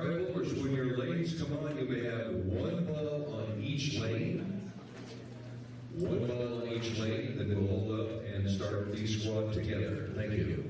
right, bowlers, when your lanes come on, you may have one ball on each lane. One ball on each lane, then we'll hold up and start the squad together. Thank you.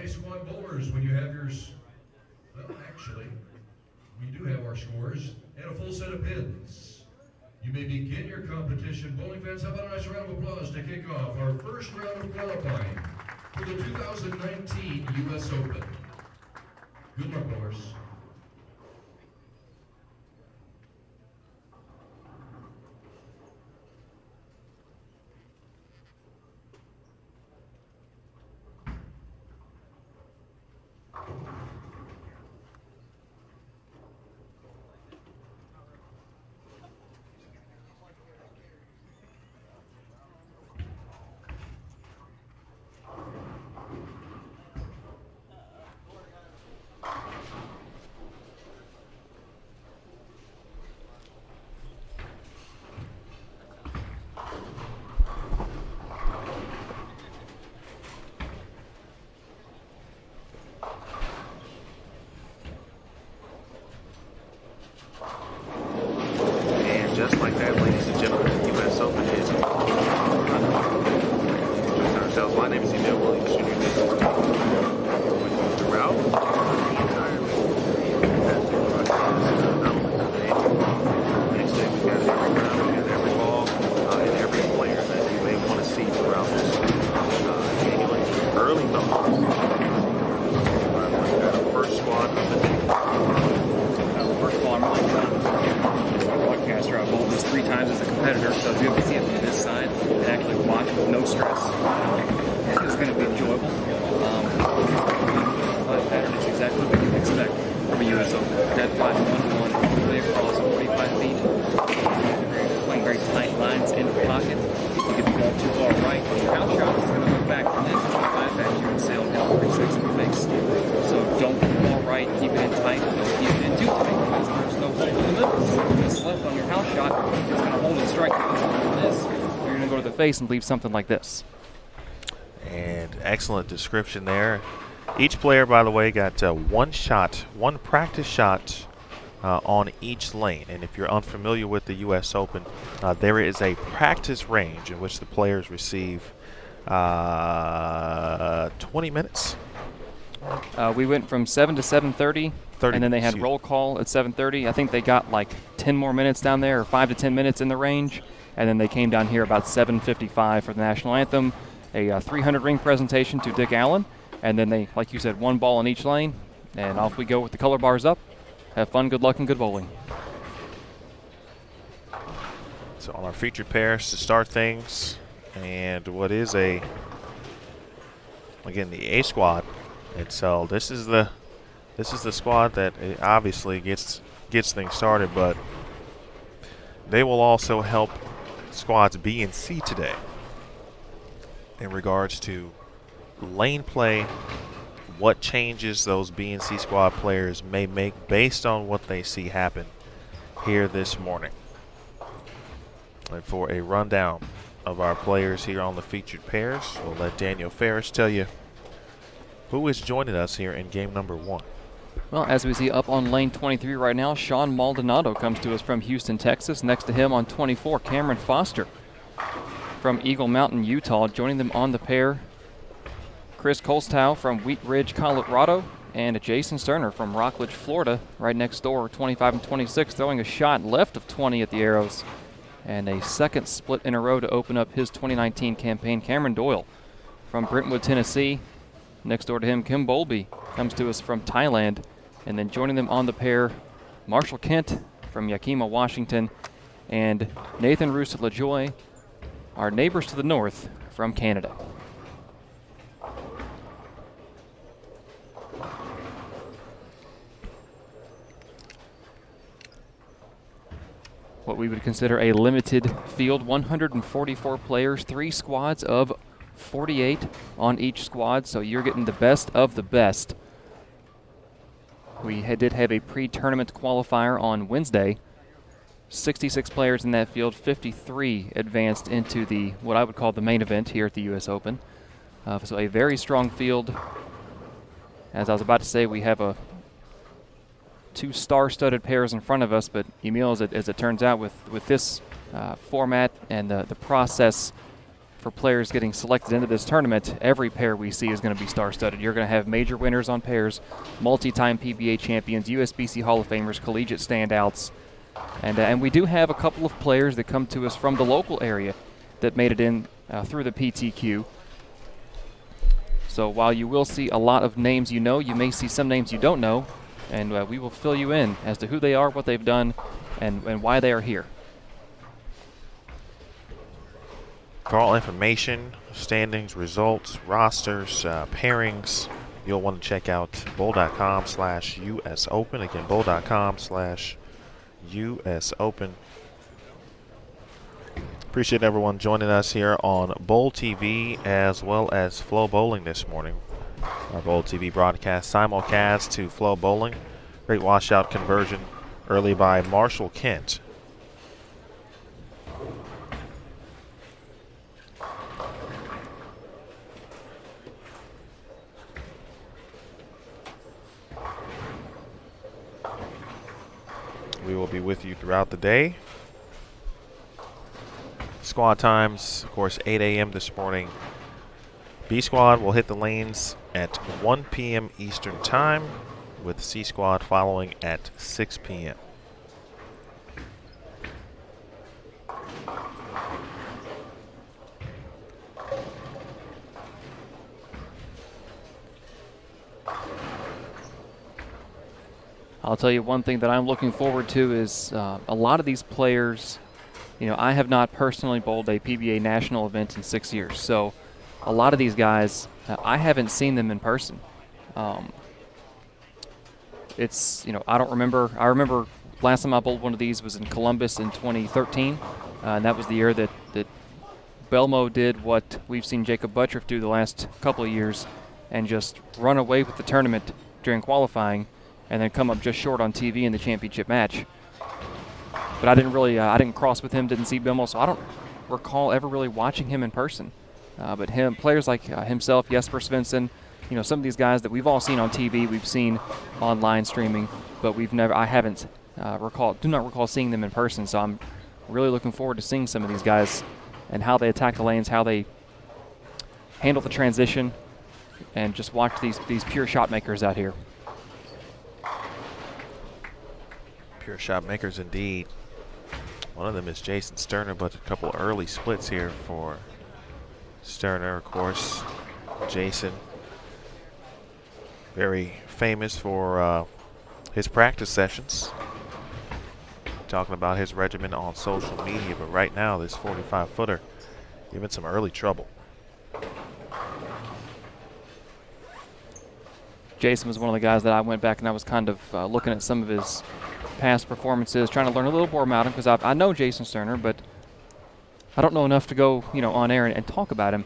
Squad bowlers, when you have yours, well, actually, we do have our scores and a full set of pins. You may begin your competition. Bowling fans, how about a nice round of applause to kick off our first round of qualifying for the 2019 U.S. Open. Good luck, bowlers. Just like that, ladies and gentlemen, the U.S. Open is ourselves. My name is Emil Williams, Jr. Throughout the entire next day, we got every round, we got every ball, and every player that you may want to see throughout this annually early thoughts. First squad of the day. First of all, I'm really proud of my broadcaster. I've bowled this 3 times as a competitor, so to be able to see it from this side and actually watch with no stress is going to be enjoyable. Pattern is exactly what you expect from a U.S. Open. Dead 5-1-1, all the way across 45 feet. Playing very tight lines in the pocket. You get the ball too far right. Your house shot is going to move back from this. It's going to fly back here and sail down 36 in the face. So don't put the ball right. Keep it in tight. Don't keep it in too tight because there's no hole in the middle. So if you miss left on your house shot, it's going to hold and strike. This, you're going to go to the face and leave something like this. And excellent description there. Each player, by the way, got one practice shot on each lane. And if you're unfamiliar with the U.S. Open, there is a practice range in which the players receive 20 minutes. We went from 7 to 7:30, and then they had roll call at 7:30. I think they got like 10 more minutes down there, or 5 to 10 minutes in the range. And then they came down here about 7:55 for the national anthem, a 300 ring presentation to Dick Allen. And then they, like you said, one ball in each lane, and off we go with the color bars up. Have fun, good luck, and good bowling. So on our featured pairs to start things, and what is again, the A squad. This is the squad that obviously gets things started, but they will also help squads B and C today in regards to lane play, what changes those B and C squad players may make based on what they see happen here this morning. And for a rundown of our players here on the featured pairs, we'll let Daniel Ferris tell you who is joining us here in game number 1. Well, as we see up on lane 23 right now, Sean Maldonado comes to us from Houston, Texas. Next to him on 24, Cameron Foster from Eagle Mountain, Utah. Joining them on the pair, Chris Colstow from Wheat Ridge, Colorado, and Jason Sterner from Rockledge, Florida, right next door, 25 and 26, throwing a shot left of 20 at the arrows. And a second split in a row to open up his 2019 campaign. Cameron Doyle from Brentwood, Tennessee. Next door to him, Kim Bowlby comes to us from Thailand. And then joining them on the pair, Marshall Kent from Yakima, Washington, and Nathan Roos-LaJoy, our neighbors to the north from Canada. What we would consider a limited field, 144 players, 3 squads of 48 on each squad, so you're getting the best of the best. We did have a pre-tournament qualifier on Wednesday. 66 players in that field, 53 advanced into the what I would call the main event here at the U.S. Open. So a very strong field. As I was about to say, we have 2 star-studded pairs in front of us, but Emil, as it turns out, with this format and the process for players getting selected into this tournament, every pair we see is going to be star-studded. You're going to have major winners on pairs, multi-time PBA champions, USBC Hall of Famers, collegiate standouts, and we do have a couple of players that come to us from the local area that made it in through the PTQ. So while you will see a lot of names you know, you may see some names you don't know, and we will fill you in as to who they are, what they've done, and why they are here. For all information, standings, results, rosters, pairings, you'll want to check out bowl.com/US Open. Again, bowl.com/US Open. Appreciate everyone joining us here on Bowl TV as well as Flow Bowling this morning. Our Bowl TV broadcast simulcast to Flow Bowling. Great washout conversion early by Marshall Kent. We will be with you throughout the day. Squad times, of course, 8 a.m. this morning. B squad will hit the lanes at 1 p.m. Eastern time, with C squad following at 6 p.m. I'll tell you one thing that I'm looking forward to is a lot of these players, I have not personally bowled a PBA national event in 6 years. So a lot of these guys, I haven't seen them in person. I don't remember. I remember last time I bowled one of these was in Columbus in 2013. And that was the year that Belmo did what we've seen Jacob Buttriff do the last couple of years and just run away with the tournament during qualifying and then come up just short on TV in the championship match. But I didn't cross with him, didn't see Belmo, so recall ever really watching him in person. But players like himself, Jesper Svensson, some of these guys that we've all seen on TV, we've seen online streaming, but I haven't do not recall seeing them in person. So I'm really looking forward to seeing some of these guys and how they attack the lanes, how they handle the transition, and just watch these pure shot makers out here. Pure shot makers indeed. One of them is Jason Sterner, but a couple early splits here for Sterner, of course. Jason, very famous for his practice sessions. Talking about his regimen on social media, but right now this 45-footer giving some early trouble. Jason was one of the guys that I went back and I was kind of looking at some of his past performances, trying to learn a little more about him, because I know Jason Sterner, but I don't know enough to go on air and talk about him.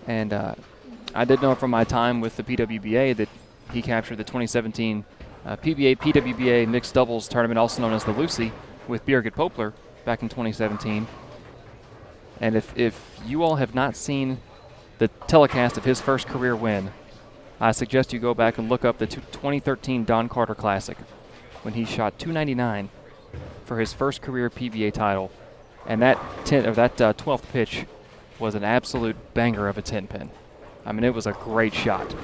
And I did know from my time with the PWBA that he captured the 2017 PWBA mixed doubles tournament, also known as the Lucy, with Birgit Poplar back in 2017. And if you all have not seen the telecast of his first career win, I suggest you go back and look up the 2013 Don Carter Classic, when he shot 299 for his first career PBA title. And that 12th pitch was an absolute banger of a 10-pin. I mean, it was a great shot.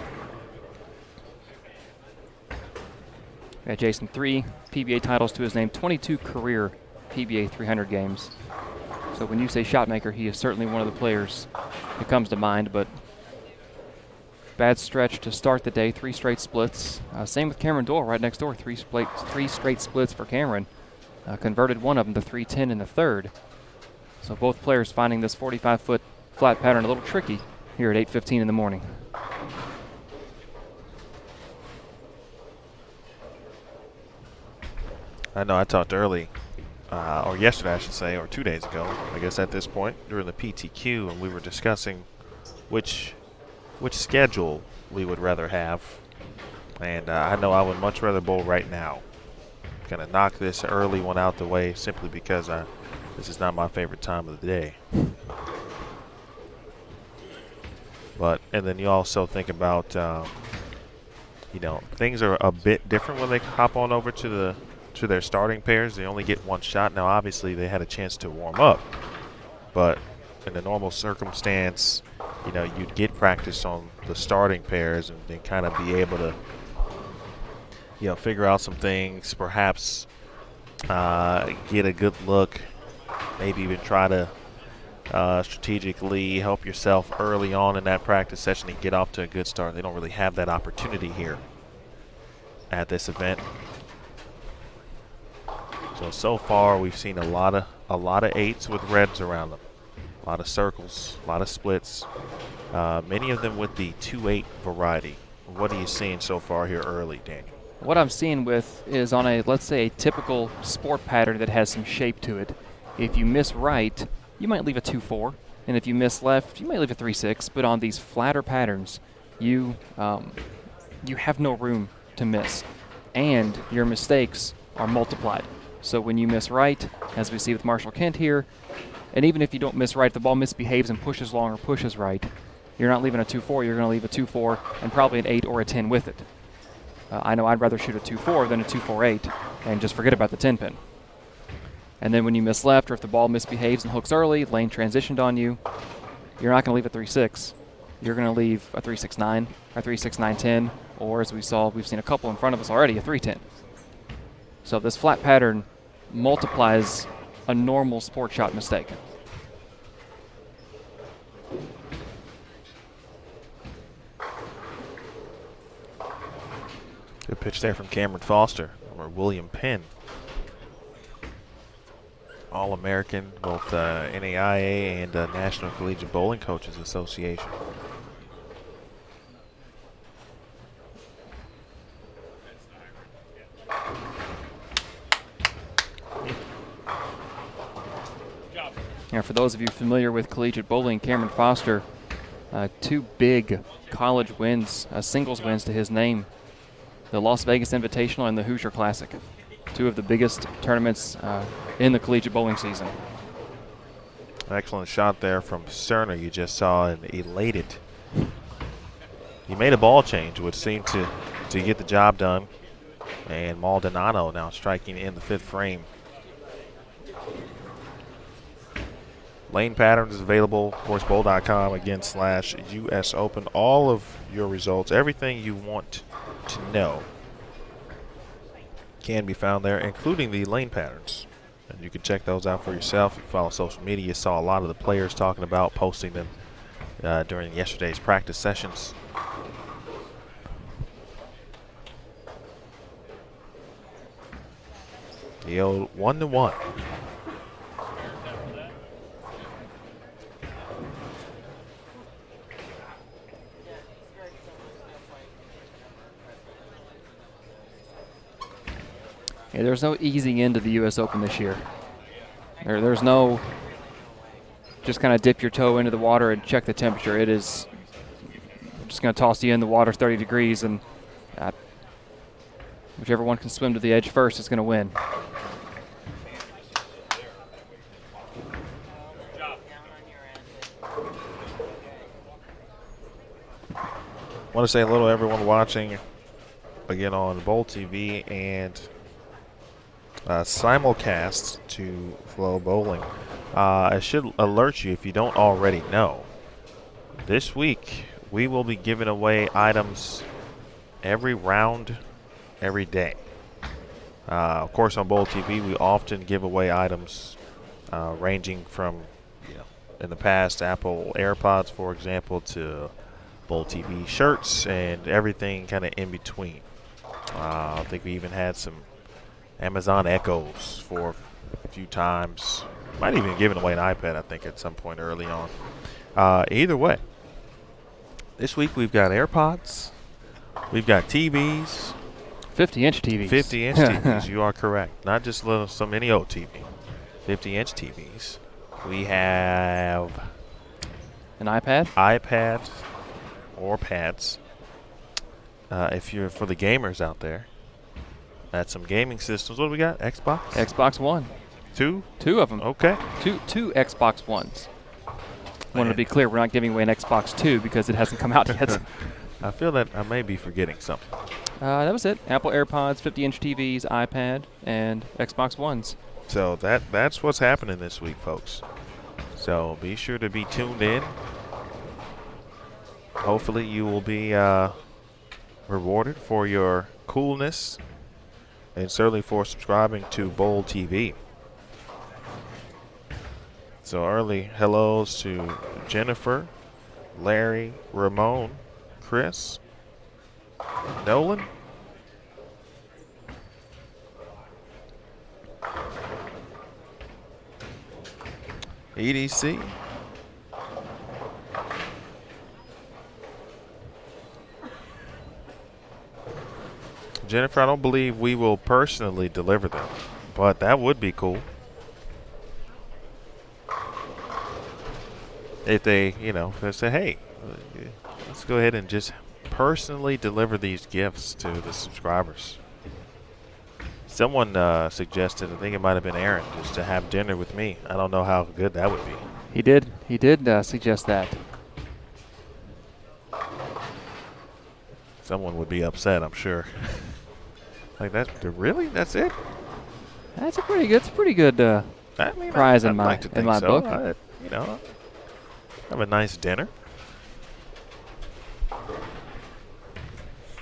Yeah, Jason, 3 PBA titles to his name, 22 career PBA 300 games. So when you say shot maker, he is certainly one of the players that comes to mind, but bad stretch to start the day, 3 straight splits. Same with Cameron Doyle right next door, 3 straight splits for Cameron. Converted one of them to 310 in the third. So both players finding this 45-foot flat pattern a little tricky here at 8:15 in the morning. I know I talked early, or yesterday I should say, or 2 days ago, I guess at this point, during the PTQ, and we were discussing which schedule we would rather have. And I know I would much rather bowl right now. Gonna knock this early one out the way simply because this is not my favorite time of the day. And then you also think about, things are a bit different when they hop on over to their starting pairs. They only get one shot. Now, obviously, they had a chance to warm up, but in the normal circumstance, you'd get practice on the starting pairs and then kind of be able to, figure out some things, perhaps get a good look, maybe even try to strategically help yourself early on in that practice session and get off to a good start. They don't really have that opportunity here at this event. So far we've seen a lot of 8s with reds around them, a lot of circles, a lot of splits, many of them with the 2-8 variety. What are you seeing so far here early, Daniel? What I'm seeing is on let's say a typical sport pattern that has some shape to it. If you miss right, you might leave a 2-4, and if you miss left, you might leave a 3-6. But on these flatter patterns, you have no room to miss, and your mistakes are multiplied. So when you miss right, as we see with Marshall Kent here, and even if you don't miss right, if the ball misbehaves and pushes long or pushes right, you're not leaving a 2-4, you're going to leave a 2-4 and probably an 8 or a 10 with it. I know I'd rather shoot a 2-4 than a 2-4-8 and just forget about the 10-pin. And then when you miss left, or if the ball misbehaves and hooks early, lane transitioned on you, you're not going to leave a 3-6. You're going to leave a 3-6-9, or 3-6-9-10, or as we've seen a couple in front of us already, a 3-10. So this flat pattern multiplies a normal sport shot mistake. Good pitch there from Cameron Foster, or William Penn. All-American, both NAIA and National Collegiate Bowling Coaches Association. Now, for those of you familiar with collegiate bowling, Cameron Foster, 2 big college wins, singles wins to his name. The Las Vegas Invitational and the Hoosier Classic. 2 of the biggest tournaments in the collegiate bowling season. Excellent shot there from Cerner. You just saw an elated. He made a ball change, which seemed to get the job done. And Maldonado now striking in the 5th frame. Lane patterns is available, horsebull.com again /US Open. All of your results, everything you want to know can be found there, including the lane patterns. And you can check those out for yourself. If you follow social media, you saw a lot of the players talking about posting them during yesterday's practice sessions. The old 1-1. Yeah, there's no easing into the U.S. Open this year. There's no just kind of dip your toe into the water and check the temperature. It is just going to toss you in the water 30 degrees, and whichever one can swim to the edge first is going to win. I want to say hello to everyone watching again on Bowl TV and simulcast to Flow Bowling. I should alert you if you don't already know. This week we will be giving away items every round, every day. Of course, on Bowl TV we often give away items ranging from, in the past, Apple AirPods, for example, to Bowl TV shirts and everything kind of in between. I think we even had some Amazon Echoes for a few times. Might even given away an iPad, I think, at some point early on. Either way, this week we've got AirPods, we've got TVs. 50-inch TVs. 50-inch TVs, you are correct. Not just some any old TV. 50-inch TVs. We have an iPad? iPad or pads. If you're for the gamers out there, that's some gaming systems. What do we got? Xbox? Xbox One. Two of them. Okay. Two Xbox Ones. Wanted to be clear, we're not giving away an Xbox 2 because it hasn't come out yet. I feel that I may be forgetting something. That was it. Apple AirPods, 50-inch TVs, iPad, and Xbox Ones. So that's what's happening this week, folks. So be sure to be tuned in. Hopefully you will be rewarded for your coolness and certainly for subscribing to Bowl TV. So early hellos to Jennifer, Larry, Ramon, Chris, Nolan, EDC, Jennifer, I don't believe we will personally deliver them, but that would be cool. If they, they say, hey, let's go ahead and just personally deliver these gifts to the subscribers. Someone suggested, I think it might have been Aaron, just to have dinner with me. I don't know how good that would be. He did suggest that. Someone would be upset, I'm sure. Like that? Really? That's it? That's a pretty good prize in my book. Have a nice dinner.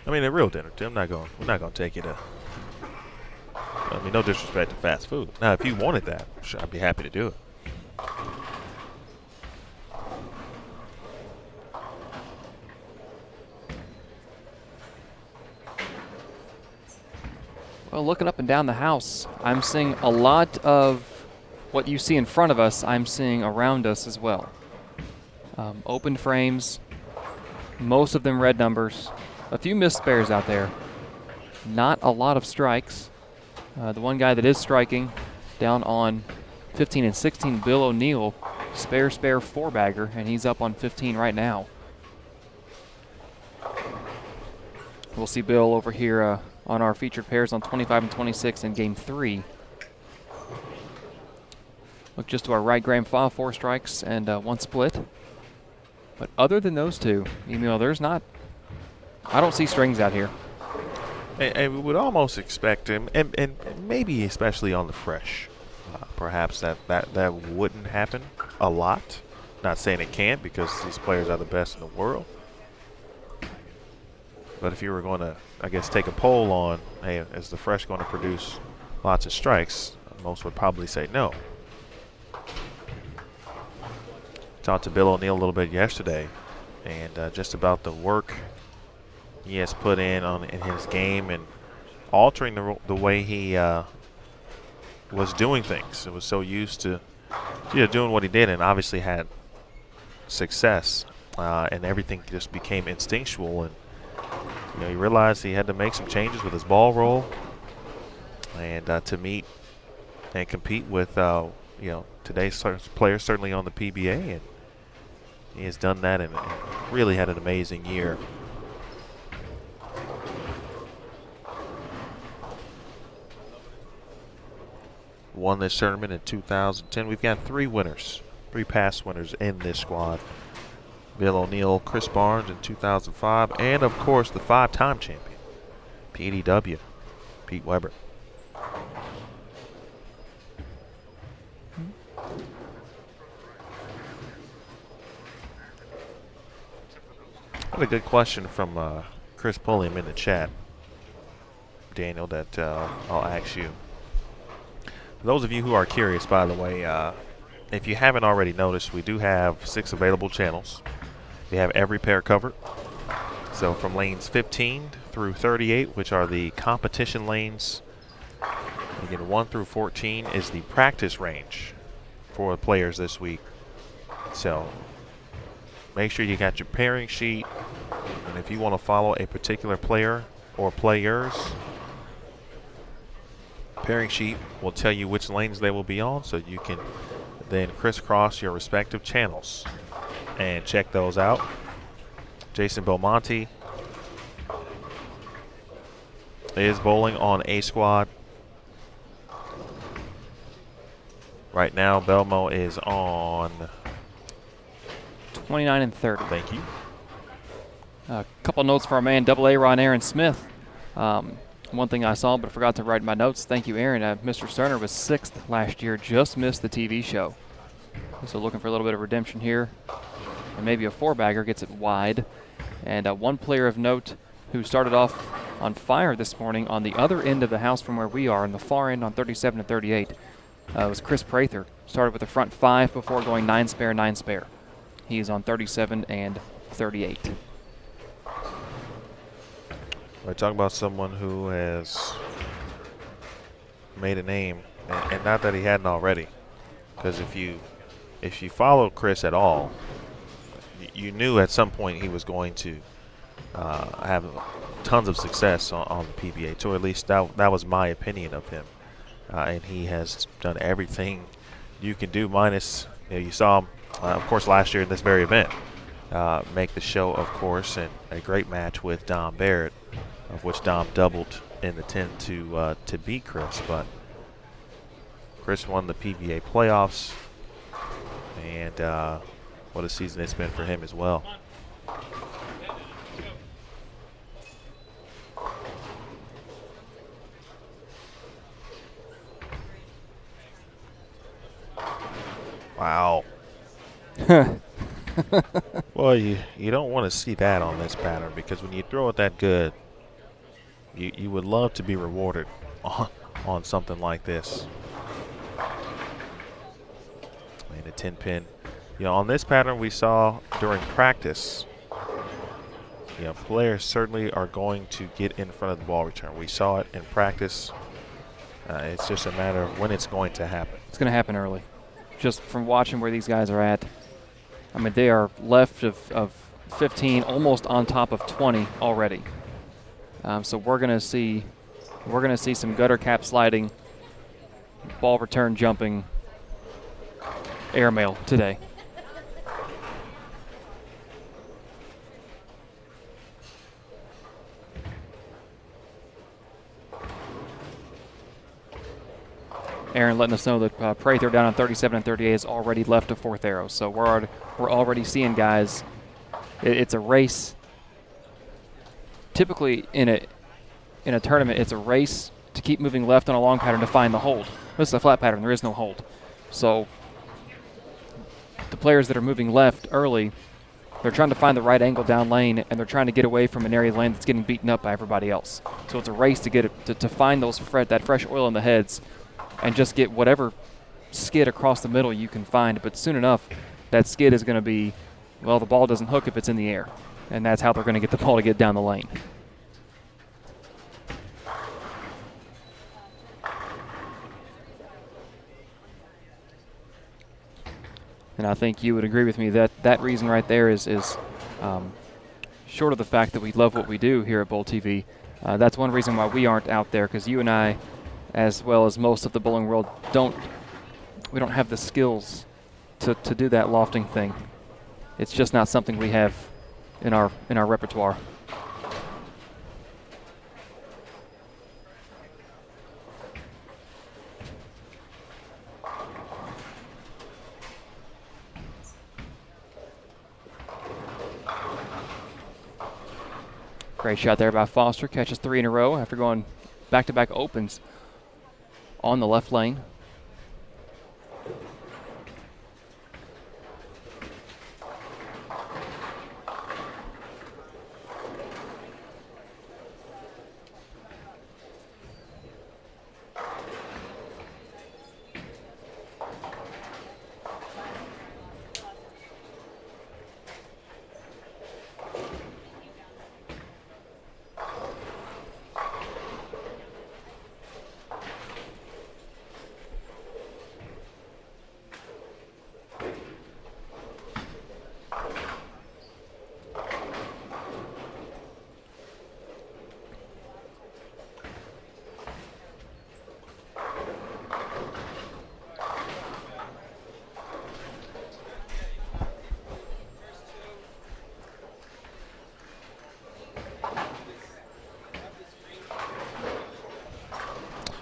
I mean, a real dinner, Tim. We're not going to take you to. I mean, no disrespect to fast food. Now, if you wanted that, sure, I'd be happy to do it. Well, looking up and down the house, I'm seeing a lot of what you see in front of us, I'm seeing around us as well. Open frames, most of them red numbers, a few missed spares out there. Not a lot of strikes. The one guy that is striking down on 15 and 16, Bill O'Neill, spare 4-bagger, and he's up on 15 right now. We'll see Bill over here on our featured pairs on 25 and 26 in game 3. Look just to our right, Graham Fall, 4 strikes and 1 split. But other than those two, there's not. I don't see strings out here. And we would almost expect him, and maybe especially on the fresh, perhaps that wouldn't happen a lot. Not saying it can't, because these players are the best in the world. But if you were going to, I guess, take a poll on, hey, is the fresh going to produce lots of strikes, most would probably say no. Talked to Bill O'Neill a little bit yesterday, and just about the work he has put in his game and altering the way he was doing things. It was so used to doing what he did, and obviously had success, and everything just became instinctual. And he realized he had to make some changes with his ball roll, and to meet and compete with today's players, certainly on the PBA, and he has done that and really had an amazing year. Won this tournament in 2010. We've got 3 winners, 3 past winners in this squad. Bill O'Neill, Chris Barnes in 2005, and of course the 5-time champion, PDW, Pete Weber. I had a good question from Chris Pulliam in the chat, Daniel, that I'll ask you. For those of you who are curious, by the way, if you haven't already noticed, we do have 6 available channels. We have every pair covered. So from lanes 15 through 38, which are the competition lanes, again 1 through 14 is the practice range for the players this week. So make sure you got your pairing sheet, and if you want to follow a particular player or players, pairing sheet will tell you which lanes they will be on, so you can then crisscross your respective channels and check those out. Jason Belmonte is bowling on A squad. Right now, Belmo is on 29 and 30. Thank you. A couple notes for our man, AA Ron Aaron Smith. One thing I saw but forgot to write in my notes, thank you, Aaron. Mr. Sterner was 6th last year, just missed the TV show. So looking for a little bit of redemption here. And maybe a 4-bagger gets it wide. And one player of note who started off on fire this morning on the other end of the house from where we are, on the far end on 37 and 38, was Chris Prather. Started with the front 5 before going 9 spare, 9 spare. He is on 37 and 38. We're talking about someone who has made a name, and not that he hadn't already, because if you follow Chris at all, you knew at some point he was going to have tons of success on the PBA Tour. At least that was my opinion of him, and he has done everything you can do. Minus, you saw him, of course, last year in this very event, make the show, of course, and a great match with Dom Barrett, of which Dom doubled in the 10 to beat Chris. But Chris won the PBA playoffs, and what a season it's been for him as well. Wow. Well, you don't want to see that on this pattern, because when you throw it that good, you would love to be rewarded on something like this. And a 10-pin. On this pattern we saw during practice, players certainly are going to get in front of the ball return. We saw it in practice. It's just a matter of when it's going to happen. It's going to happen early. Just from watching where these guys are at, I mean, they are left of 15, almost on top of 20 already. So we're going to see some gutter cap sliding, ball return jumping, airmail today. Aaron letting us know that Prather down on 37 and 38 has already left a fourth arrow. So we're already seeing guys. It's a race. Typically in a tournament, it's a race to keep moving left on a long pattern to find the hold. This is a flat pattern. There is no hold. So the players that are moving left early, they're trying to find the right angle down lane, and they're trying to get away from an area of lane that's getting beaten up by everybody else. So it's a race to get it, to find that fresh oil in the heads and just get whatever skid across the middle you can find. But soon enough, that skid is going to be, well, the ball doesn't hook if it's in the air. And that's how they're going to get the ball to get down the lane. And I think you would agree with me that that reason right there is short of the fact that we love what we do here at Bowl TV. That's one reason why we aren't out there, because you and I, as well as most of the bowling world, we don't have the skills to do that lofting thing. It's just not something we have in our repertoire. Great shot there by Foster. Catches 3 in a row after going back-to-back opens on the left lane.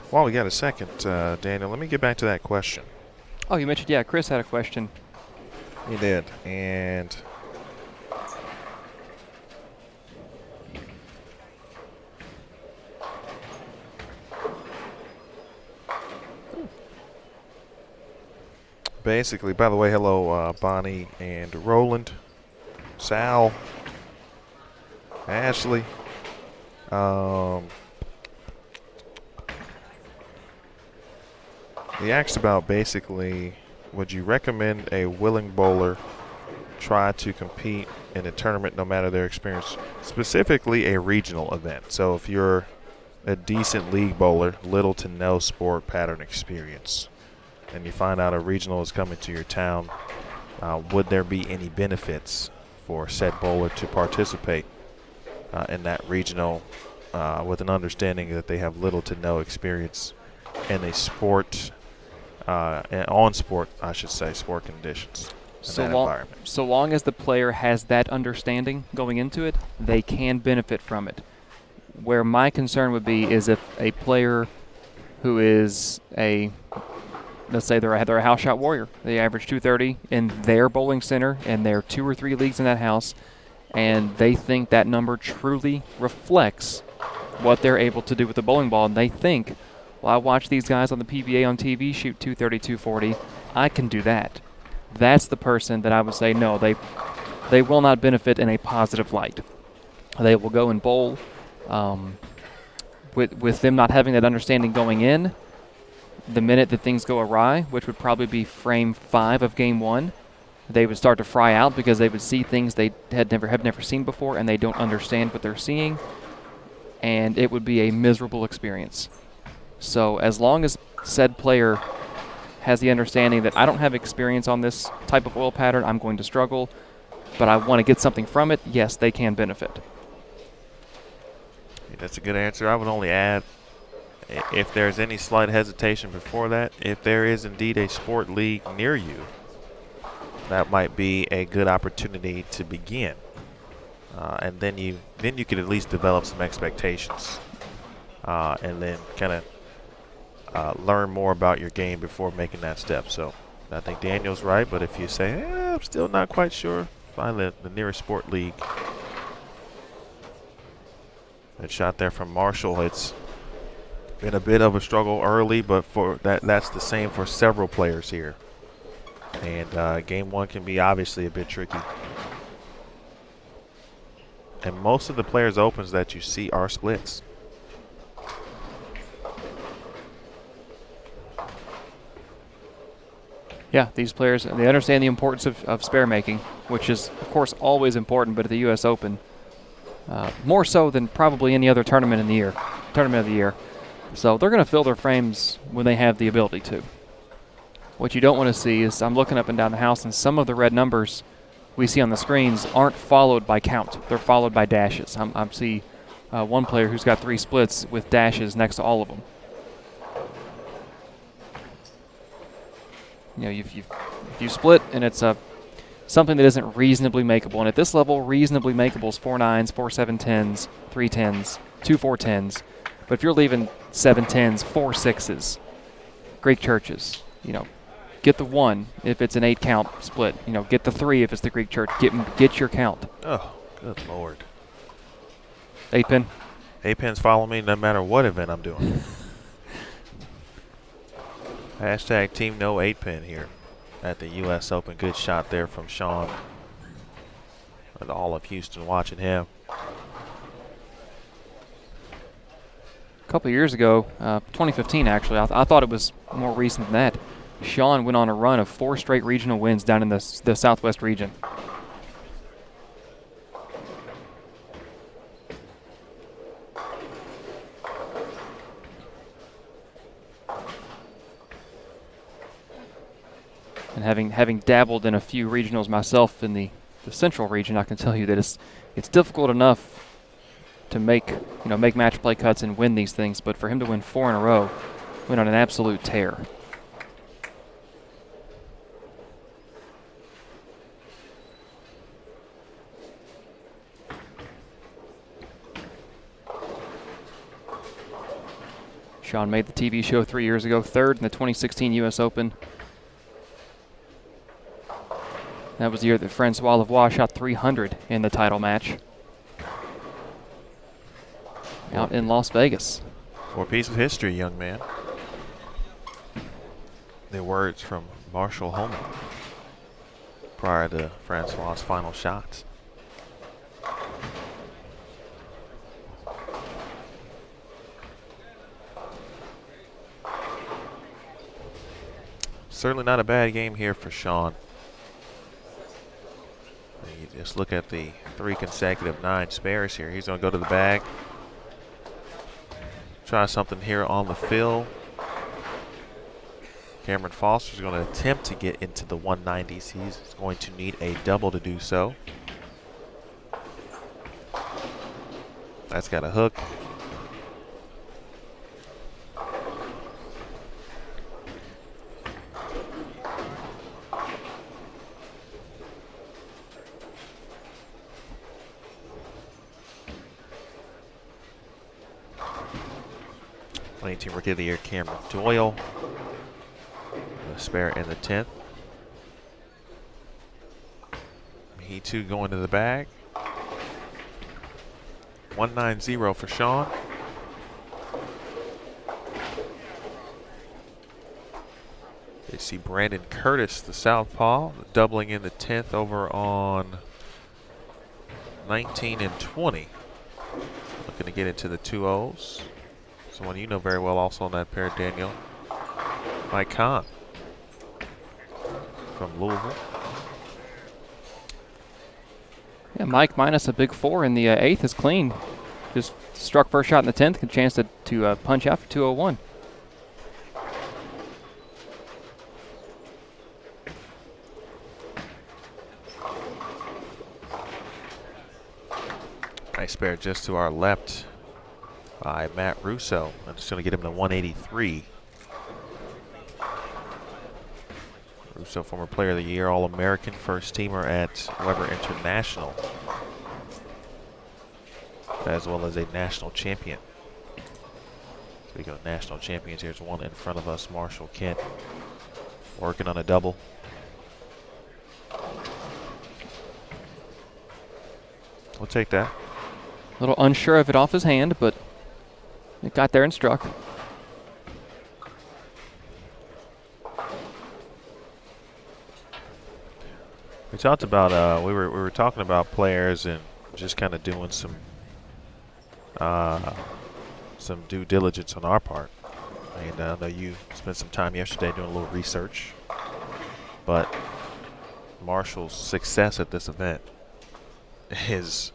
While we got a second, Daniel, let me get back to that question. Oh, you mentioned, yeah, Chris had a question. He did, and basically, by the way, hello, Bonnie and Roland, Sal, Ashley. He asked about basically, would you recommend a willing bowler try to compete in a tournament no matter their experience, specifically a regional event? So if you're a decent league bowler, little to no sport pattern experience, and you find out a regional is coming to your town, would there be any benefits for said bowler to participate in that regional with an understanding that they have little to no experience in a sport, on sport, I should say, sport conditions in that environment? So long as the player has that understanding going into it, they can benefit from it. Where my concern would be is if a player who is let's say they're a house shot warrior, they average 230 in their bowling center, and they're 2 or 3 leagues in that house, and they think that number truly reflects what they're able to do with the bowling ball, and they think, well, I watch these guys on the PBA on TV shoot 230, 240. I can do that. That's the person that I would say, no, they will not benefit in a positive light. They will go and bowl with them not having that understanding going in. The minute that things go awry, which would probably be frame 5 of game 1, they would start to fry out because they would see things they have never seen before, and they don't understand what they're seeing, and it would be a miserable experience. So as long as said player has the understanding that I don't have experience on this type of oil pattern, I'm going to struggle, but I want to get something from it, yes, they can benefit. That's a good answer. I would only add, if there's any slight hesitation before that, if there is indeed a sport league near you, that might be a good opportunity to begin. And then you could at least develop some expectations, and then kind of learn more about your game before making that step. So I think Daniel's right, but if you say, I'm still not quite sure, find the nearest sport league. That shot there from Marshall, it's been a bit of a struggle early, but for that's the same for several players here. And game one can be obviously a bit tricky. And most of the players' opens that you see are splits. Yeah, these players, they understand the importance of spare making, which is, of course, always important, but at the U.S. Open, more so than probably any other tournament of the year. So they're going to fill their frames when they have the ability to. What you don't want to see is, I'm looking up and down the house, and some of the red numbers we see on the screens aren't followed by count. They're followed by dashes. I see one player who's got 3 splits with dashes next to all of them. You know, if you split and it's something that isn't reasonably makeable, and at this level, reasonably makeable is 4 9s, 4 7 10s, 3 10s, 2 4 10s. But if you're leaving 7 10s, 4 6s, Greek churches, you know, get the 1 if it's an 8 count split. You know, get the 3 if it's the Greek church. Get your count. Oh, good Lord. 8 pin. 8 pins follow me no matter what event I'm doing. Hashtag team no 8 pin here at the U.S. Open. Good shot there from Sean. And all of Houston watching him. A couple of years ago, 2015 actually, I thought it was more recent than that. Sean went on a run of 4 straight regional wins down in the Southwest region. And having dabbled in a few regionals myself in the central region, I can tell you that it's difficult enough to make match play cuts and win these things, but for him to win 4 in a row, went on an absolute tear. Sean made the TV show 3 years ago, 3rd in the 2016 U.S. Open. That was the year that Francois Lavoie shot 300 in the title match out in Las Vegas. For a piece of history, young man. The words from Marshall Holman prior to Francois' final shots. Certainly not a bad game here for Sean. You just look at the 3 consecutive 9 spares here. He's going to go to the bag. Try something here on the fill. Cameron Foster's going to attempt to get into the 190s. He's going to need a double to do so. That's got a hook. Team Rookie of the Year Cameron Doyle. The spare in the 10th. He too going to the bag. 190 for Sean. You see Brandon Curtis, the southpaw, doubling in the 10th over on 19 and 20. Looking to get into the 2-0s. Someone you know very well also on that pair, Daniel. Mike Kahn from Louisville. Yeah, Mike minus a big 4 in the 8th is clean. Just struck first shot in the 10th, a chance to punch out for 201. Nice pair just to our left by Matt Russo. I'm just going to get him to 183. Russo, former Player of the Year, All-American, first teamer at Weber International, as well as a national champion. Speaking of national champions, here's one in front of us. Marshall Kent working on a double. We'll take that. A little unsure of it off his hand, but it got there and struck. We talked about we were talking about players and just kind of doing some due diligence on our part. And I know you spent some time yesterday doing a little research, but Marshall's success at this event is,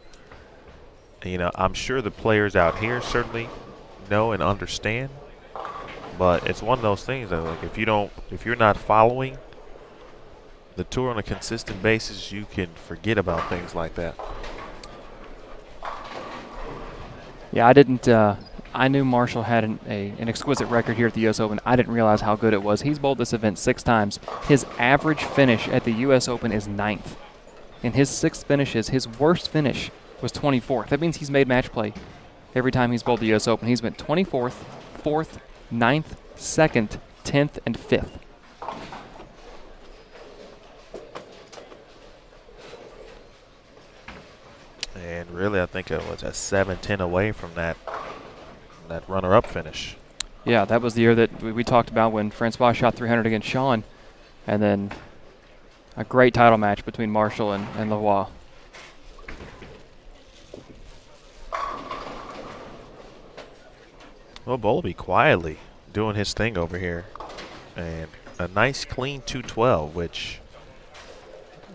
you know, I'm sure the players out here certainly know and understand, but it's one of those things that, like, if you're not following the tour on a consistent basis, you can forget about things like that. Yeah, I didn't. I knew Marshall had an exquisite record here at the U.S. Open. I didn't realize how good it was. He's bowled this event 6 times. His average finish at the U.S. Open is 9th. In his 6 finishes, his worst finish was 24th. That means he's made match play every time he's bowled the U.S. Open. He's went 24th, 4th, 9th, 2nd, 10th, and 5th. And really, I think it was a 7-10 away from that runner-up finish. Yeah, that was the year that we talked about when Francois shot 300 against Sean, and then a great title match between Marshall and Leroy. Well, Bowlby quietly doing his thing over here. And a nice clean 212, which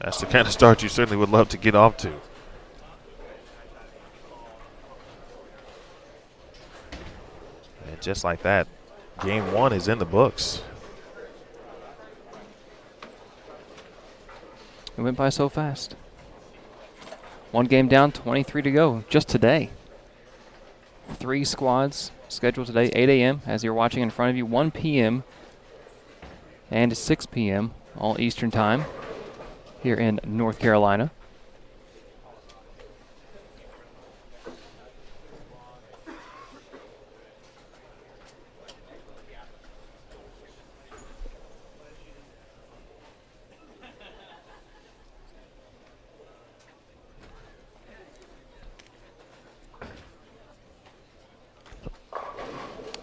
that's the kind of start you certainly would love to get off to. And just like that, game 1 is in the books. It went by so fast. 1 game down, 23 to go, just today. 3 squads scheduled today, 8 a.m. as you're watching in front of you, 1 p.m. and 6 p.m. all Eastern time here in North Carolina.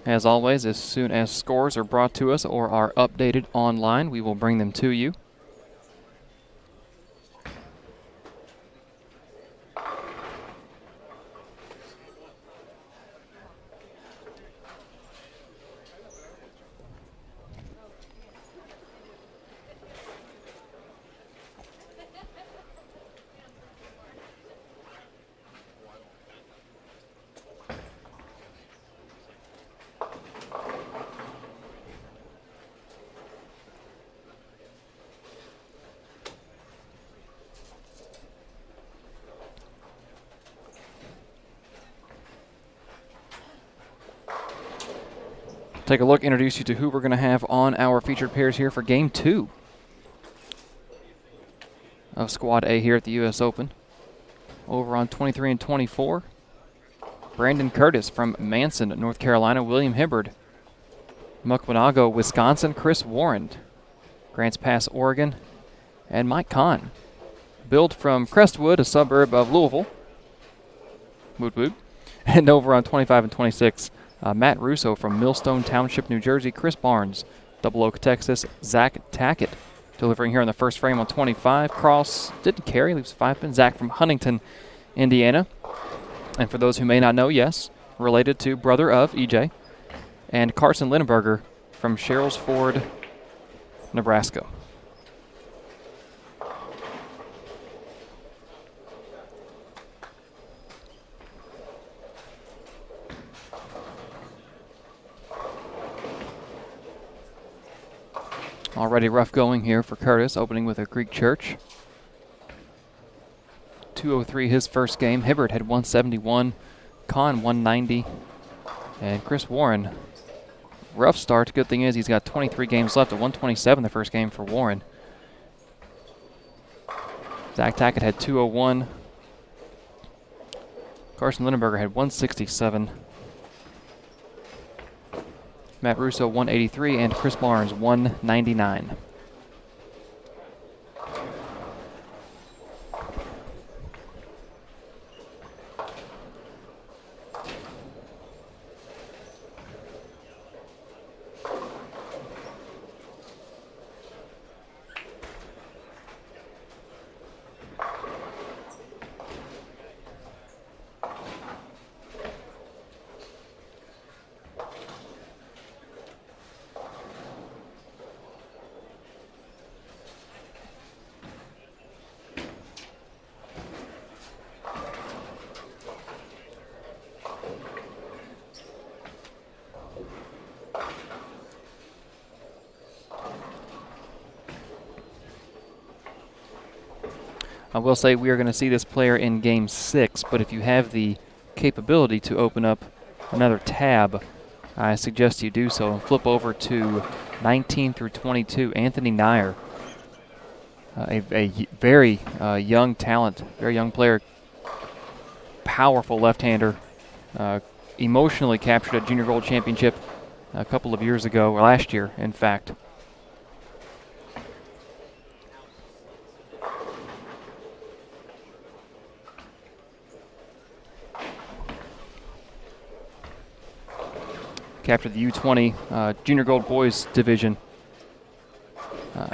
As always, as soon as scores are brought to us or are updated online, we will bring them to you. Take a look, introduce you to who we're going to have on our featured pairs here for Game 2 of Squad A here at the U.S. Open. Over on 23 and 24, Brandon Curtis from Manson, North Carolina, William Hibbard, Mukwanago, Wisconsin, Chris Warren, Grants Pass, Oregon, and Mike Kahn. Billed from Crestwood, a suburb of Louisville. Woot woot. And over on 25 and 26, Matt Russo from Millstone Township, New Jersey. Chris Barnes, Double Oak, Texas. Zach Tackett delivering here in the first frame on 25. Cross didn't carry, leaves 5 pin. Zach from Huntington, Indiana. And for those who may not know, yes, related to brother of EJ. And Carson Lindenberger from Sherrills Ford, Nebraska. Already rough going here for Curtis, opening with a Greek church. 203 his first game. Hibbard had 171, Kahn 190, and Chris Warren, rough start. Good thing is he's got 23 games left at 127 the first game for Warren. Zach Tackett had 201. Carson Lindenberger had 167. Matt Russo 183, and Chris Barnes 199. I will say we are going to see this player in Game 6, but if you have the capability to open up another tab, I suggest you do so and flip over to 19 through 22, Anthony Nyer. A very young talent, very young player, powerful left-hander, emotionally captured a Junior Gold Championship a couple of years ago, or last year, in fact. Captured the U20 Junior Gold Boys Division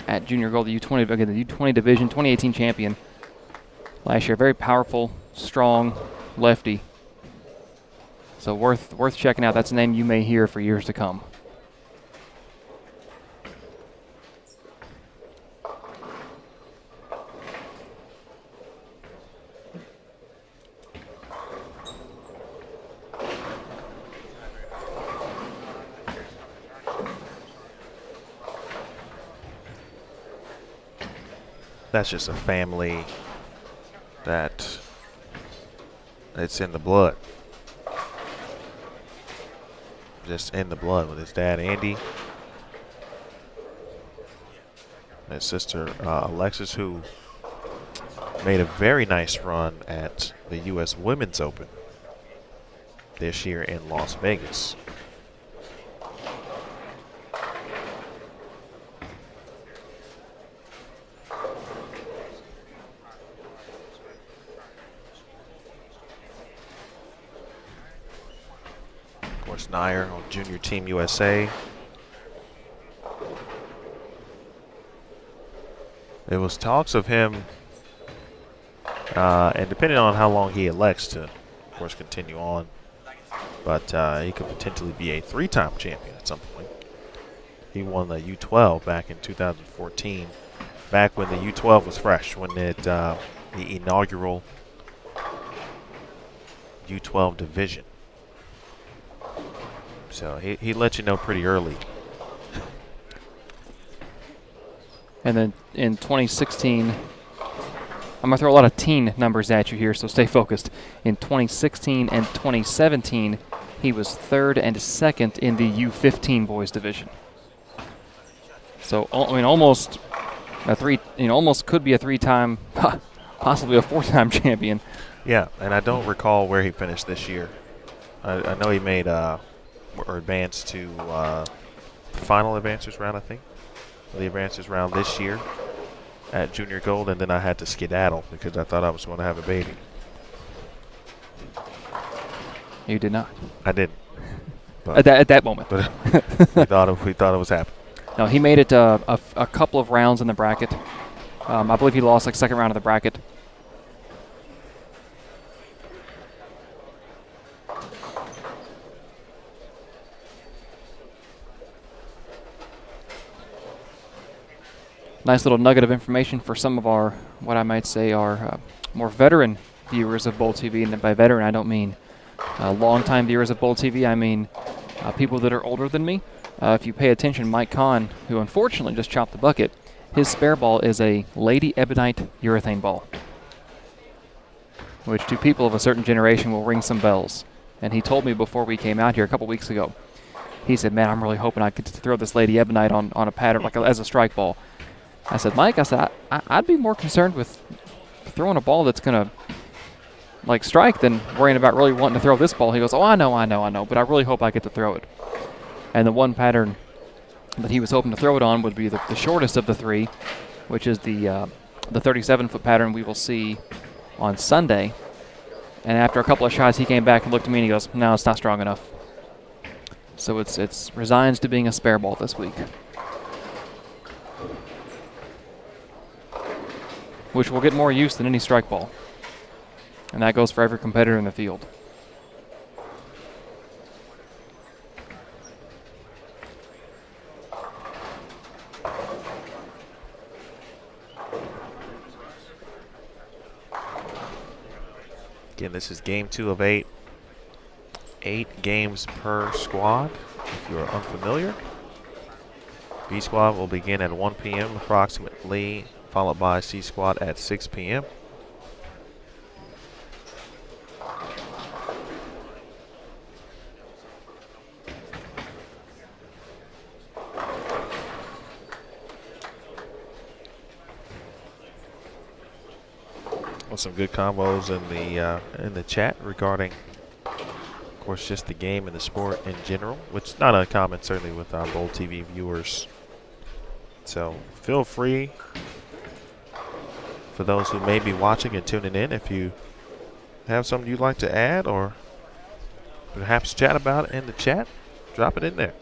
at Junior Gold, the U20, again, the U20 Division, 2018 champion last year. Very powerful, strong lefty. So worth checking out. That's a name you may hear for years to come. That's just a family that it's in the blood. Just in the blood with his dad, Andy, and his sister, Alexis, who made a very nice run at the U.S. Women's Open this year in Las Vegas. Nyer on Junior Team USA. There was talks of him, and depending on how long he elects to, of course, continue on, but he could potentially be a 3-time champion at some point. He won the U12 back in 2014, back when the U12 was fresh, when the inaugural U12 division. So he let you know pretty early. And then in 2016, I'm going to throw a lot of teen numbers at you here, so stay focused. In 2016 and 2017, he was 3rd and 2nd in the U15 boys division. So I mean, almost could be a 3-time, possibly a 4-time champion. Yeah, and I don't recall where he finished this year. I know he made or advanced to final advancers round, I think. The advancers round this year at Junior Gold, and then I had to skedaddle because I thought I was going to have a baby. You did not. I didn't. At that moment. But we thought it was happening. No, he made it a couple of rounds in the bracket. I believe he lost like second round of the bracket. Nice little nugget of information for some of our, what I might say, are more veteran viewers of Bowl TV. And by veteran, I don't mean longtime viewers of Bowl TV. I mean people that are older than me. If you pay attention, Mike Kahn, who unfortunately just chopped the bucket, his spare ball is a Lady Ebonite urethane ball, which to people of a certain generation will ring some bells. And he told me before we came out here a couple weeks ago, he said, man, I'm really hoping I could throw this Lady Ebonite on a pattern like as a strike ball. I said, Mike, I'd be more concerned with throwing a ball that's going to like strike than worrying about really wanting to throw this ball. He goes, oh, I know, but I really hope I get to throw it. And the one pattern that he was hoping to throw it on would be the shortest of the three, which is the 37-foot pattern we will see on Sunday. And after a couple of shots, he came back and looked at me and he goes, "No, it's not strong enough." So it's resigns to being a spare ball this week, which will get more use than any strike ball. And that goes for every competitor in the field. Again, this is game 2 of 8. 8 games per squad, if you're unfamiliar. B squad will begin at 1 p.m. approximately, followed by C squad at 6 p.m. Some good combos in the chat regarding, of course, just the game and the sport in general, which is not uncommon certainly with our Bowl TV viewers. So feel free, for those who may be watching and tuning in, if you have something you'd like to add or perhaps chat about in the chat, drop it in there.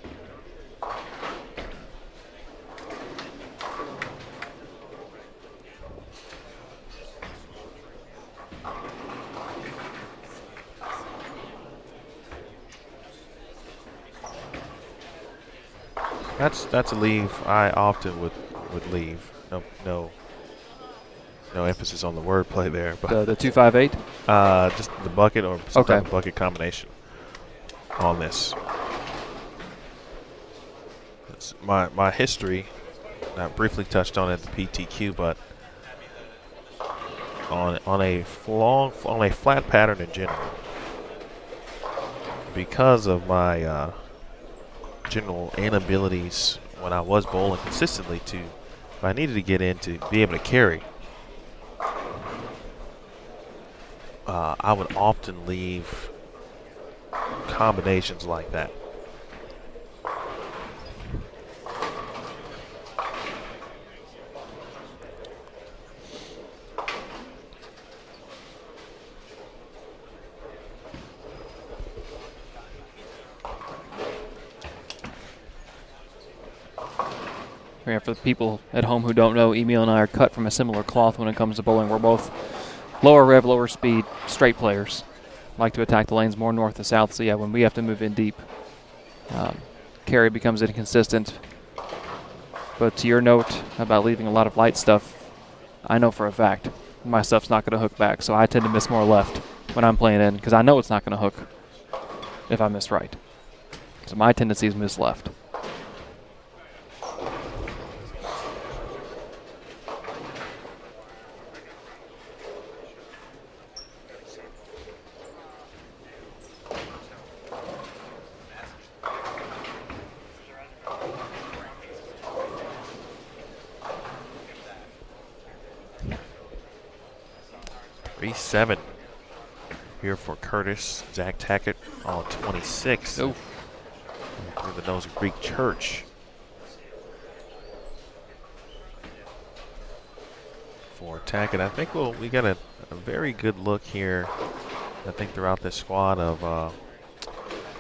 That's a leave I often would leave. No emphasis on the wordplay there, but The 258. just the bucket or some Okay. type of bucket combination on this. It's my history, I briefly touched on it at the PTQ, but on a flat pattern in general, because of my general inabilities when I was bowling consistently to, if I needed to get in to be able to carry, I would often leave combinations like that. Yeah, for the people at home who don't know, Emil and I are cut from a similar cloth when it comes to bowling. We're both lower rev, lower speed, straight players. Like to attack the lanes more north to south. So yeah, when we have to move in deep, carry becomes inconsistent. But to your note about leaving a lot of light stuff, I know for a fact my stuff's not going to hook back. So I tend to miss more left when I'm playing in because I know it's not going to hook if I miss right. So my tendency is miss left. Seven here for Curtis. Zach Tackett on 26. Oh. Through the nose of Greek Church. For Tackett, I think we got a very good look here, I think, throughout this squad of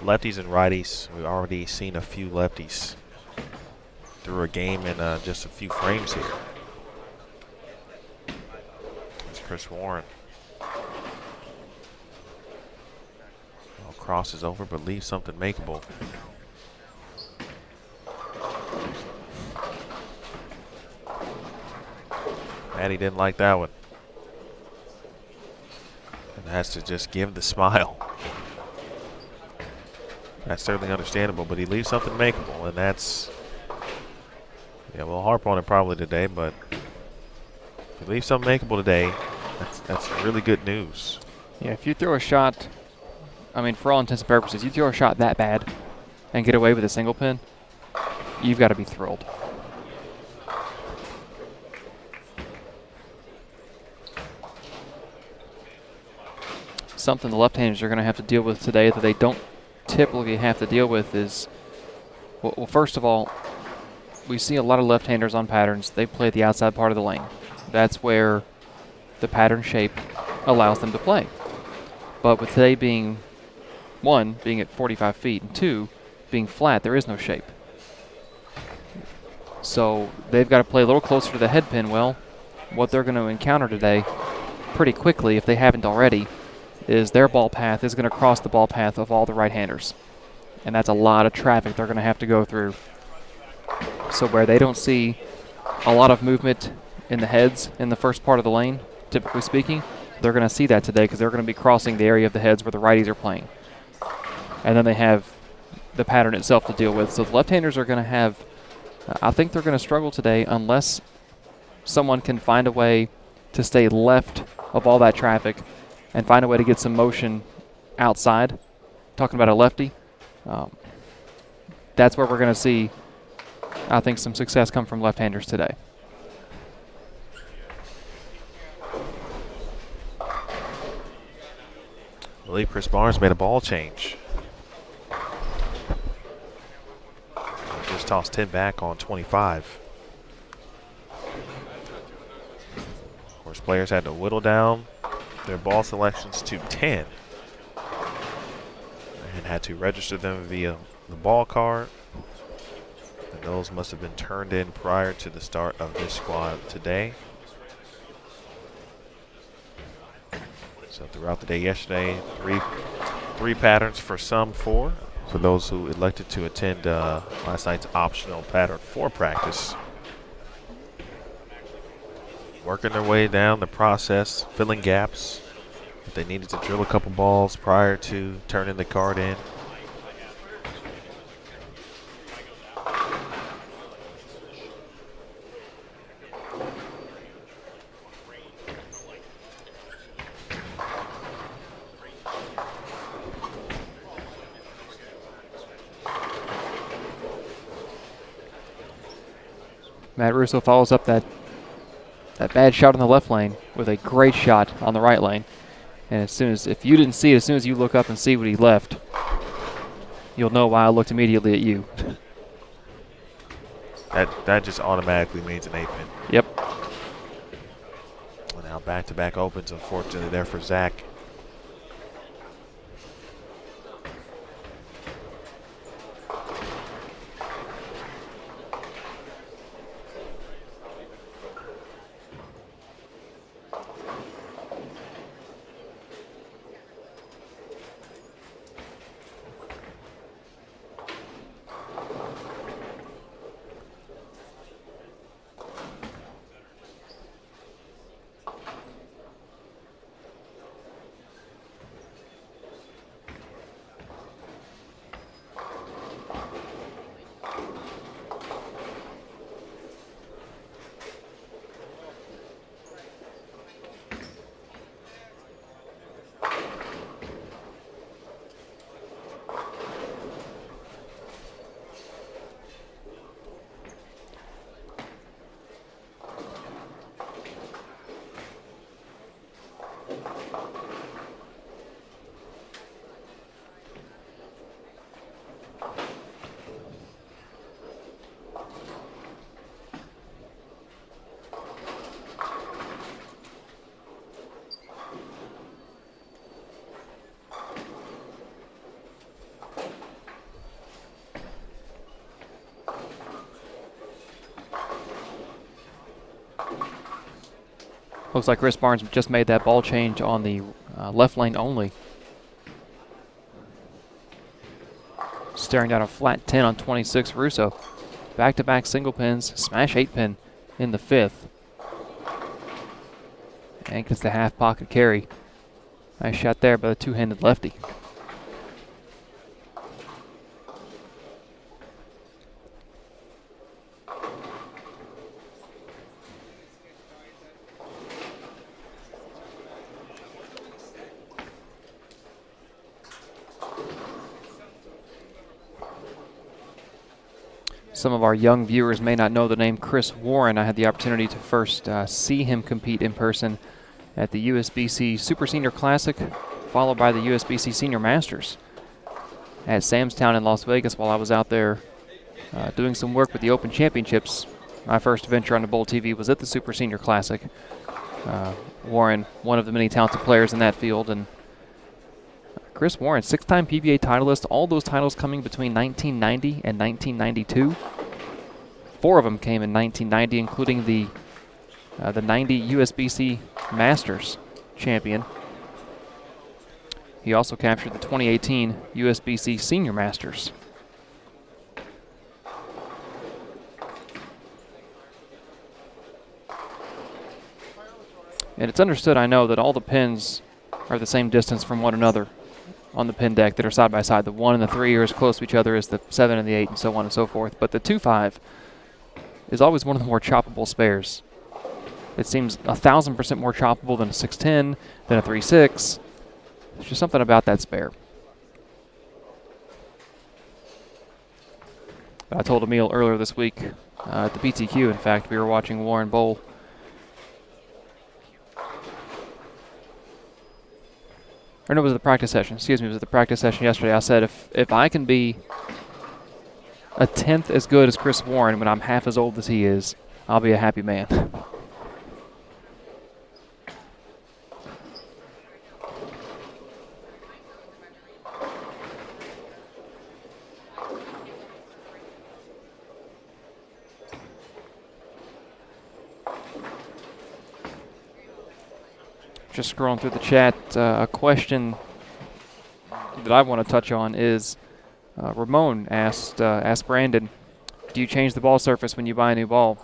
lefties and righties. We've already seen a few lefties through a game in just a few frames here. It's Chris Warren. Crosses over, but leaves something makeable. Maddie didn't like that one. And has to just give the smile. That's certainly understandable, but he leaves something makeable, and that's, yeah, we'll harp on it probably today, but if he leaves something makeable today, that's really good news. Yeah, if you throw a shot, I mean, for all intents and purposes, you throw a shot that bad and get away with a single pin, you've got to be thrilled. Something the left-handers are going to have to deal with today that they don't typically have to deal with is Well, first of all, we see a lot of left-handers on patterns. They play the outside part of the lane. That's where the pattern shape allows them to play. But with today being, 1, being at 45 feet, and 2, being flat, there is no shape. So they've got to play a little closer to the head pin. Well, what they're going to encounter today pretty quickly, if they haven't already, is their ball path is going to cross the ball path of all the right-handers. And that's a lot of traffic they're going to have to go through. So where they don't see a lot of movement in the heads in the first part of the lane, typically speaking, they're going to see that today because they're going to be crossing the area of the heads where the righties are playing. And then they have the pattern itself to deal with. So the left-handers are going to have, I think they're going to struggle today unless someone can find a way to stay left of all that traffic and find a way to get some motion outside. Talking about a lefty, that's where we're going to see, I think, some success come from left-handers today. I believe Chris Barnes made a ball change. Just tossed 10 back on 25. Of course, players had to whittle down their ball selections to 10 and had to register them via the ball card. And those must have been turned in prior to the start of this squad today. So throughout the day yesterday, three patterns for some 4. For those who elected to attend last night's optional pattern 4 practice. Working their way down the process, filling gaps. If they needed to drill a couple balls prior to turning the card in. Matt Russo follows up that bad shot in the left lane with a great shot on the right lane. And if you didn't see it, as soon as you look up and see what he left, you'll know why I looked immediately at you. That just automatically means an 8-pin. Yep. And now back-to-back opens, unfortunately, there for Zach. Looks like Chris Barnes just made that ball change on the left lane only. Staring down a flat 10 on 26, Russo. Back-to-back single pins, smash 8-pin in the 5th. And gets the half pocket carry. Nice shot there by the two-handed lefty. Some of our young viewers may not know the name Chris Warren. I had the opportunity to first see him compete in person at the USBC Super Senior Classic, followed by the USBC Senior Masters at Sam's Town in Las Vegas while I was out there doing some work with the Open Championships. My first venture on the Bowl TV was at the Super Senior Classic. Warren, one of the many talented players in that field, and Chris Warren, 6-time PBA titleist, all those titles coming between 1990 and 1992. 4 of them came in 1990, including the 90 USBC Masters champion. He also captured the 2018 USBC Senior Masters. And it's understood, I know, that all the pins are the same distance from one another on the pin deck that are side by side. The 1 and the 3 are as close to each other as the 7 and the 8, and so on and so forth. But the 2-5 is always one of the more choppable spares. It seems 1,000% more choppable than a 610, than a 3-6. There's just something about that spare. I told Emil earlier this week at the PTQ, in fact, we were watching Warren bowl. Or no, it was the practice session. Excuse me, it was the practice session yesterday. I said if I can be a 10th as good as Chris Warren when I'm half as old as he is, I'll be a happy man. Just scrolling through the chat, a question that I want to touch on is Ramon asked Brandon, do you change the ball surface when you buy a new ball?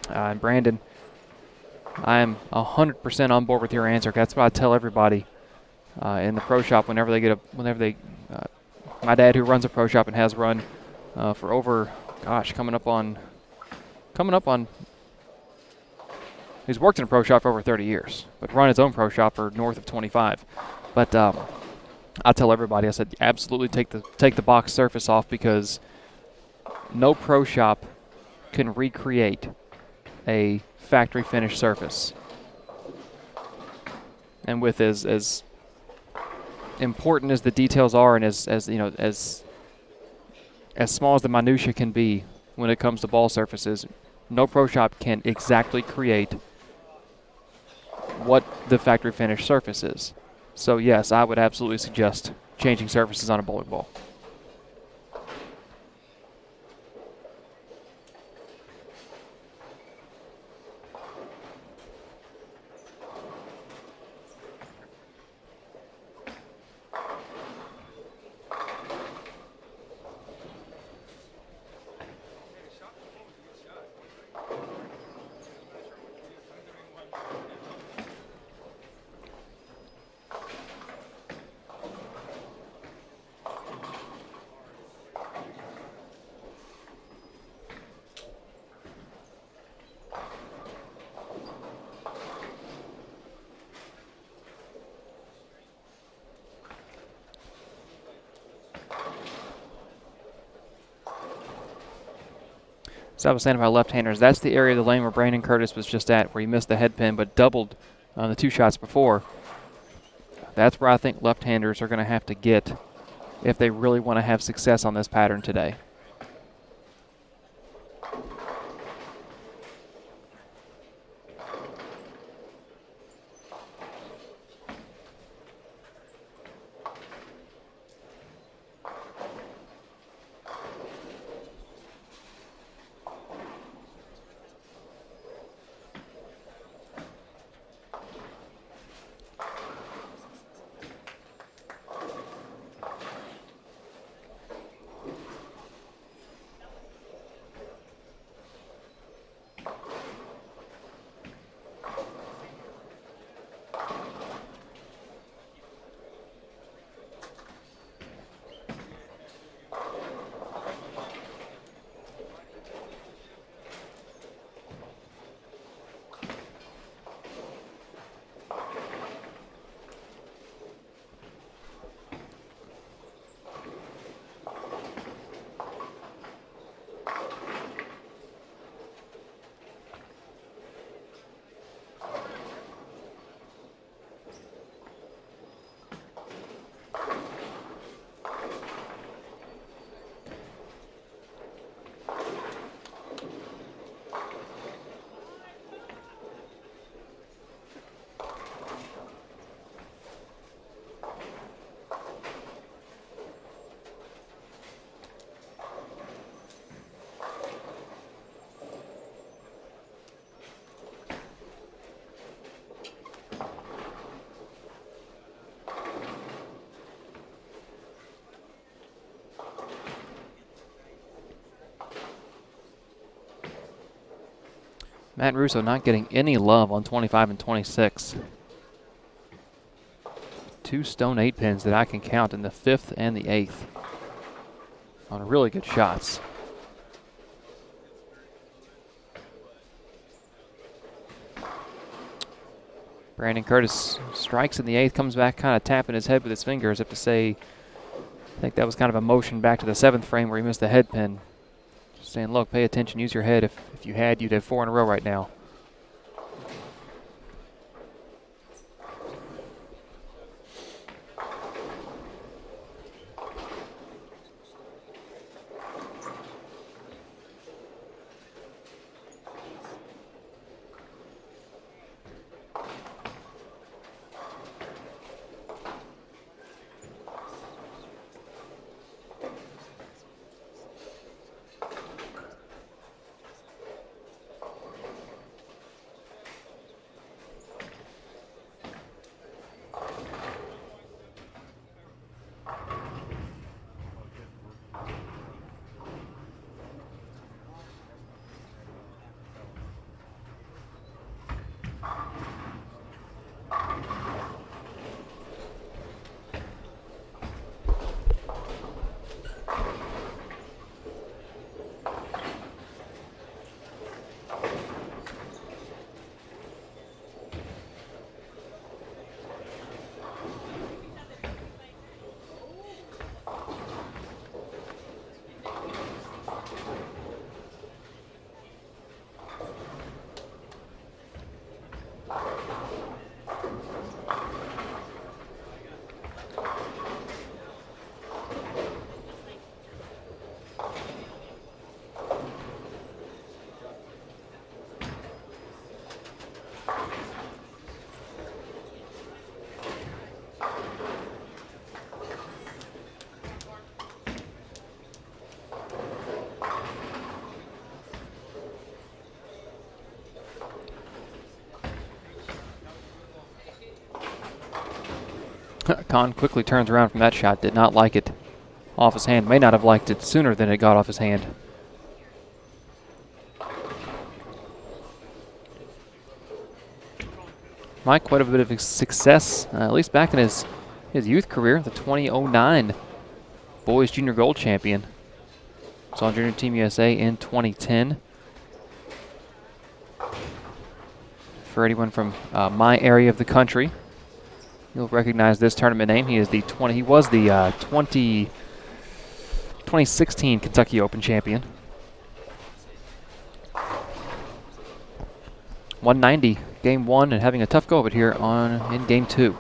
And Brandon, I am 100% on board with your answer. That's what I tell everybody in the pro shop whenever they my dad, who runs a pro shop and has run for over, coming up on. He's worked in a pro shop for over 30 years, but run his own pro shop for north of 25. But I tell everybody, I said, absolutely take the box surface off, because no pro shop can recreate a factory finished surface. And with as important as the details are, and as small as the minutia can be when it comes to ball surfaces, no pro shop can exactly create what the factory finished surface is. So yes, I would absolutely suggest changing surfaces on a bowling ball. So I was saying about left-handers, that's the area of the lane where Brandon Curtis was just at, where he missed the head pin but doubled on the 2 shots before. That's where I think left-handers are going to have to get if they really want to have success on this pattern today. Matt Russo not getting any love on 25 and 26. 2 stone 8 pins that I can count in the 5th and the 8th on really good shots. Brandon Curtis strikes in the 8th, comes back kind of tapping his head with his fingers up to say, I think that was kind of a motion back to the 7th frame where he missed the head pin. Just saying, look, pay attention, use your head. If you had, you'd have 4 in a row right now. Kahn quickly turns around from that shot. Did not like it off his hand. May not have liked it sooner than it got off his hand. Mike, quite a bit of success, at least back in his youth career. The 2009 Boys Junior Gold Champion. Was on Junior Team USA in 2010. For anyone from my area of the country, you'll recognize this tournament name. He was the 2016 Kentucky Open champion. 190 game 1 and having a tough go of it here in game 2.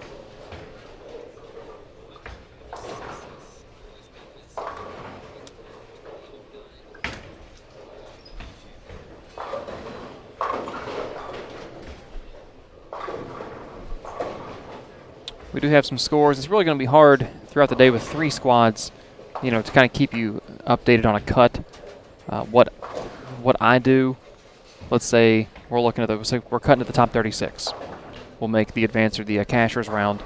We do have some scores. It's really going to be hard throughout the day with 3 squads, to kind of keep you updated on a cut. What I do, let's say we're looking at we're cutting at the top 36. We'll make the advance or the cashers round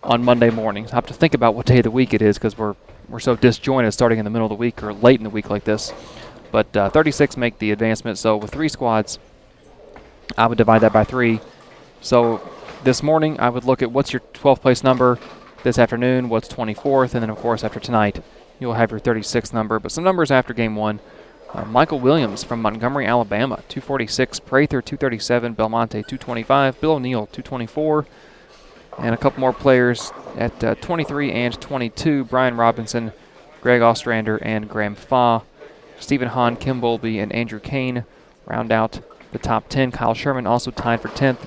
on Monday mornings. I have to think about what day of the week it is because we're so disjointed starting in the middle of the week or late in the week like this. But 36 make the advancement. So with 3 squads, I would divide that by 3. So this morning, I would look at what's your 12th place number. This afternoon, what's 24th. And then, of course, after tonight, you'll have your 36th number. But some numbers after game 1. Michael Williams from Montgomery, Alabama, 246. Prather, 237. Belmonte, 225. Bill O'Neill, 224. And a couple more players at 23 and 22. Brian Robinson, Greg Ostrander, and Graham Fa. Stephen Hahn, Kim Bowlby, and Andrew Kane round out the top 10. Kyle Sherman also tied for 10th.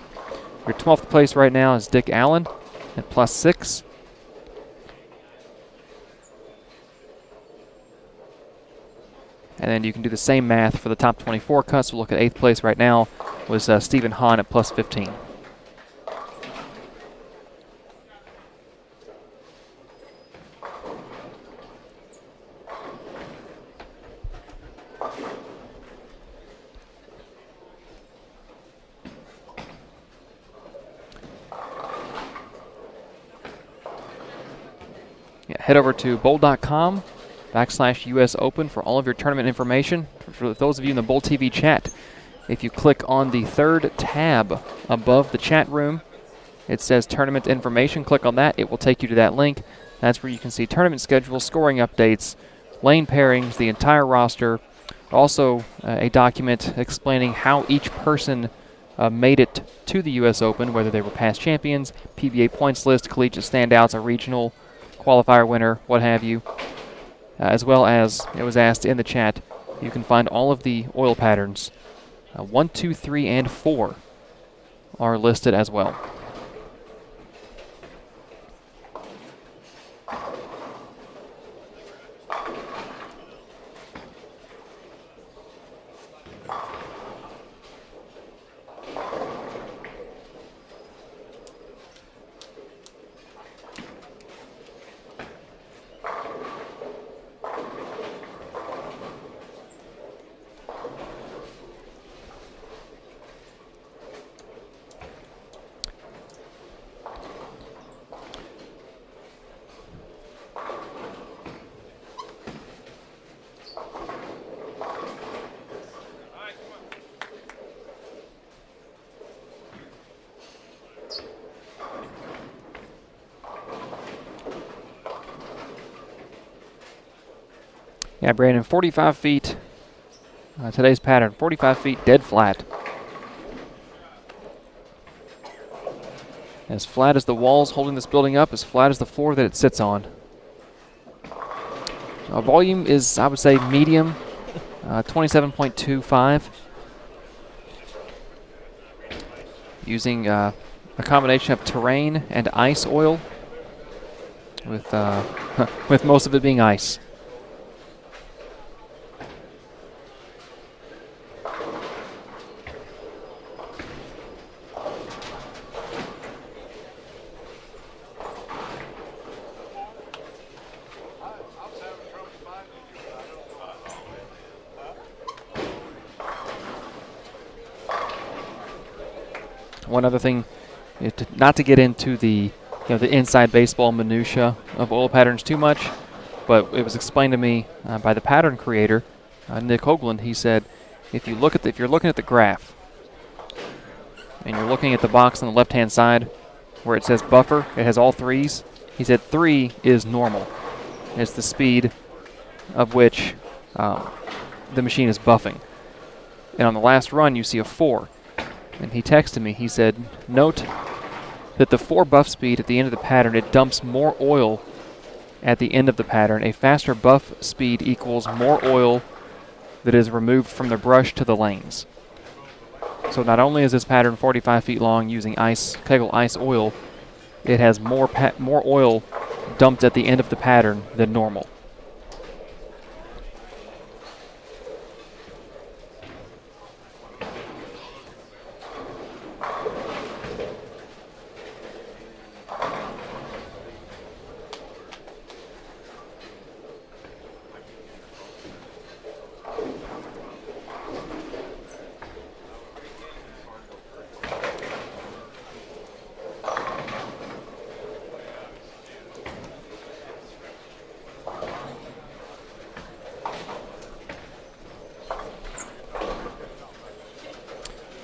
Your 12th place right now is Dick Allen at +6. And then you can do the same math for the top 24 cuts. We'll look at 8th place right now was Stephen Hahn at +15. Head over to bowl.com/US Open for all of your tournament information. For those of you in the Bowl TV chat, If you click on the third tab above the chat room, it says tournament information. Click on that. It will take you to that link. That's where you can see tournament schedules, scoring updates, lane pairings, the entire roster. Also, a document explaining how each person made it to the U.S. Open, whether they were past champions, PBA points list, collegiate standouts, a regional qualifier winner, what have you. As well as, it was asked in the chat, you can find all of the oil patterns. 1, 2, 3, and 4 are listed as well. Yeah, Brandon, 45 feet. Today's pattern, 45 feet dead flat. As flat as the walls holding this building up, as flat as the floor that it sits on. Volume is, I would say, medium, 27.25. Using a combination of terrain and ice oil, with with most of it being ice. One other thing, not to get into the the inside baseball minutia of oil patterns too much, but it was explained to me by the pattern creator, Nick Hoagland. He said, if you're looking at the graph, and you're looking at the box on the left-hand side where it says buffer, it has all threes. He said 3 is normal. It's the speed of which the machine is buffing. And on the last run, you see a 4. And he texted me, he said, note that the 4 buff speed at the end of the pattern, it dumps more oil at the end of the pattern. A faster buff speed equals more oil that is removed from the brush to the lanes. So not only is this pattern 45 feet long using Kegel ice oil, it has more oil dumped at the end of the pattern than normal.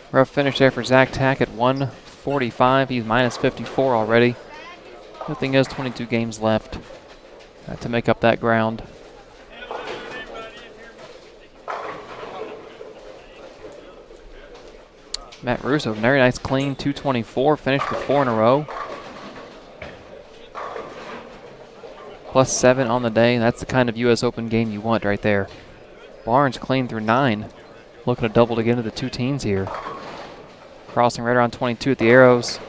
Rough finish there for Zach Tack at 145. He's minus 54 already. Good thing he has 22 games left to make up that ground. Matt Russo, very nice clean 224. Finished with 4 in a row. +7 on the day. That's the kind of U.S. Open game you want right there. Barnes clean through 9. Looking to double to get into the 2 teens here. Crossing right around 22 at the arrows.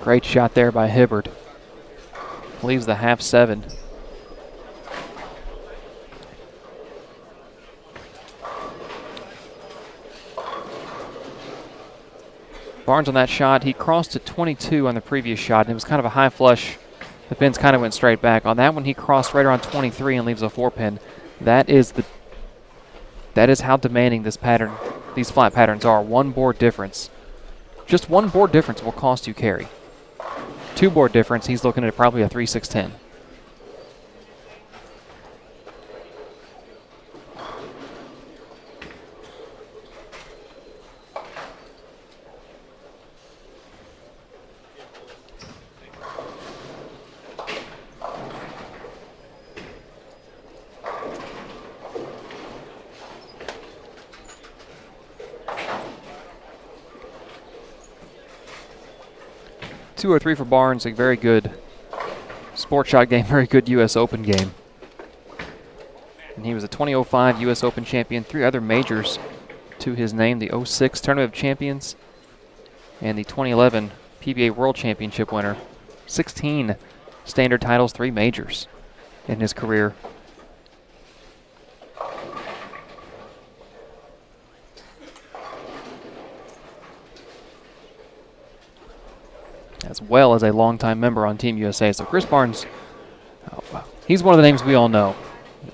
Great shot there by Hibbard. Leaves the half 7. Barnes on that shot, he crossed to 22 on the previous shot, and it was kind of a high flush. The pins kind of went straight back. On that one, he crossed right around 23 and leaves a 4-pin. That is how demanding this pattern, these flat patterns are. One board difference. Just one board difference will cost you carry. 2 board difference, he's looking at probably a 3-6-10. Two or three for Barnes, a very good sport shot game, very good U.S. Open game. And he was a 2005 U.S. Open champion, 3 other majors to his name, the 06 Tournament of Champions and the 2011 PBA World Championship winner. 16 standard titles, 3 majors in his career. As well as a longtime member on Team USA. So Chris Barnes, he's one of the names we all know.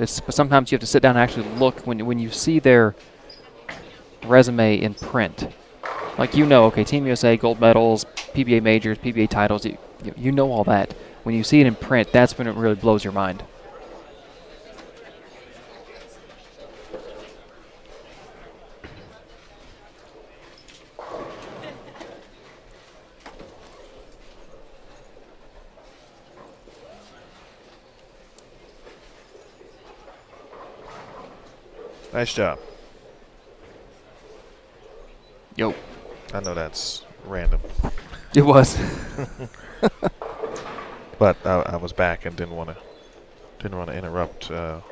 Sometimes you have to sit down and actually look when you see their resume in print. Like, you know, okay, Team USA, gold medals, PBA majors, PBA titles, you know all that. When you see it in print, that's when it really blows your mind. Nice job. Yo. I know that's random. It was. But I was back and didn't want to interrupt your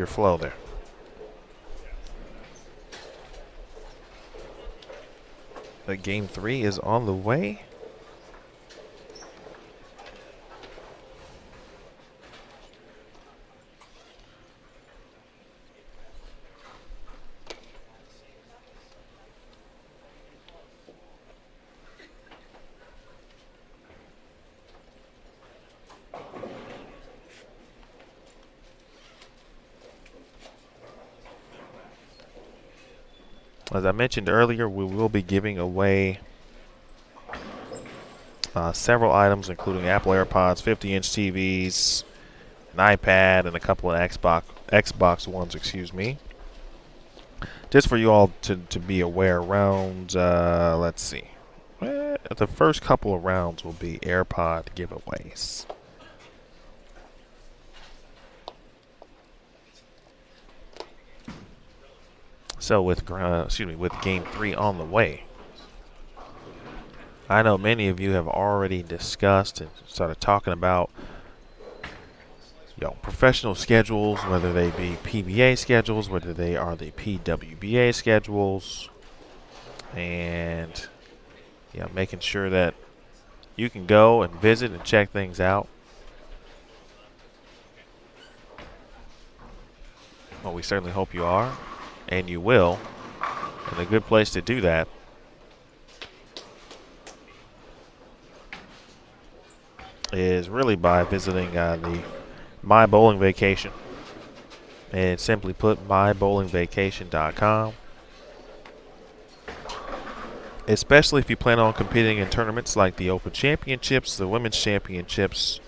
flow there. The game 3 is on the way. As I mentioned earlier, we will be giving away several items, including Apple AirPods, 50-inch TVs, an iPad, and a couple of Xbox Ones, excuse me. Just for you all to be aware, rounds, let's see. The first couple of rounds will be AirPod giveaways. So with game 3 on the way, I know many of you have already discussed and started talking about professional schedules, whether they be PBA schedules, whether they are the PWBA schedules, and making sure that you can go and visit and check things out. Well, we certainly hope you are. And you will. And a good place to do that is really by visiting the My Bowling Vacation. And simply put, mybowlingvacation.com. Especially if you plan on competing in tournaments like the Open Championships, the Women's Championships.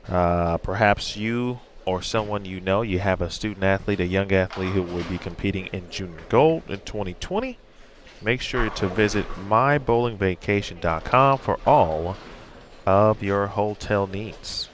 Perhaps you or someone you know, you have a student athlete, a young athlete who will be competing in Junior Gold in 2020, make sure to visit mybowlingvacation.com for all of your hotel needs.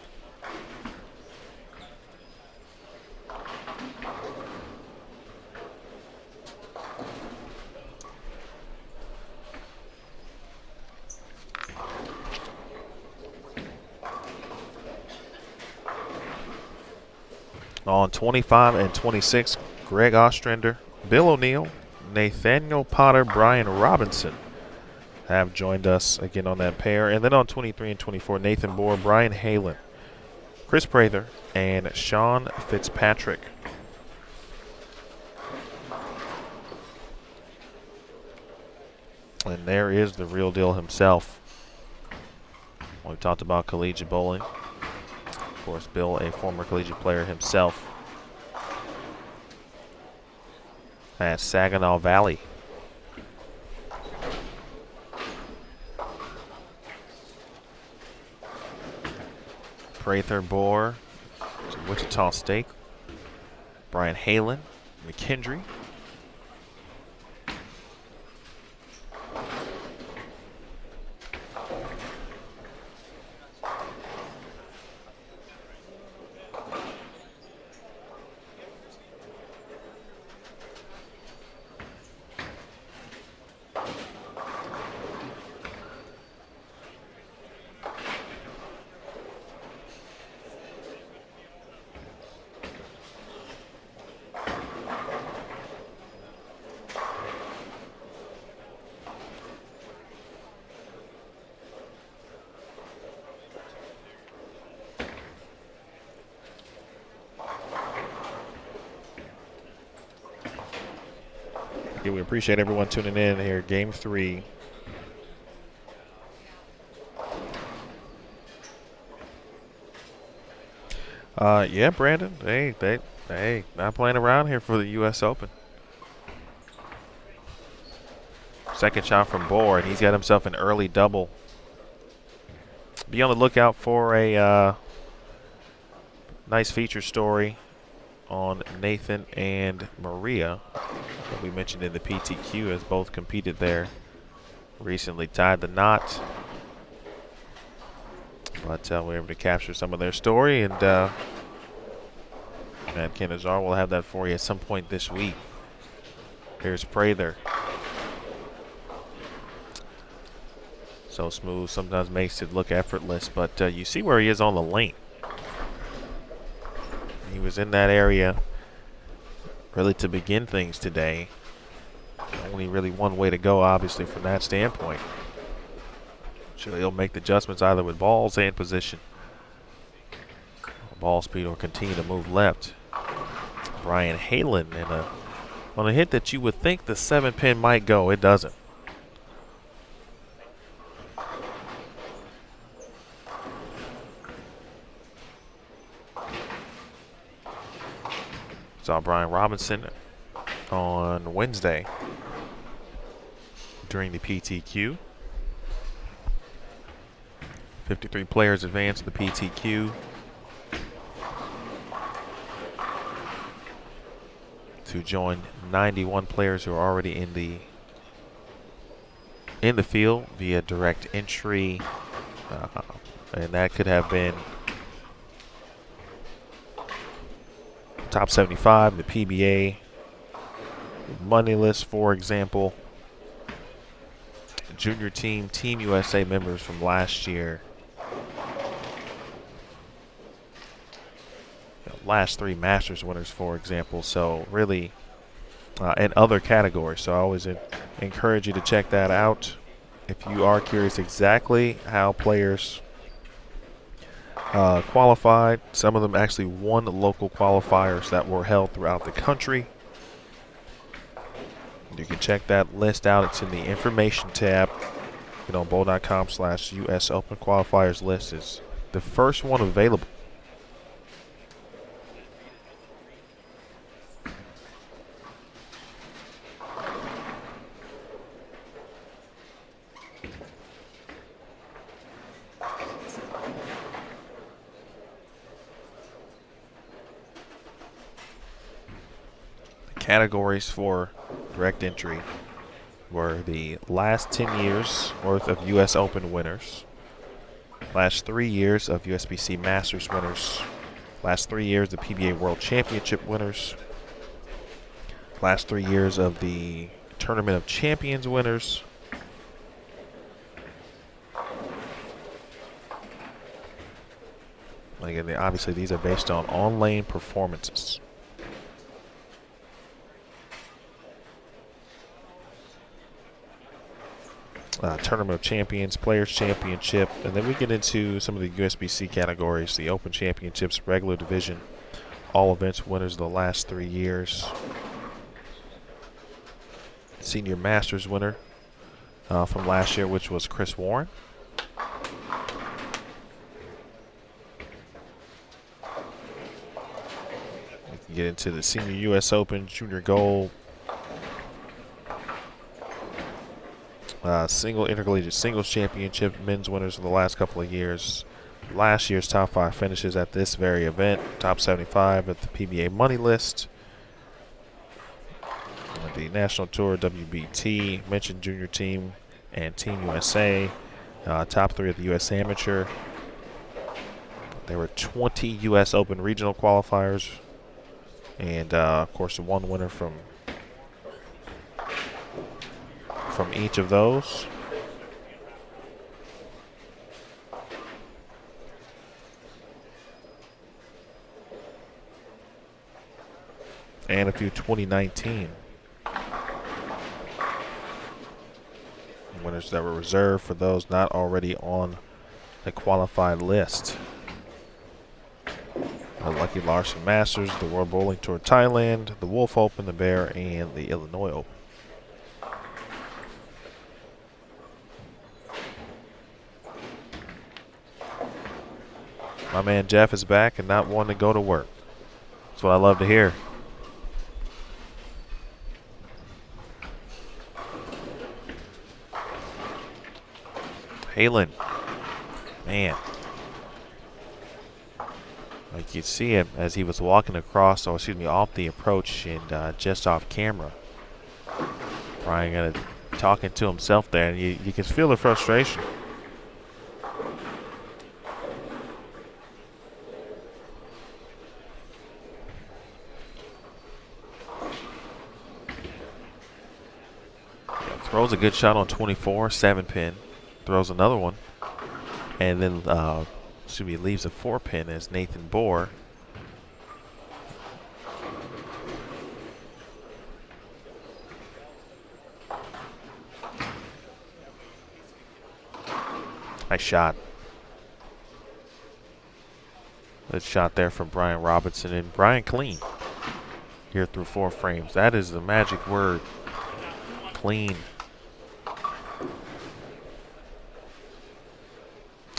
On 25 and 26, Greg Ostrander, Bill O'Neill, Nathaniel Potter, Brian Robinson have joined us again on that pair. And then on 23 and 24, Nathan Bohr, Brian Halen, Chris Prather, and Sean Fitzpatrick. And there is the real deal himself. We talked about collegiate bowling. Of course, Bill, a former collegiate player himself at Saginaw Valley. Prather Bohr to Wichita State. Brian Halen, McKendree. Yeah, we appreciate everyone tuning in here. Game 3. Yeah, Brandon. Hey, not playing around here for the U.S. Open. Second shot from Bohr, and he's got himself an early double. Be on the lookout for a nice feature story on Nathan and Maria that we mentioned in the PTQ, as both competed there. Recently tied the knot, but we were able to capture some of their story, and Matt Kenazar will have that for you at some point this week. Here's Prather. So smooth, sometimes makes it look effortless, but you see where he is on the lane. He was in that area really to begin things today. Only really one way to go, obviously, from that standpoint. Sure, he'll make the adjustments either with balls and position. Ball speed or continue to move left. Brian Halen on a hit that you would think the 7-pin might go. It doesn't. Saw Brian Robinson on Wednesday during the PTQ. 53 players advanced to the PTQ. To join 91 players who are already in the field via direct entry, and that could have been top 75, the PBA, money list, for example. Junior team, Team USA members from last year. Last 3 Masters winners, for example. So really, and other categories. So I always encourage you to check that out if you are curious exactly how players qualified. Some of them actually won the local qualifiers that were held throughout the country. You can check that list out. It's in the information tab. Bowl.com/US Open Qualifiers list is the first one available. Categories for direct entry were the last 10 years worth of U.S. Open winners, last 3 years of USBC Masters winners, last 3 years of PBA World Championship winners, last 3 years of the Tournament of Champions winners, again, obviously these are based on lane performances. Tournament of Champions, Players Championship, and then we get into some of the USBC categories, the Open Championships, regular division, all events winners of the last 3 years, Senior Masters winner, from last year, which was Chris Warren. We can get into the Senior U.S. Open Junior Gold single intercollegiate singles championship men's winners of the last couple of years. Last year's top 5 finishes at this very event, top 75 at the PBA money list. The National Tour, WBT, mentioned junior team, and Team USA, top 3 of the U.S. Amateur. There were 20 U.S. Open regional qualifiers, and of course, one winner from each of those. And a few 2019 winners that were reserved for those not already on the qualified list. The Lucky Larson Masters, the World Bowling Tour Thailand, the Wolf Open, the Bear, and the Illinois Open. My man Jeff is back and not wanting to go to work. That's what I love to hear. Halen, man, like you see him as he was walking across, or excuse me, off the approach and just off camera. Brian kind of talking to himself there, and you can feel the frustration. Throws a good shot on 24, 7-pin. Throws another one, and then leaves a 4-pin as Nathan Bohr. Nice shot. Good shot there from Brian Robinson, and Brian clean here through 4 frames. That is the magic word, clean.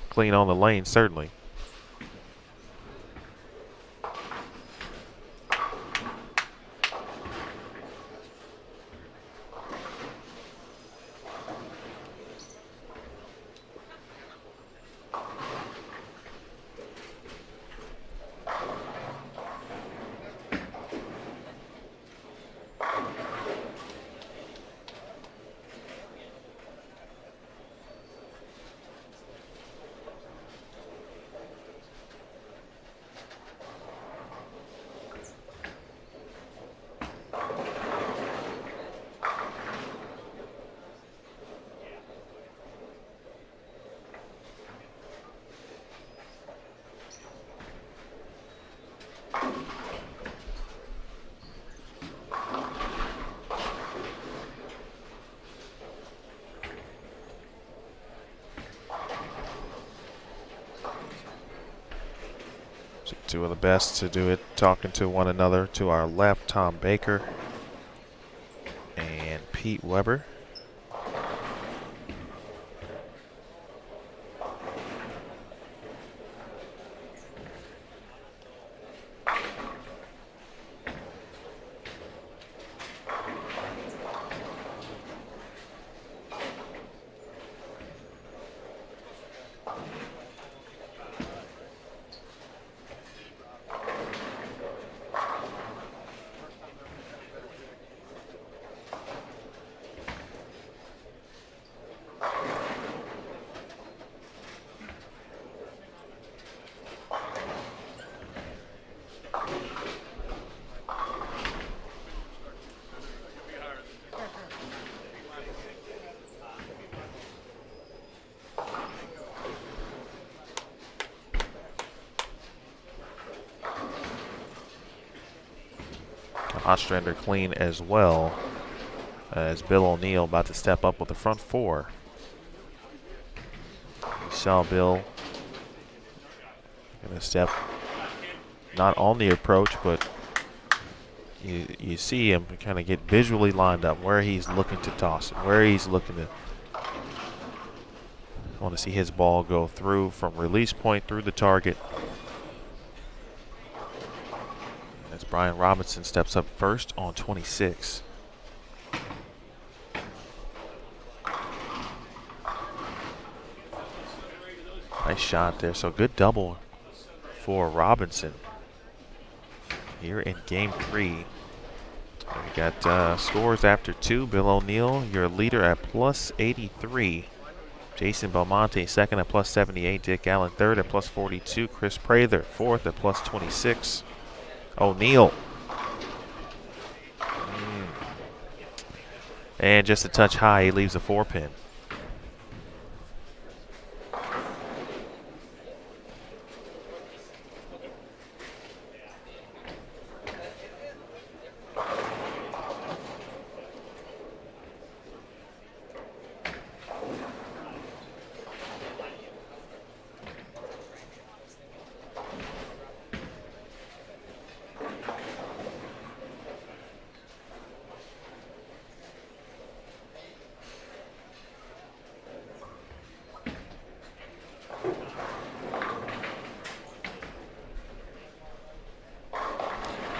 Clean on the lane, certainly. Two of the best to do it, talking to one another. To our left, Tom Baker and Pete Weber. Ostrander clean as well, as Bill O'Neill about to step up with the front 4. You saw Bill going to step not on the approach, but you see him kind of get visually lined up where he's looking to toss it, where he's looking to Want to see his ball go through from release point through the target. As Brian Robinson steps up first on 26. Nice shot there. So good double for Robinson here in game 3. We got scores after 2. Bill O'Neill, your leader at plus 83. Jason Belmonte second at plus 78. Dick Allen third at plus 42. Chris Prather fourth at plus 26. O'Neill. And just a touch high, he leaves a 4-pin.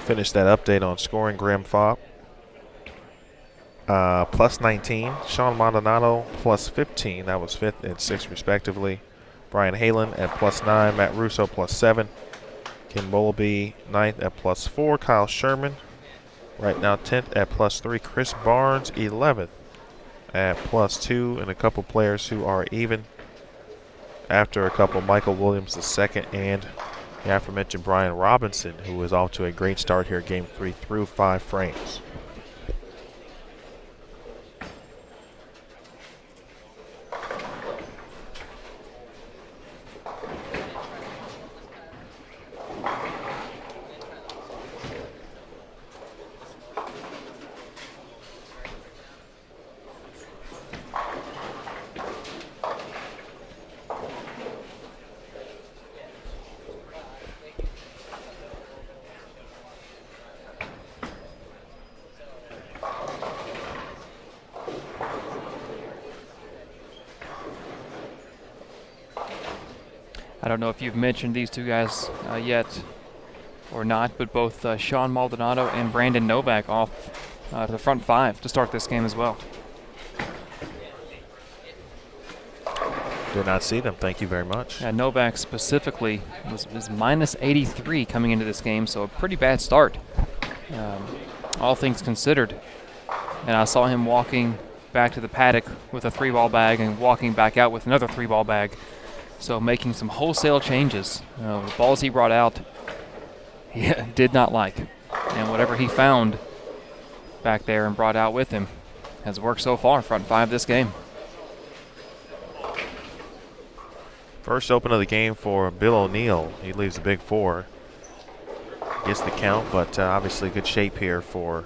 Finish that update on scoring. Graham Fopp plus 19. Sean Maldonado plus 15. That was 5th and 6th respectively. Brian Halen at plus 9. Matt Russo plus 7. Ken Bowlby 9th at plus 4. Kyle Sherman right now 10th at plus 3. Chris Barnes 11th at plus 2. And a couple players who are even after a couple. Michael Williams the second, and the aforementioned Brian Robinson, who is off to a great start here, game 3 through 5 frames. I don't know if you've mentioned these two guys yet or not, but both Sean Maldonado and Brandon Novak off to the front 5 to start this game as well. Did not see them. Thank you very much. Yeah, Novak specifically was minus 83 coming into this game, so a pretty bad start, all things considered. And I saw him walking back to the paddock with a 3-ball bag and walking back out with another 3-ball bag. So making some wholesale changes. The balls he brought out, he did not like. And whatever he found back there and brought out with him has worked so far, front 5 this game. First open of the game for Bill O'Neill. He leaves the big 4. Gets the count, but obviously good shape here for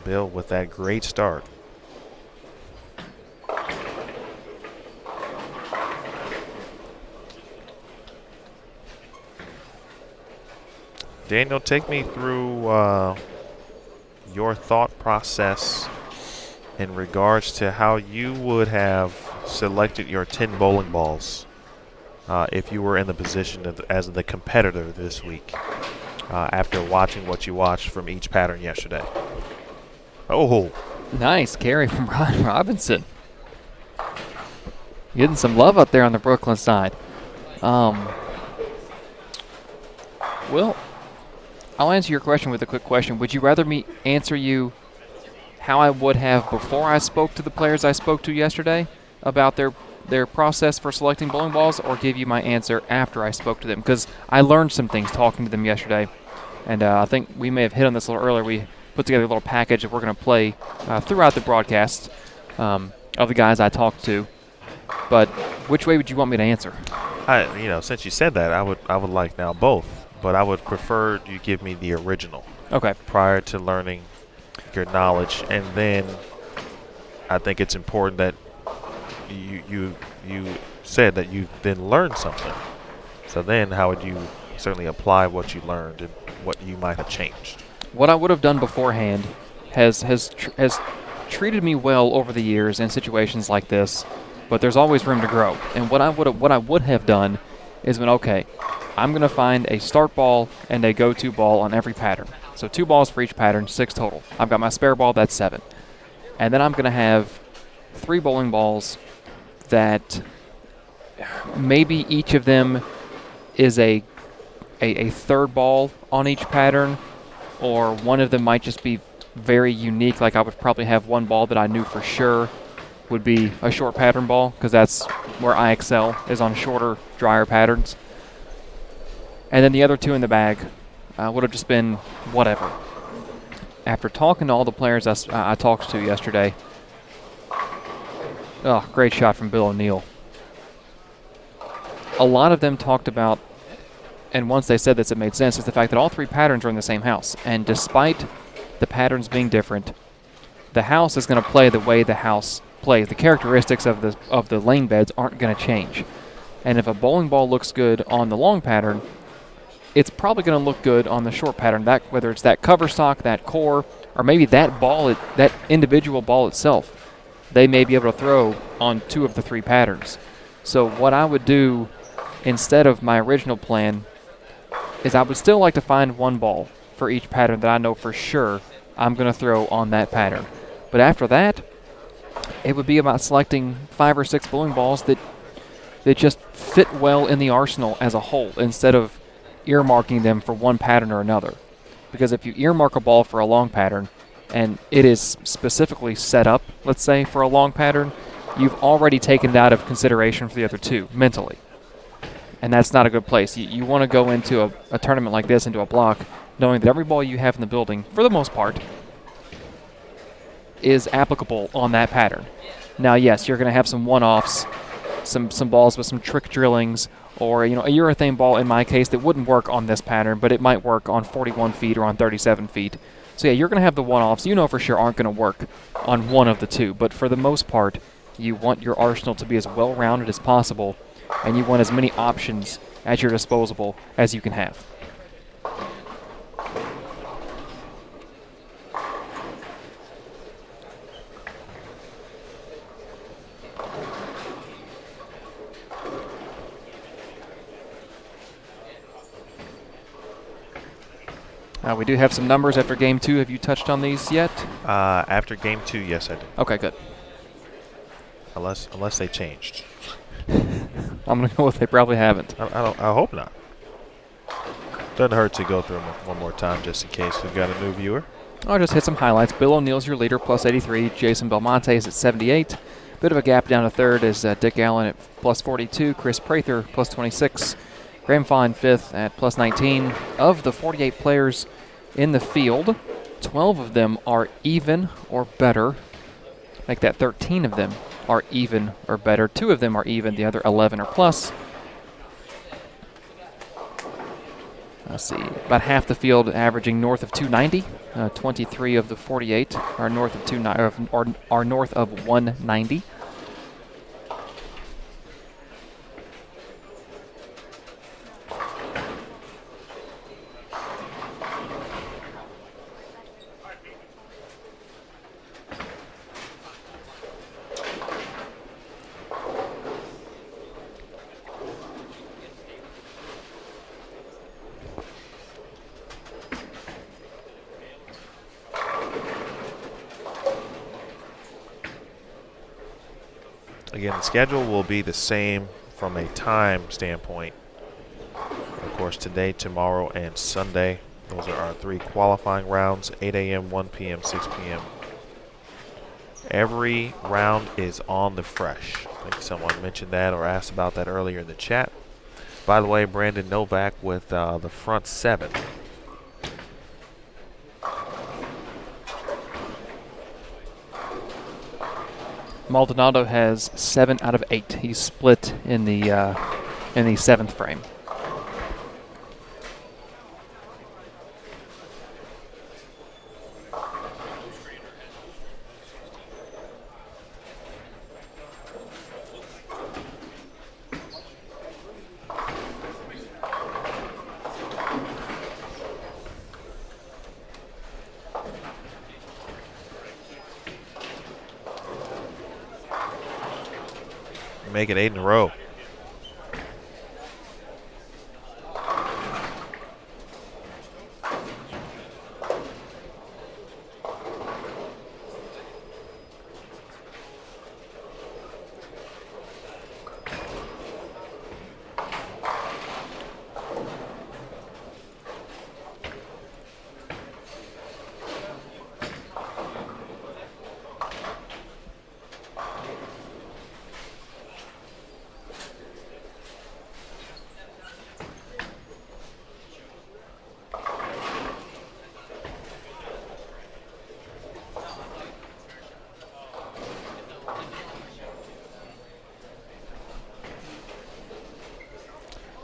Bill with that great start. Daniel, take me through your thought process in regards to how you would have selected your 10 bowling balls if you were in the position of, as the competitor this week after watching what you watched from each pattern yesterday. Oh, nice carry from Brian Robinson. Getting some love up there on the Brooklyn side. Well, I'll answer your question with a quick question. Would you rather me answer you how I would have before I spoke to the players I spoke to yesterday about their process for selecting bowling balls, or give you my answer after I spoke to them? Because I learned some things talking to them yesterday, and I think we may have hit on this a little earlier. We put together a little package that we're going to play throughout the broadcast of the guys I talked to. But which way would you want me to answer? Since you said that, I would like now both. But I would prefer you give me the original. Okay. Prior to learning your knowledge, and then I think it's important that you said that you then learned something. So then, how would you certainly apply what you learned and what you might have changed? What I would have done beforehand has treated me well over the years in situations like this. but there's always room to grow. And what I would have done is when, okay, I'm going to find a start ball and a go-to ball on every pattern. So 2 balls for each pattern, 6 total. I've got my spare ball, that's 7. And then I'm going to have 3 bowling balls that maybe each of them is a third ball on each pattern, or one of them might just be very unique. Like I would probably have one ball that I knew for sure would be a short pattern ball, because that's where I excel, is on shorter, drier patterns. And then the other 2 in the bag would have just been whatever. After talking to all the players I talked to yesterday, oh, great shot from Bill O'Neill. A lot of them talked about, and once they said this, it made sense, is the fact that all 3 patterns are in the same house. And despite the patterns being different, the house is going to play the way the house plays. The characteristics of the lane beds aren't going to change. And if a bowling ball looks good on the long pattern, it's probably going to look good on the short pattern, that whether it's that cover stock, that core, or maybe that ball, that individual ball itself, they may be able to throw on 2 of the 3 patterns. So what I would do instead of my original plan is I would still like to find 1 ball for each pattern that I know for sure I'm going to throw on that pattern. But after that, it would be about selecting 5 or 6 bowling balls that just fit well in the arsenal as a whole, instead of earmarking them for one pattern or another. Because if you earmark a ball for a long pattern and it is specifically set up, let's say, for a long pattern, you've already taken it out of consideration for the other 2 mentally. And that's not a good place. You want to go into a tournament like this, into a block, knowing that every ball you have in the building, for the most part, is applicable on that pattern. Now, yes, you're going to have some one-offs, some balls with some trick drillings, or a urethane ball in my case that wouldn't work on this pattern, but it might work on 41 feet or on 37 feet. So yeah, you're going to have the one-offs for sure aren't going to work on one of the 2, but for the most part, you want your arsenal to be as well-rounded as possible, and you want as many options at your disposal as you can have. We do have some numbers after Game 2. Have you touched on these yet? After Game 2, yes, I did. Okay, good. Unless they changed. I'm going to go with they probably haven't. I hope not. Doesn't hurt to go through them one more time just in case we've got a new viewer. I'll just hit some highlights. Bill O'Neill's your leader, plus 83. Jason Belmonte is at 78. Bit of a gap down to third is Dick Allen at plus 42. Chris Prather, plus 26. Graham Fine, fifth at plus 19. Of the 48 players in the field, 12 of them are even or better. Make that 13 of them are even or better. 2 of them are even, the other 11 are plus. Let's see, about half the field averaging north of 290. 23 of the 48 are north of are north of 190. Again, the schedule will be the same from a time standpoint. Of course, today, tomorrow, and Sunday. Those are our 3 qualifying rounds, 8 a.m., 1 p.m., 6 p.m. Every round is on the fresh. I think someone mentioned that or asked about that earlier in the chat. By the way, Brandon Novak with the front 7. Maldonado has 7 out of 8. He's split in the 7th frame. make it 8 in a row.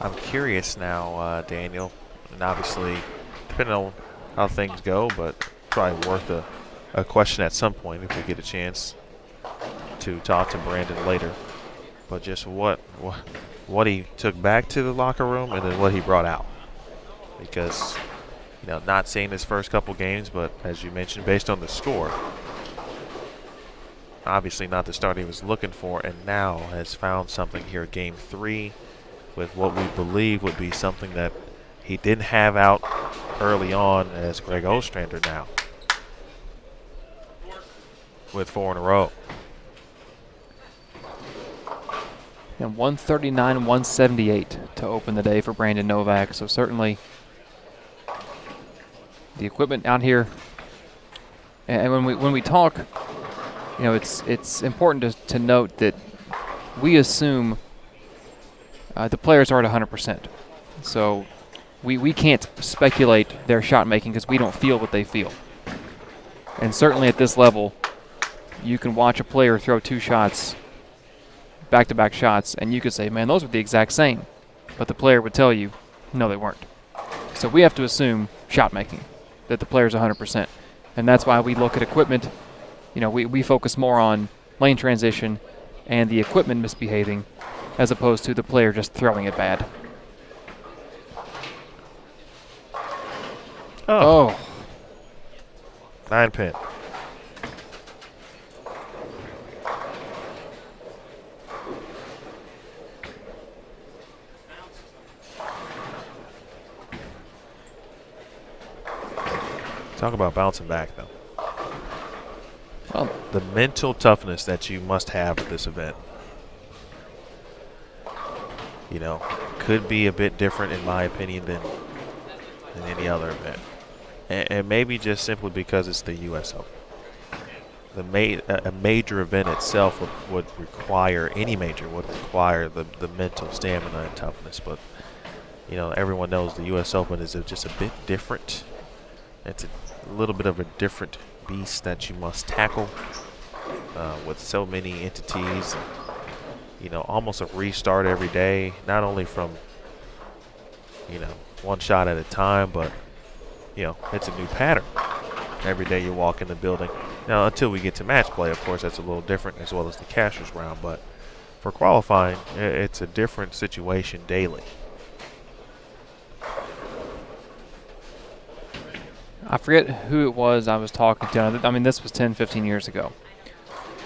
I'm curious now, Daniel, and obviously, depending on how things go, but probably worth a question at some point if we get a chance to talk to Brandon later. But just what he took back to the locker room and then what he brought out. Because, not seeing his first couple games, but as you mentioned, based on the score, obviously not the start he was looking for, and now has found something here, Game 3, with what we believe would be something that he didn't have out early on as Greg Ostrander now, with 4 in a row. And 139-178 to open the day for Brandon Novak. So certainly the equipment out here. And when we talk, it's important to note that we assume the players are at 100%. So we can't speculate their shot making because we don't feel what they feel. And certainly at this level, you can watch a player throw 2 shots, back-to-back shots, and you could say, man, those were the exact same. But the player would tell you, no, they weren't. So we have to assume shot making, that the player's 100%. And that's why we look at equipment. We focus more on lane transition and the equipment misbehaving as opposed to the player just throwing it bad. Oh. 9-pin. Talk about bouncing back, though. Well, the mental toughness that you must have at this event, could be a bit different, in my opinion, than any other event. And maybe just simply because it's the U.S. Open. A major event itself would require, any major would require the mental stamina and toughness. But, everyone knows the U.S. Open is just a bit different. It's a little bit of a different beast that you must tackle with so many entities. Almost a restart every day, not only from, one shot at a time, but, it's a new pattern every day you walk in the building. Now, until we get to match play, of course, that's a little different, as well as the cashers round. But for qualifying, it's a different situation daily. I forget who it was I was talking to. I mean, this was 10, 15 years ago.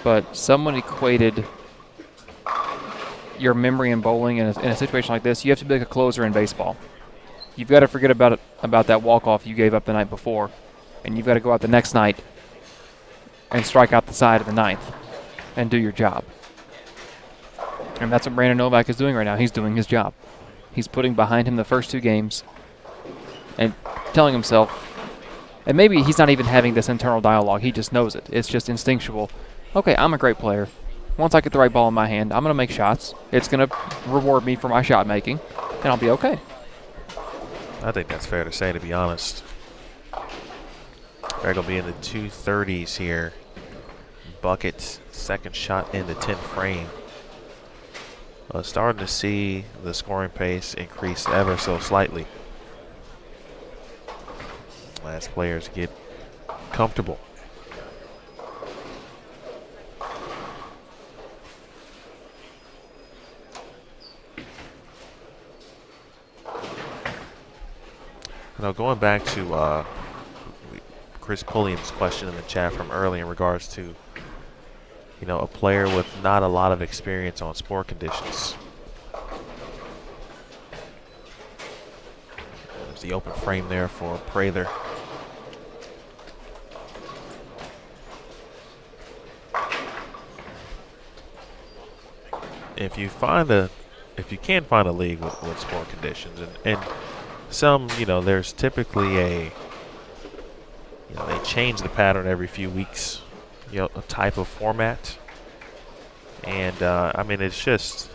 But someone equated your memory in bowling in a situation like this. You have to be like a closer in baseball. You've got to forget about that walk-off you gave up the night before, and you've got to go out the next night and strike out the side of the ninth and do your job. And that's what Brandon Novak is doing right now. He's doing his job. He's putting behind him the first 2 games and telling himself, and maybe he's not even having this internal dialogue. He just knows it. It's just instinctual. Okay, I'm a great player. Once I get the right ball in my hand, I'm going to make shots. It's going to reward me for my shot making, and I'll be okay. I think that's fair to say, to be honest. Greg will be in the 230s here. Bucket's second shot in the 10th frame. Starting to see the scoring pace increase ever so slightly as players get comfortable. Now, going back to Chris Pulliam's question in the chat from early in regards to, a player with not a lot of experience on sport conditions. There's the open frame there for Prather. If you can find a league with sport conditions, and some, there's typically they change the pattern every few weeks, a type of format. And, it's just,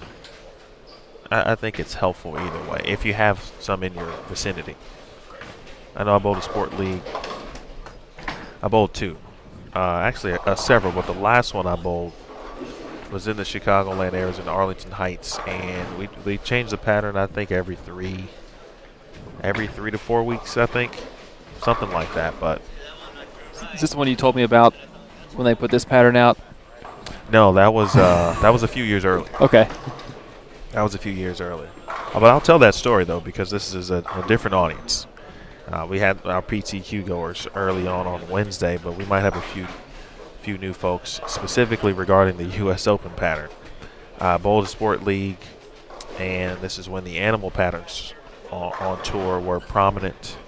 I think it's helpful either way if you have some in your vicinity. I know I bowled a sport league. I bowled 2. Actually, several, but the last one I bowled was in the Chicagoland areas in Arlington Heights, and we changed the pattern, I think, every 3 to 4 weeks, I think. Something like that, but. Is this the one you told me about when they put this pattern out? No, that was a few years early. Okay. That was a few years early. But I'll tell that story, though, because this is a different audience. We had our PTQ goers early on Wednesday, but we might have a few new folks, specifically regarding the U.S. Open pattern. Bowled a Sport League, and this is when the animal patterns on tour were prominent.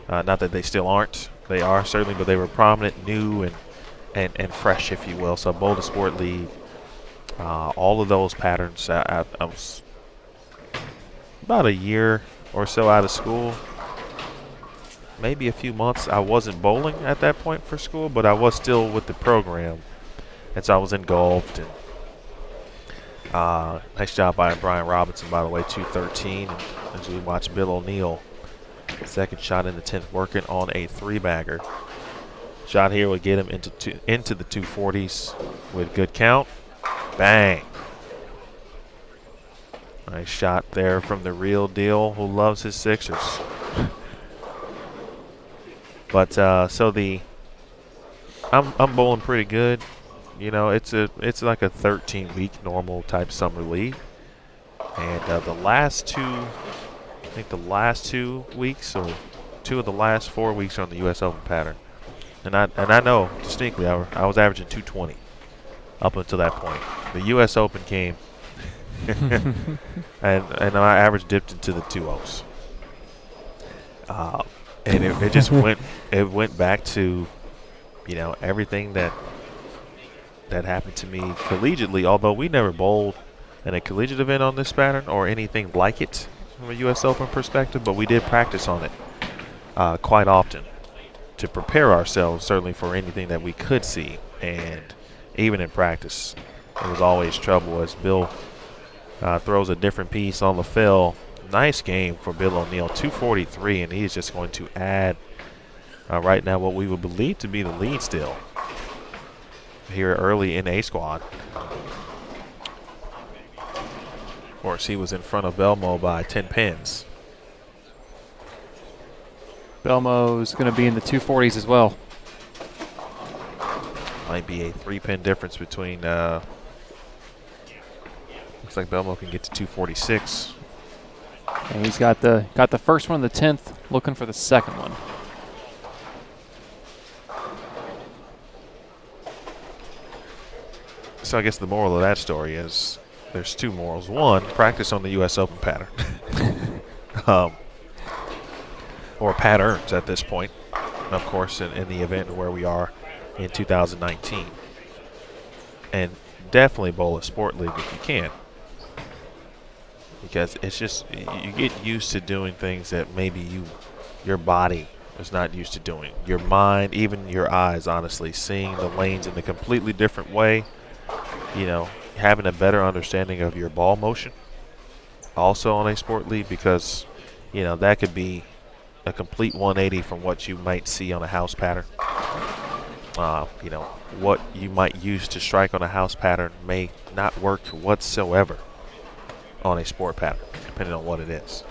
Not that they still aren't. They are, certainly, but they were prominent, new, and fresh, if you will. So bowled a Sport League. All of those patterns, I was about a year or so out of school. Maybe a few months. I wasn't bowling at that point for school, but I was still with the program, and so I was engulfed. And nice job by Brian Robinson, by the way, 213. And as we watch Bill O'Neill, second shot in the 10th, working on a 3-bagger. Shot here would get him into the 240s with good count. Bang! Nice shot there from the real deal, who loves his Sixers. But so I'm bowling pretty good. It's like a 13-week normal type summer league, and the last 2 weeks, or 2 of the last 4 weeks, are on the U.S. Open pattern, and I know distinctly I was averaging 220 up until that point. The U.S. Open came, and my average dipped into the 2.0s. And it just went back to, everything that happened to me collegiately. Although we never bowled in a collegiate event on this pattern or anything like it from a U.S. Open perspective, but we did practice on it quite often to prepare ourselves, certainly, for anything that we could see. And even in practice, it was always trouble as Bill throws a different piece on the fill. Nice game for Bill O'Neill, 243, and he's just going to add right now what we would believe to be the lead still here early in A squad. Of course, he was in front of Belmo by 10 pins. Belmo's going to be in the 240s as well. Might be a 3-pin difference between. Looks like Belmo can get to 246. And he's got the first one, the 10th, looking for the second one. So I guess the moral of that story is there's 2 morals. One, practice on the U.S. Open pattern. Or patterns at this point, of course, in the event where we are in 2019. And definitely bowl a sport league if you can. Because it's just, you get used to doing things that maybe your body is not used to doing. Your mind, even your eyes, honestly, seeing the lanes in a completely different way. Having a better understanding of your ball motion. Also on a sport league, because, that could be a complete 180 from what you might see on a house pattern. What you might use to strike on a house pattern may not work whatsoever on a sport pattern, depending on what it is.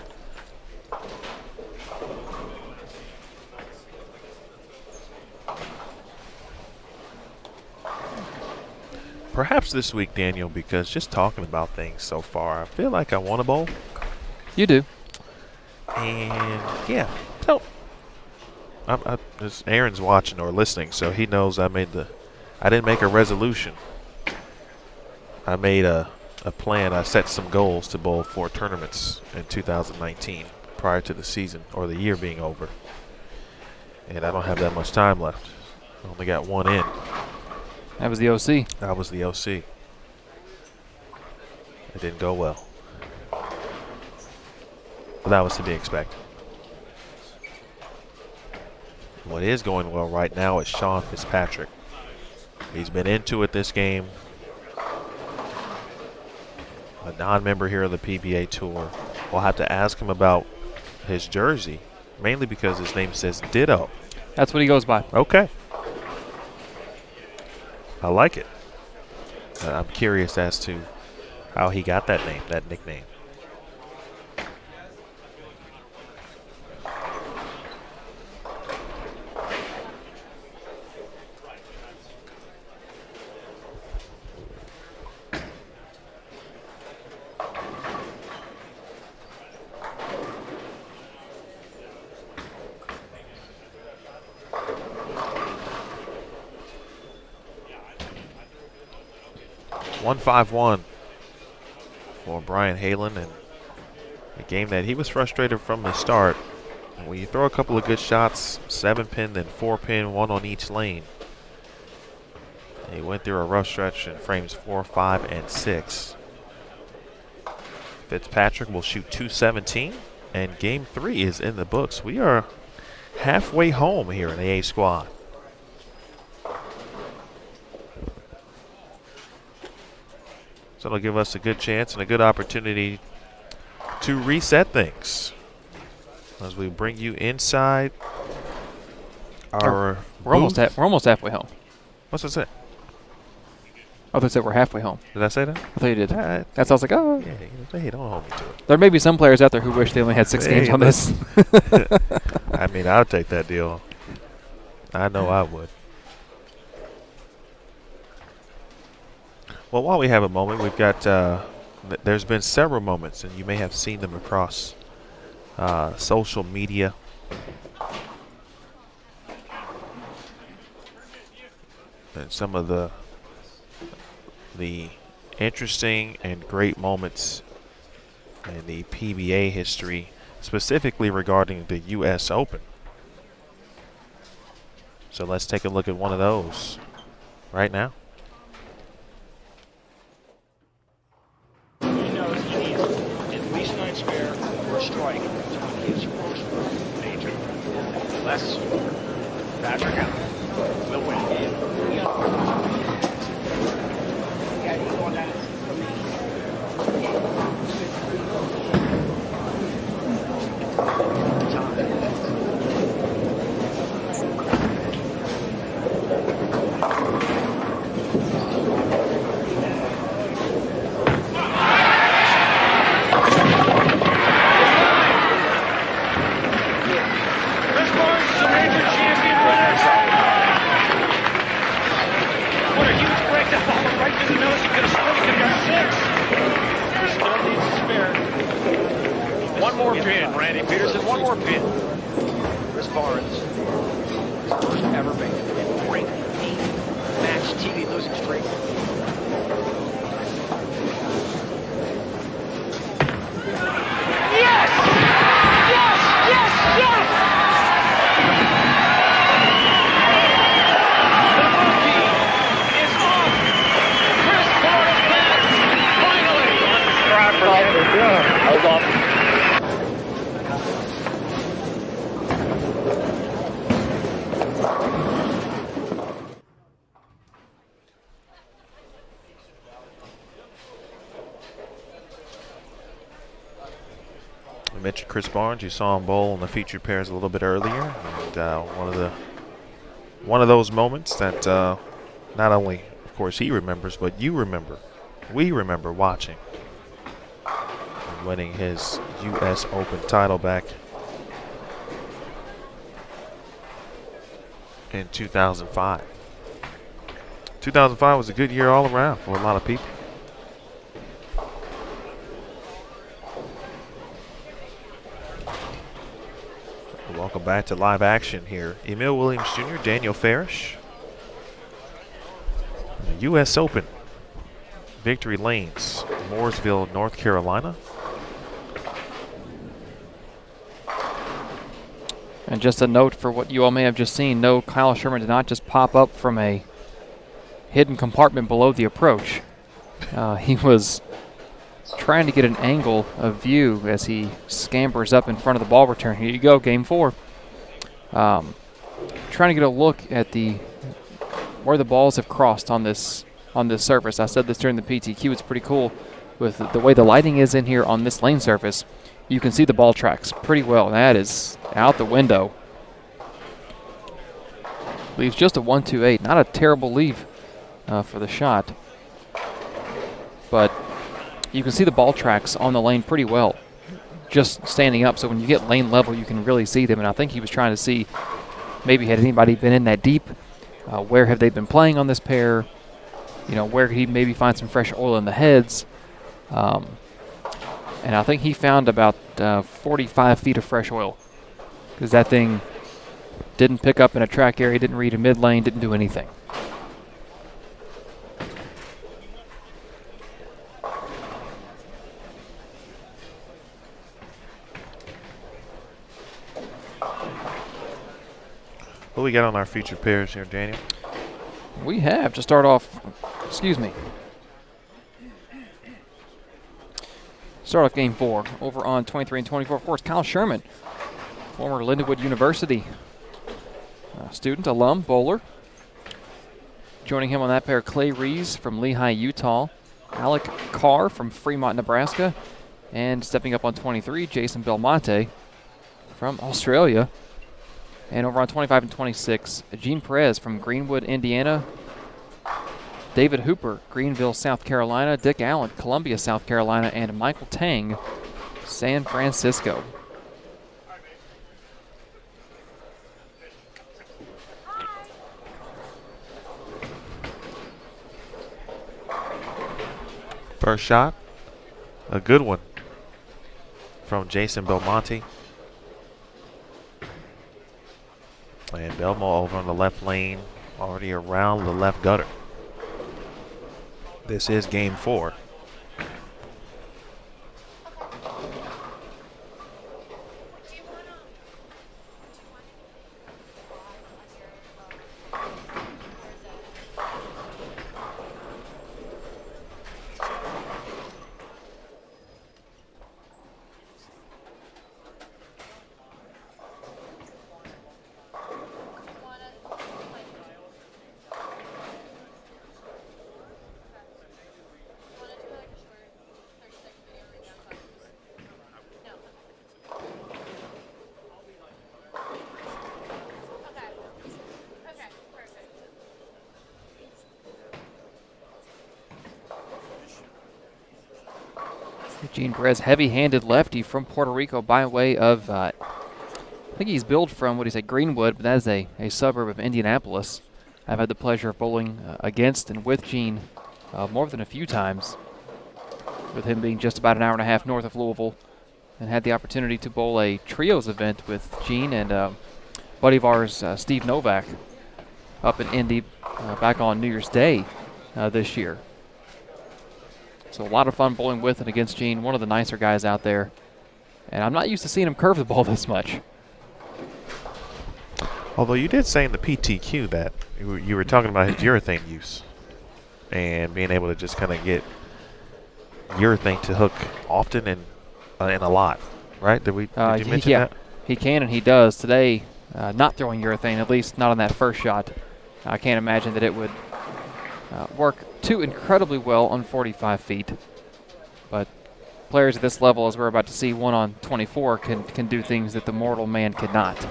Perhaps this week, Daniel, because just talking about things so far, I feel like I want to bowl. You do. And, yeah. So, Aaron's watching or listening, so he knows I didn't make a resolution I made a plan. I set some goals to bowl 4 tournaments in 2019 prior to the season or the year being over. And I don't have that much time left. I only got 1 in. That was the OC. That was the OC. It didn't go well. But that was to be expected. What is going well right now is Sean Fitzpatrick. He's been into it this game. A non-member here of the PBA Tour. We'll have to ask him about his jersey, mainly because his name says Ditto. That's what he goes by. Okay. I like it. I'm curious as to how he got that name, that nickname. One 5-1 for Brian Halen, and a game that he was frustrated from the start. When you throw a couple of good shots, 7-pin, then 4-pin, 1 on each lane. He went through a rough stretch in frames 4, 5, and 6. Fitzpatrick will shoot 217, and game 3 is in the books. We are halfway home here in the A squad. So it'll give us a good chance and a good opportunity to reset things as we bring you inside our We're almost halfway home. What's it say? Oh, they said we're halfway home. Did I say that? I thought you did. Yeah, That sounds like, oh. Yeah, hey, don't hold me to it. There may be some players out there who wish they only had 6 games on this. I mean, I'll take that deal. I know I would. Well, while we have a moment, we've got, there's been several moments, and you may have seen them across social media. And some of the interesting and great moments in the PBA history, specifically regarding the U.S. Open. So let's take a look at one of those right now. He knows he needs at least 9 spare or a strike to win his first major. Less Patrick out will win. One more pin, Randy Peterson, one more pin. Chris Barnes, his first ever make it. Break 8-match TV losing streak. Yes! Yes! Yes! Yes! The monkey is off. Chris Barnes back. Finally. That was awesome. I mentioned Chris Barnes. You saw him bowl in the featured pairs a little bit earlier, and one of those moments that not only, of course, he remembers, but you remember, we remember watching, and winning his U.S. Open title back in 2005. 2005 was a good year all around for a lot of people. Welcome back to live action here. Emil Williams Jr., Daniel Farish. The U.S. Open Victory Lanes, Mooresville, North Carolina. And just a note for what you all may have just seen, no, Kyle Sherman did not just pop up from a hidden compartment below the approach. He was trying to get an angle of view as he scampers up in front of the ball return. Here you go, game 4. Trying to get a look at where the balls have crossed on this surface. I said this during the PTQ. It's pretty cool with the way the lighting is in here on this lane surface. You can see the ball tracks pretty well. That is out the window. Leaves just a 1-2-8. Not a terrible leave for the shot. But you can see the ball tracks on the lane pretty well, just standing up. So when you get lane level, you can really see them. And I think he was trying to see maybe had anybody been in that deep. Where have they been playing on this pair? You know, where could he maybe find some fresh oil in the heads? And I think he found about 45 feet of fresh oil, because that thing didn't pick up in a track area, didn't read a mid lane, didn't do anything. What we got on our featured pairs here, Daniel? We have to start off, start off game 4 over on 23 and 24. Of course, Kyle Sherman, former Lindenwood University student, alum, bowler. Joining him on that pair, Clay Rees from Lehigh, Utah, Alec Carr from Fremont, Nebraska, and stepping up on 23, Jason Belmonte from Australia. And over on 25 and 26, Gene Perez from Greenwood, Indiana, David Hooper, Greenville, South Carolina, Dick Allen, Columbia, South Carolina, and Michael Tang, San Francisco. First shot, a good one from Jason Belmonte. And Belmo over on the left lane, already around the left gutter. This is game 4. Gene Perez, heavy-handed lefty from Puerto Rico by way of, I think he's billed from, Greenwood, but that is a suburb of Indianapolis. I've had the pleasure of bowling against and with Gene more than a few times, with him being just about an hour and a half north of Louisville, and had the opportunity to bowl a trios event with Gene and buddy of ours, Steve Novak, up in Indy back on New Year's Day this year. So a lot of fun bowling with and against Gene, one of the nicer guys out there. And I'm not used to seeing him curve the ball this much. Although you did say in the PTQ that you were talking about his urethane use and being able to just kind of get urethane to hook often and a lot, right? Did you mention that? He can and he does. Today, not throwing urethane, at least not on that first shot. I can't imagine that it would work too incredibly well on 45 feet. But players at this level, as we're about to see, 1 on 24, can do things that the mortal man cannot.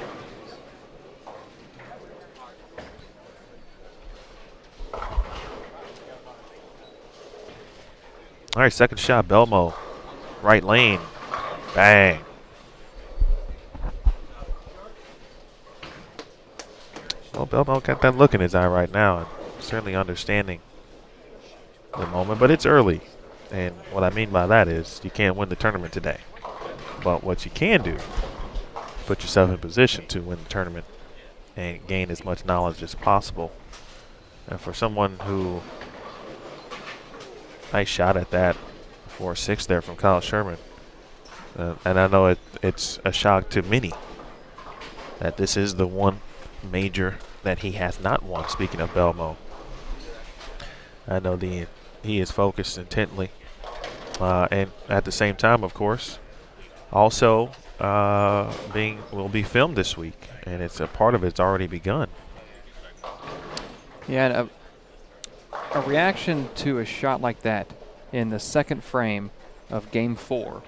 All right, second shot, Belmo. Right lane. Bang. Well, Belmo got that look in his eye right now, and certainly understanding the moment, but it's early. And what I mean by that is you can't win the tournament today. But what you can do, put yourself in position to win the tournament and gain as much knowledge as possible. And for someone who Nice shot at that. 4-6 there from Kyle Sherman. And I know it's a shock to many that this is the one major that he has not won, speaking of Belmo. I know he is focused intently. And at the same time, of course, also will be filmed this week. And it's a part of it's already begun. Yeah, and a reaction to a shot like that in the second frame of Game 4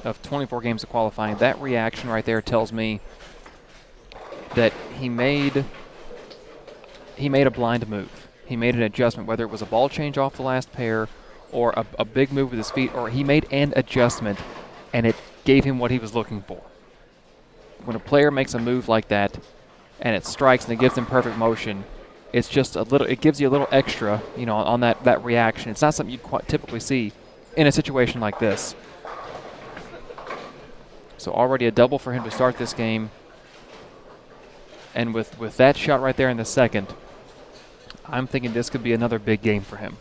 of 24 games of qualifying, that reaction right there tells me that he made a blind move. He made an adjustment, whether it was a ball change off the last pair or a big move with his feet, or he made an adjustment and it gave him what he was looking for. When a player makes a move like that and it strikes and it gives them perfect motion, it's just it gives you a little extra, on that reaction. It's not something you'd quite typically see in a situation like this. So already a double for him to start this game. And with that shot right there in the second, I'm thinking this could be another big game for him.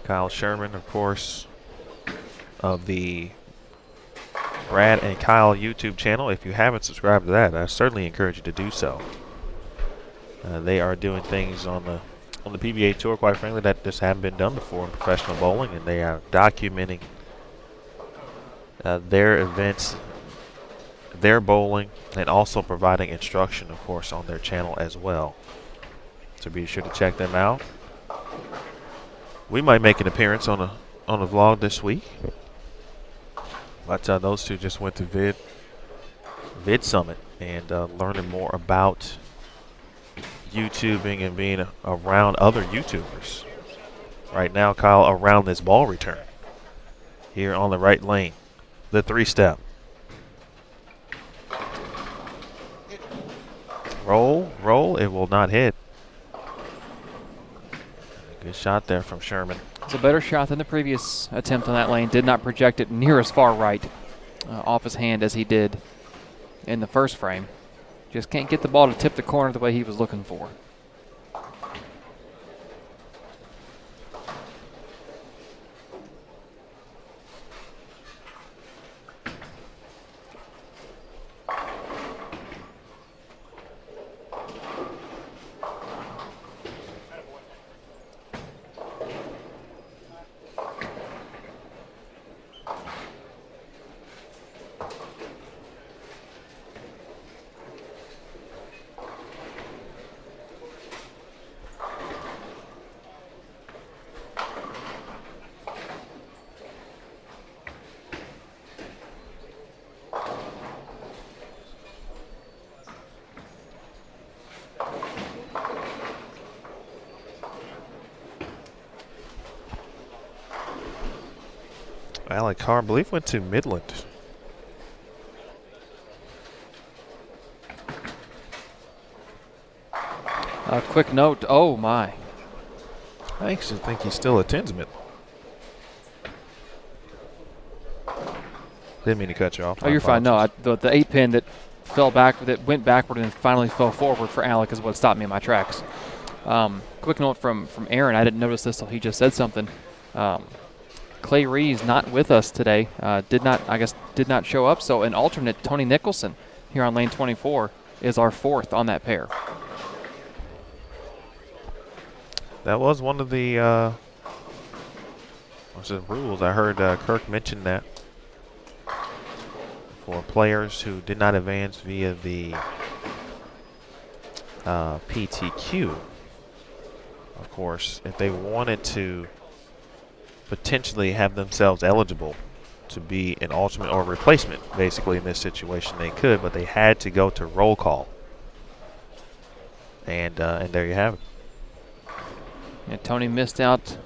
Kyle Sherman, of course, of the Brad and Kyle YouTube channel. If you haven't subscribed to that, I certainly encourage you to do so. They are doing things on the PBA Tour, quite frankly, that just haven't been done before in professional bowling, and they are documenting their events, their bowling, and also providing instruction, of course, on their channel as well. So be sure to check them out. We might make an appearance on a vlog this week. But those two just went to Vid Summit and learning more about YouTubing and being around other YouTubers. Right now, Kyle around this ball return. Here on the right lane. The 3-step. Roll. It will not hit. Good shot there from Sherman. It's a better shot than the previous attempt on that lane. Did not project it near as far right off his hand as he did in the first frame. Just can't get the ball to tip the corner the way he was looking for. Alec Carr, I believe, went to Midland. A quick note. Oh, my. I actually think he still attends Midland. Didn't mean to cut you off. Oh, you're fine. No, the 8-pin that fell back, that went backward and finally fell forward for Alec is what stopped me in my tracks. Quick note from Aaron. I didn't notice this till he just said something. Clay Reeves not with us today. Did not show up. So an alternate, Tony Nicholson, here on lane 24, is our fourth on that pair. That was one of the rules. I heard Kirk mention that for players who did not advance via the PTQ. Of course, if they wanted to potentially have themselves eligible to be an alternate or replacement, basically in this situation, they could, but they had to go to roll call. And there you have it. And Tony missed out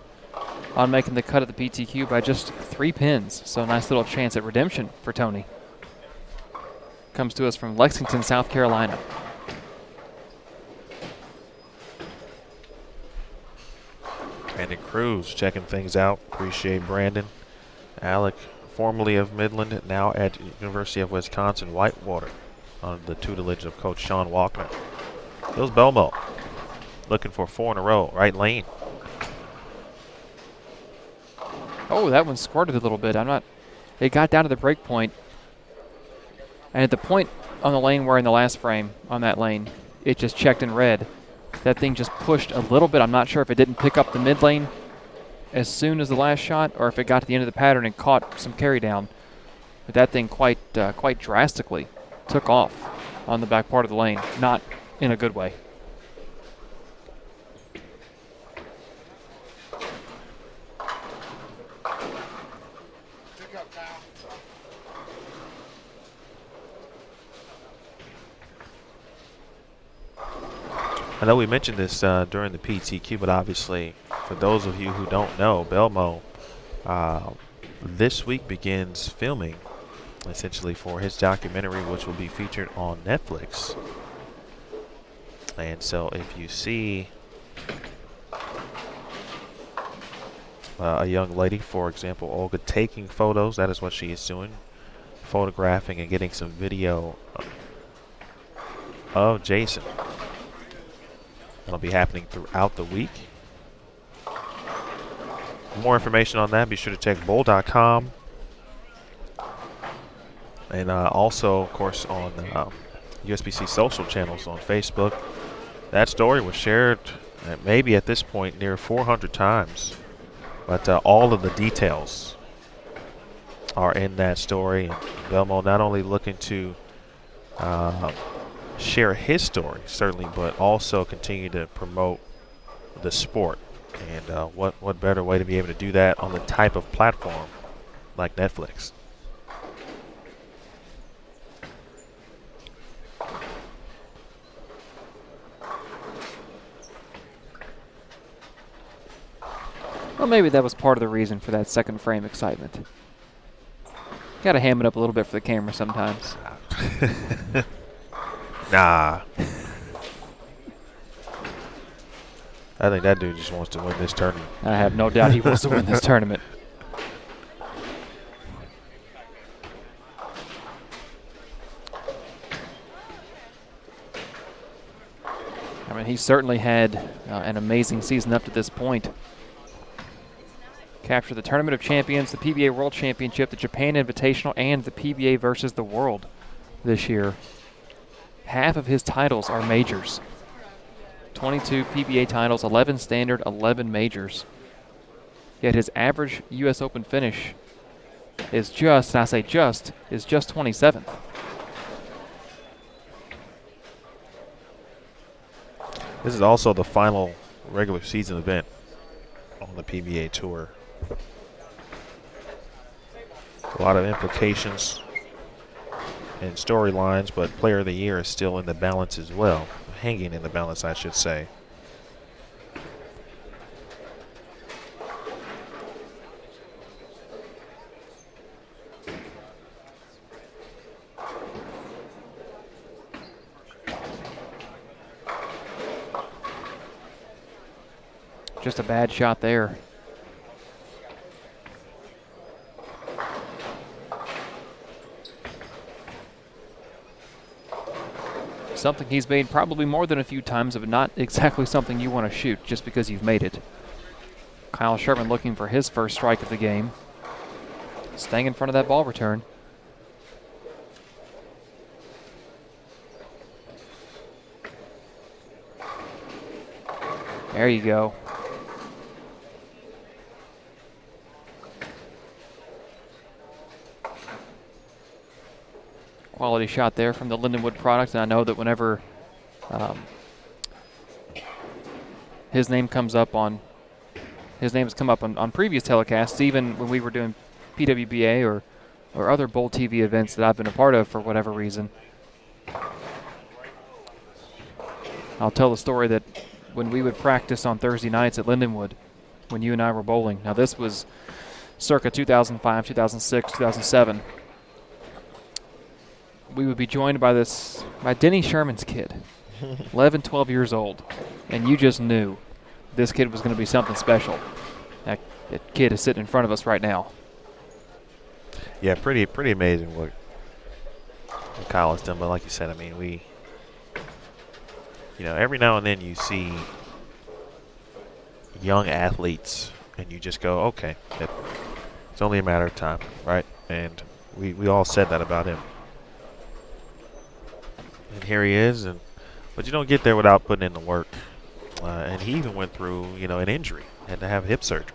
on making the cut at the PTQ by just 3 pins. So a nice little chance at redemption for Tony. Comes to us from Lexington, South Carolina. Brandon Cruz checking things out. Appreciate Brandon. Alec, formerly of Midland, now at University of Wisconsin Whitewater, on the tutelage of Coach Sean Walkner. Here's Belmo, looking for 4 in a row, right lane. Oh, that one squirted a little bit. It got down to the break point. And at the point on the lane where in the last frame, on that lane, it just checked in red. That thing just pushed a little bit. I'm not sure if it didn't pick up the mid lane as soon as the last shot, or if it got to the end of the pattern and caught some carry down. But that thing quite drastically took off on the back part of the lane, not in a good way. I know we mentioned this during the PTQ, but obviously, for those of you who don't know, Belmo this week begins filming, essentially, for his documentary, which will be featured on Netflix. And so if you see a young lady, for example, Olga, taking photos, that is what she is doing, photographing and getting some video of Jason. It'll be happening throughout the week. For more information on that, be sure to check bowl.com. And also, of course, on USBC social channels on Facebook. That story was shared maybe at this point near 400 times. But all of the details are in that story. And Belmo not only looking to share his story, certainly, but also continue to promote the sport. And what better way to be able to do that on the type of platform like Netflix? Well, maybe that was part of the reason for that second frame excitement. Got to ham it up a little bit for the camera sometimes. Nah. I think that dude just wants to win this tournament. I have no doubt he wants to win this tournament. I mean, he certainly had an amazing season up to this point. Captured the Tournament of Champions, the PBA World Championship, the Japan Invitational, and the PBA versus the World this year. Half of his titles are majors. 22 PBA titles, 11 standard, 11 majors. Yet his average U.S. Open finish is just, and I say just, is just 27th. This is also the final regular season event on the PBA Tour. A lot of implications and storylines, but Player of the Year is still in the balance as well. Hanging in the balance, I should say. Just a bad shot there. Something he's made probably more than a few times, but not exactly something you want to shoot just because you've made it. Kyle Sherman looking for his first strike of the game. Staying in front of that ball return. There you go. Quality shot there from the Lindenwood product, and I know that whenever his name has come up on previous telecasts, even when we were doing PWBA or other Bowl TV events that I've been a part of for whatever reason. I'll tell the story that when we would practice on Thursday nights at Lindenwood, when you and I were bowling. Now, this was circa 2005, 2006, 2007. We would be joined by Denny Sherman's kid, 11, 12 years old, and you just knew this kid was going to be something special. That kid is sitting in front of us right now. Yeah, pretty amazing what Kyle has done. But like you said, I mean, every now and then you see young athletes, and you just go, okay, it's only a matter of time, right? And we all said that about him. And here he is, but you don't get there without putting in the work. And he even went through, an injury, had to have hip surgery.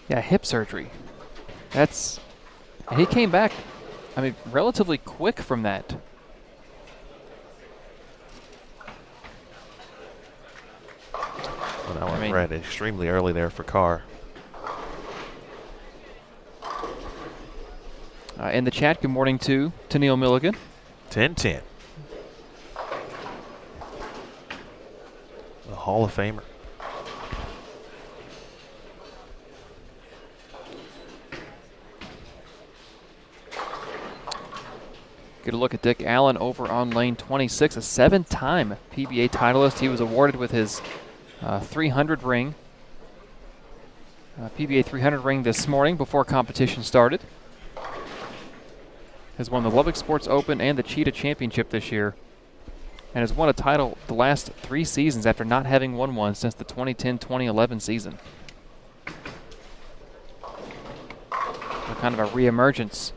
Yeah, hip surgery. He came back, relatively quick from that. Well, that one read extremely early there for Carr. In the chat, good morning to Neil Milligan. 10-10. A Hall of Famer. Get a look at Dick Allen over on lane 26, a 7-time PBA titleist. He was awarded with his 300 ring, PBA 300 ring this morning before competition started. Has won the Lubbock Sports Open and the Cheetah Championship this year, and has won a title the last 3 seasons after not having won one since the 2010-2011 season. So kind of a reemergence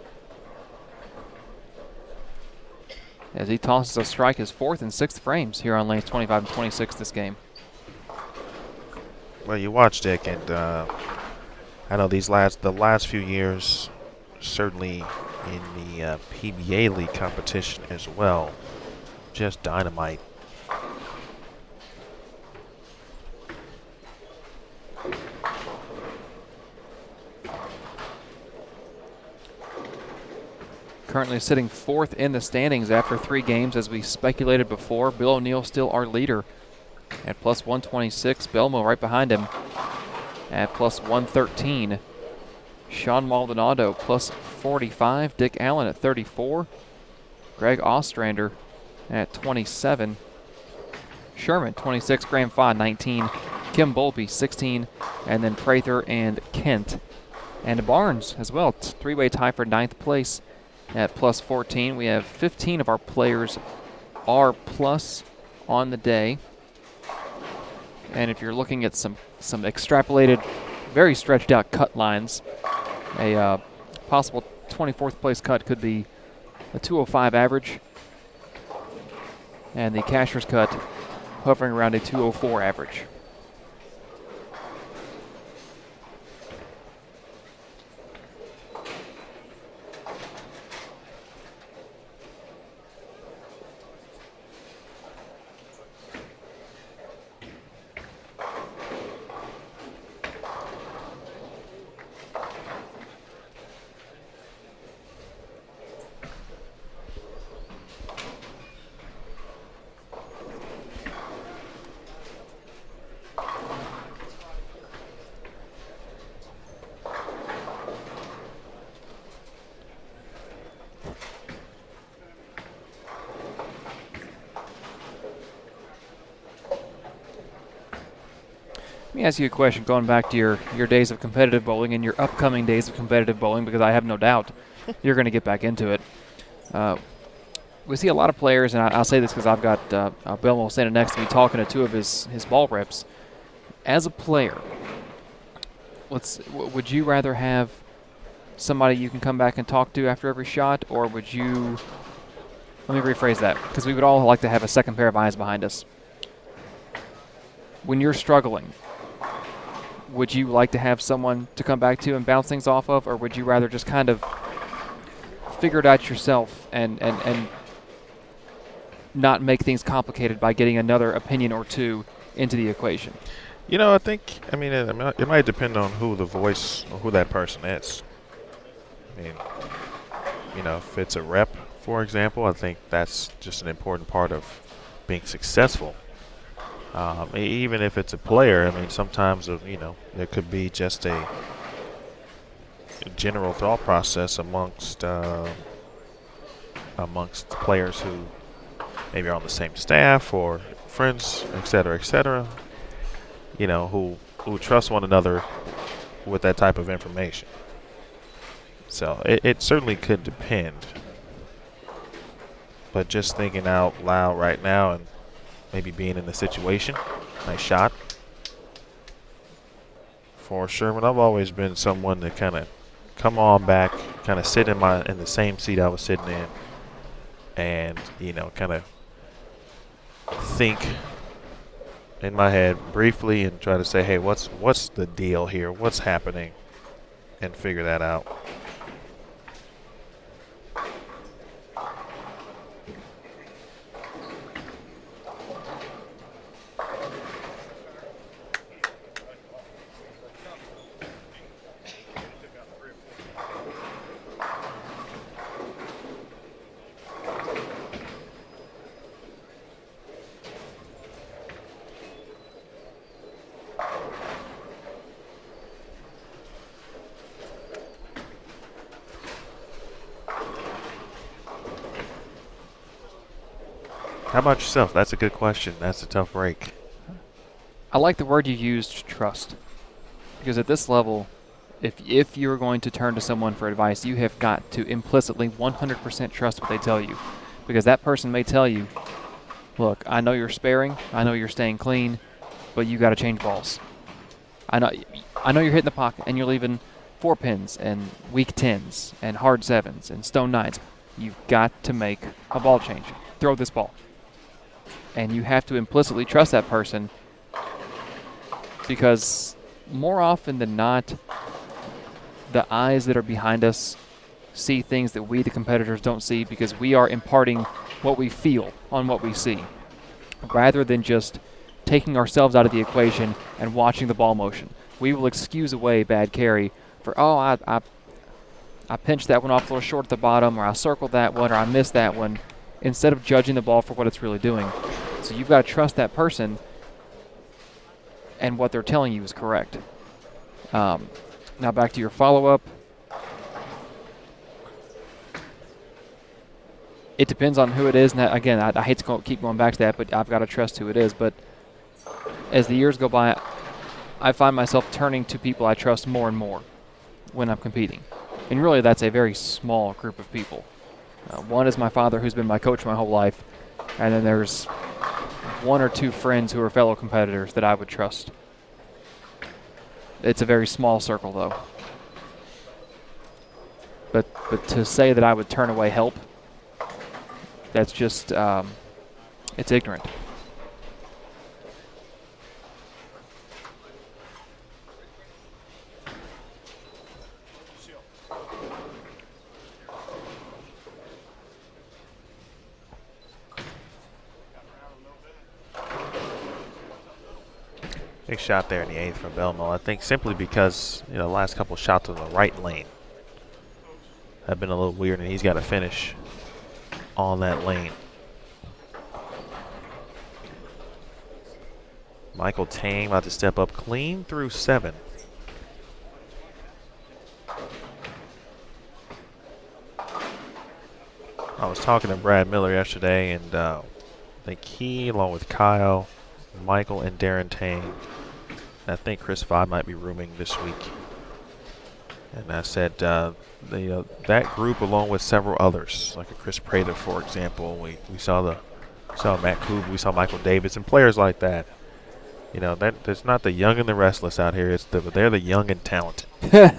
as he tosses a strike his 4th and 6th frames here on lanes 25 and 26 this game. Well, you watch Dick, and I know the last few years, certainly in the PBA League competition as well, just dynamite. Currently sitting 4th in the standings after 3 games, as we speculated before. Bill O'Neill still our leader at plus 126. Belmo right behind him at plus 113. Sean Maldonado plus 45. Dick Allen at 34. Greg Ostrander at 27. Sherman 26. Graham Fod 19. Kim Bolby 16. And then Prather and Kent. And Barnes as well. 3-way tie for 9th place at plus 14. We have 15 of our players R plus on the day. And if you're looking at some extrapolated, very stretched out cut lines, a possible 24th place cut could be a 205 average, and the cashier's cut hovering around a 204 average. Let me ask you a question, going back to your days of competitive bowling and your upcoming days of competitive bowling, because I have no doubt you're going to get back into it. We see a lot of players, and I'll say this because I've got Belmo standing next to me talking to 2 of his ball reps. As a player, would you rather have somebody you can come back and talk to after every shot, or would you... Let me rephrase that, because we would all like to have a second pair of eyes behind us. When you're struggling, would you like to have someone to come back to and bounce things off of, or would you rather just kind of figure it out yourself and not make things complicated by getting another opinion or 2 into the equation? I think, it might depend on who the voice or who that person is. If it's a rep, for example, I think that's just an important part of being successful Even if it's a player, I mean, sometimes there could be just a general thought process amongst players who maybe are on the same staff or friends, et cetera, who trust one another with that type of information. So it certainly could depend. But just thinking out loud right now and maybe being in the situation, nice shot for Sherman. I've always been someone to kind of come on back, kind of sit in the same seat I was sitting in, and kind of think in my head briefly and try to say, hey, what's the deal here? What's happening? And figure that out. How about yourself? That's a good question. That's a tough break. I like the word you used, trust. Because at this level, if you're going to turn to someone for advice, you have got to implicitly 100% trust what they tell you. Because that person may tell you, look, I know you're sparing, I know you're staying clean, but you got to change balls. I know you're hitting the pocket and you're leaving 4 pins and weak 10s and hard 7s and stone 9s. You've got to make a ball change. Throw this ball. And you have to implicitly trust that person, because more often than not, the eyes that are behind us see things that we, the competitors, don't see, because we are imparting what we feel on what we see, rather than just taking ourselves out of the equation and watching the ball motion. We will excuse away bad carry for, I pinched that one off a little short at the bottom, or I circled that one, or I missed that one, instead of judging the ball for what it's really doing. So you've got to trust that person, and what they're telling you is correct. Now back to your follow-up. It depends on who it is. And again, I hate to keep going back to that, but I've got to trust who it is. But as the years go by, I find myself turning to people I trust more and more when I'm competing. And really, that's a very small group of people. One is my father, who's been my coach my whole life, and then there's 1 or 2 friends who are fellow competitors that I would trust. It's a very small circle, though. But to say that I would turn away help, that's just, it's ignorant. Big shot there in the 8th from Belmo. I think simply because the last couple shots in the right lane have been a little weird, and he's got to finish on that lane. Michael Tang about to step up clean through 7. I was talking to Brad Miller yesterday, and I think he, along with Kyle, Michael, and Darren Tang, I think Chris Vod might be rooming this week. And I said that group, along with several others, like a Chris Prather, for example. We saw Matt Koob, we saw Michael Davis, and players like that. That there's not the young and the restless out here. They're the young and talented. I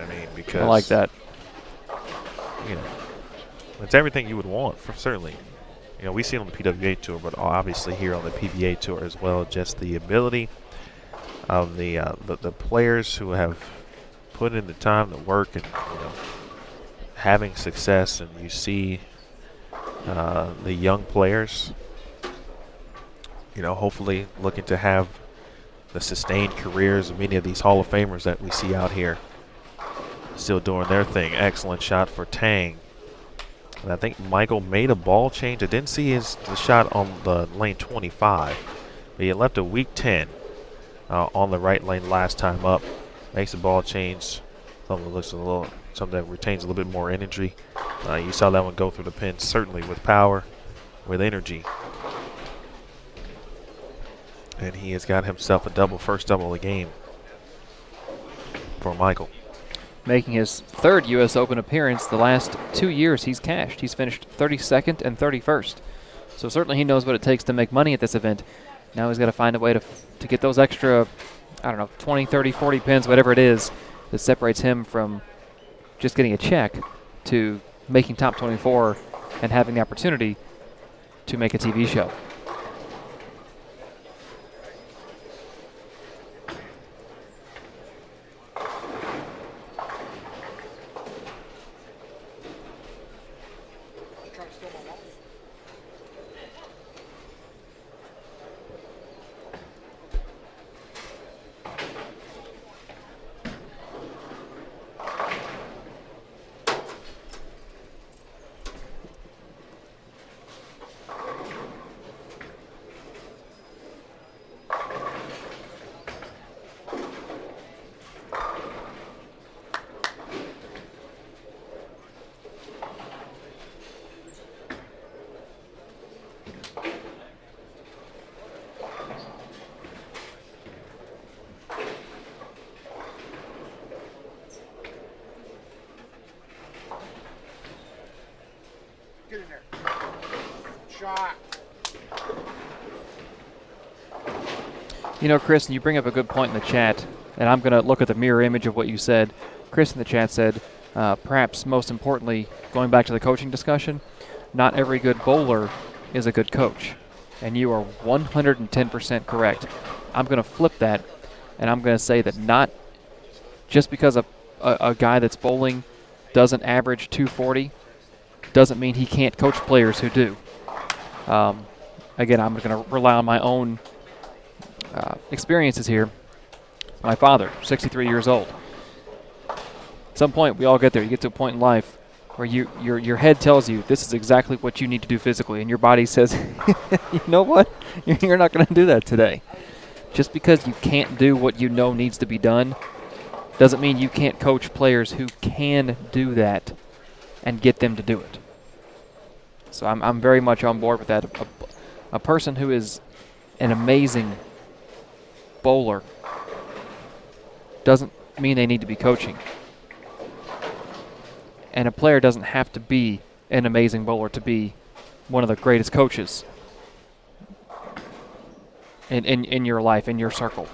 mean, because I like that. It's everything you would want, certainly. We see it on the PWA tour, but obviously here on the PBA tour as well. Just the ability of the players who have put in the time, the work, and having success. And you see the young players, hopefully looking to have the sustained careers of many of these Hall of Famers that we see out here, still doing their thing. Excellent shot for Tang. And I think Michael made a ball change. I didn't see the shot on the lane 25, but he left a weak 10 on the right lane last time up. Makes a ball change. Something that looks something that retains a little bit more energy. You saw that one go through the pin, certainly with power, with energy. And he has got himself a first double of the game for Michael. Making his third U.S. Open appearance. The last 2 years he's cashed. He's finished 32nd and 31st. So certainly he knows what it takes to make money at this event. Now he's got to find a way to get those extra, 20, 30, 40 pins, whatever it is, that separates him from just getting a check to making top 24 and having the opportunity to make a TV show. Get in there. Shot. You know, Chris, you bring up a good point in the chat, and I'm going to look at the mirror image of what you said. Chris in the chat said, perhaps most importantly, going back to the coaching discussion, not every good bowler is a good coach. And you are 110% correct. I'm going to flip that, and I'm going to say that not just because a guy that's bowling doesn't average 240 doesn't mean he can't coach players who do. Again, I'm going to rely on my own experiences here. My father, 63 years old. At some point, we all get there. You get to a point in life where your head tells you this is exactly what you need to do physically, and your body says, you know what? You're not going to do that today. Just because you can't do what you know needs to be done doesn't mean you can't coach players who can do that and get them to do it. So I'm very much on board with that. A person who is an amazing bowler doesn't mean they need to be coaching. And a player doesn't have to be an amazing bowler to be one of the greatest coaches in your life, in your circle.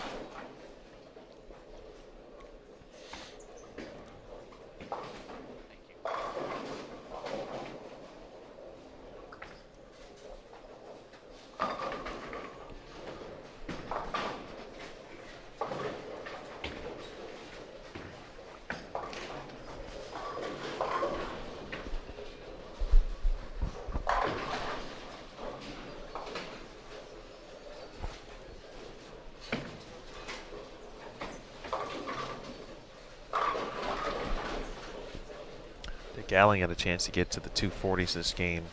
Gallen got a chance to get to the 240s this game.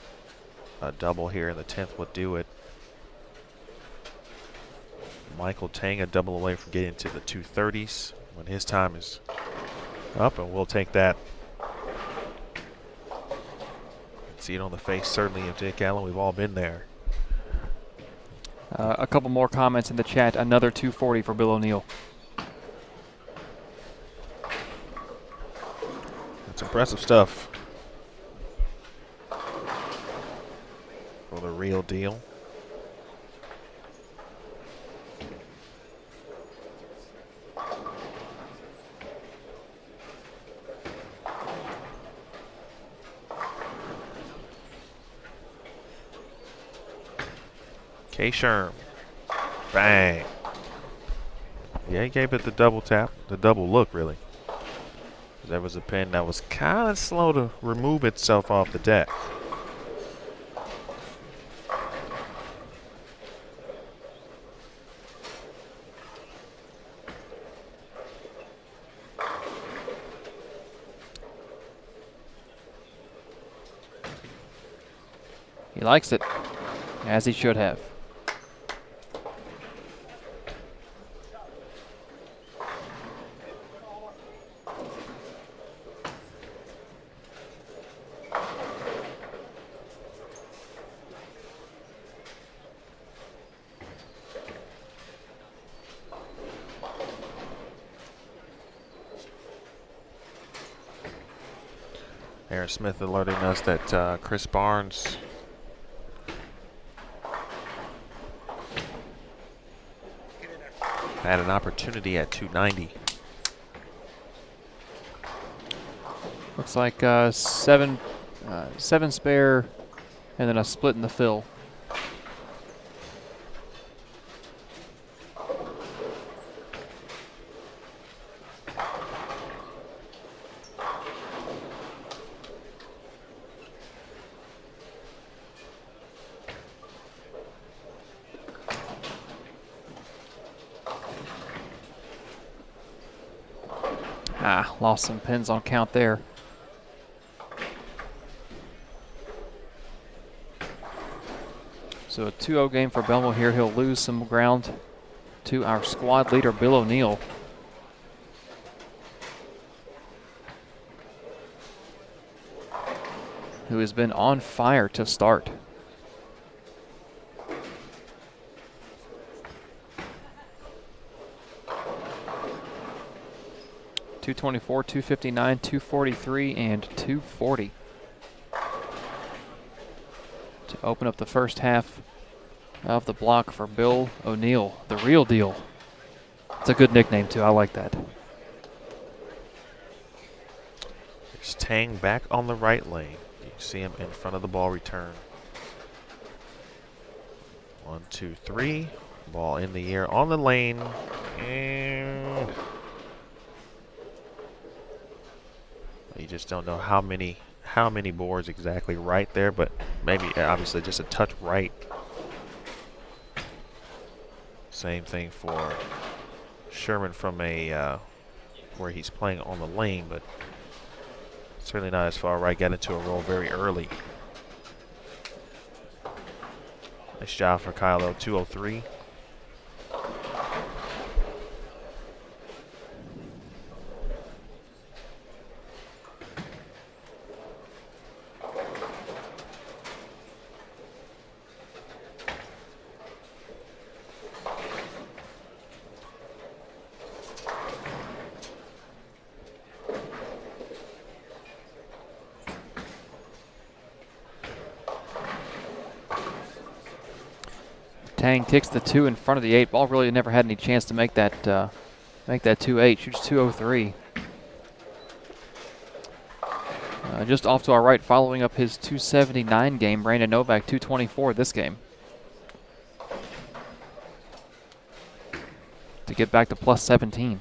A double here in the 10th would do it. Michael Tang a double away from getting to the 230s when his time is up, and we'll take that. See it on the face, certainly, of Jake Allen. We've all been there. A couple more comments in the chat. Another 240 for Bill O'Neill. That's impressive stuff for the real deal. K-Sherm. Bang. Yeah, he gave it the double tap, the double look, really. There was a pin that was kind of slow to remove itself off the deck. He likes it, as he should have. Aaron Smith alerting us that Chris Barnes had an opportunity at 290. Looks like seven spare, and then a split in the fill. Lost some pins on count there. So a 2-0 game for Belmo here. He'll lose some ground to our squad leader, Bill O'Neill. Who has been on fire to start. .224, .259, .243, and .240 to open up the first half of the block for Bill O'Neill, the real deal. It's a good nickname too. I like that. There's Tang back on the right lane. You see him in front of the ball return. 1, 2, 3. Ball in the air on the lane. And you just don't know how many boards exactly right there, but maybe obviously just a touch right. Same thing for Sherman from a where he's playing on the lane, but certainly not as far right. Got into a roll very early. Nice job for Kylo. 203. Tang kicks the 2 in front of the 8. Ball really never had any chance to make that 2-8. Shoots 203. Just off to our right, following up his 279 game. Brandon Novak 224 this game. To get back to plus 17.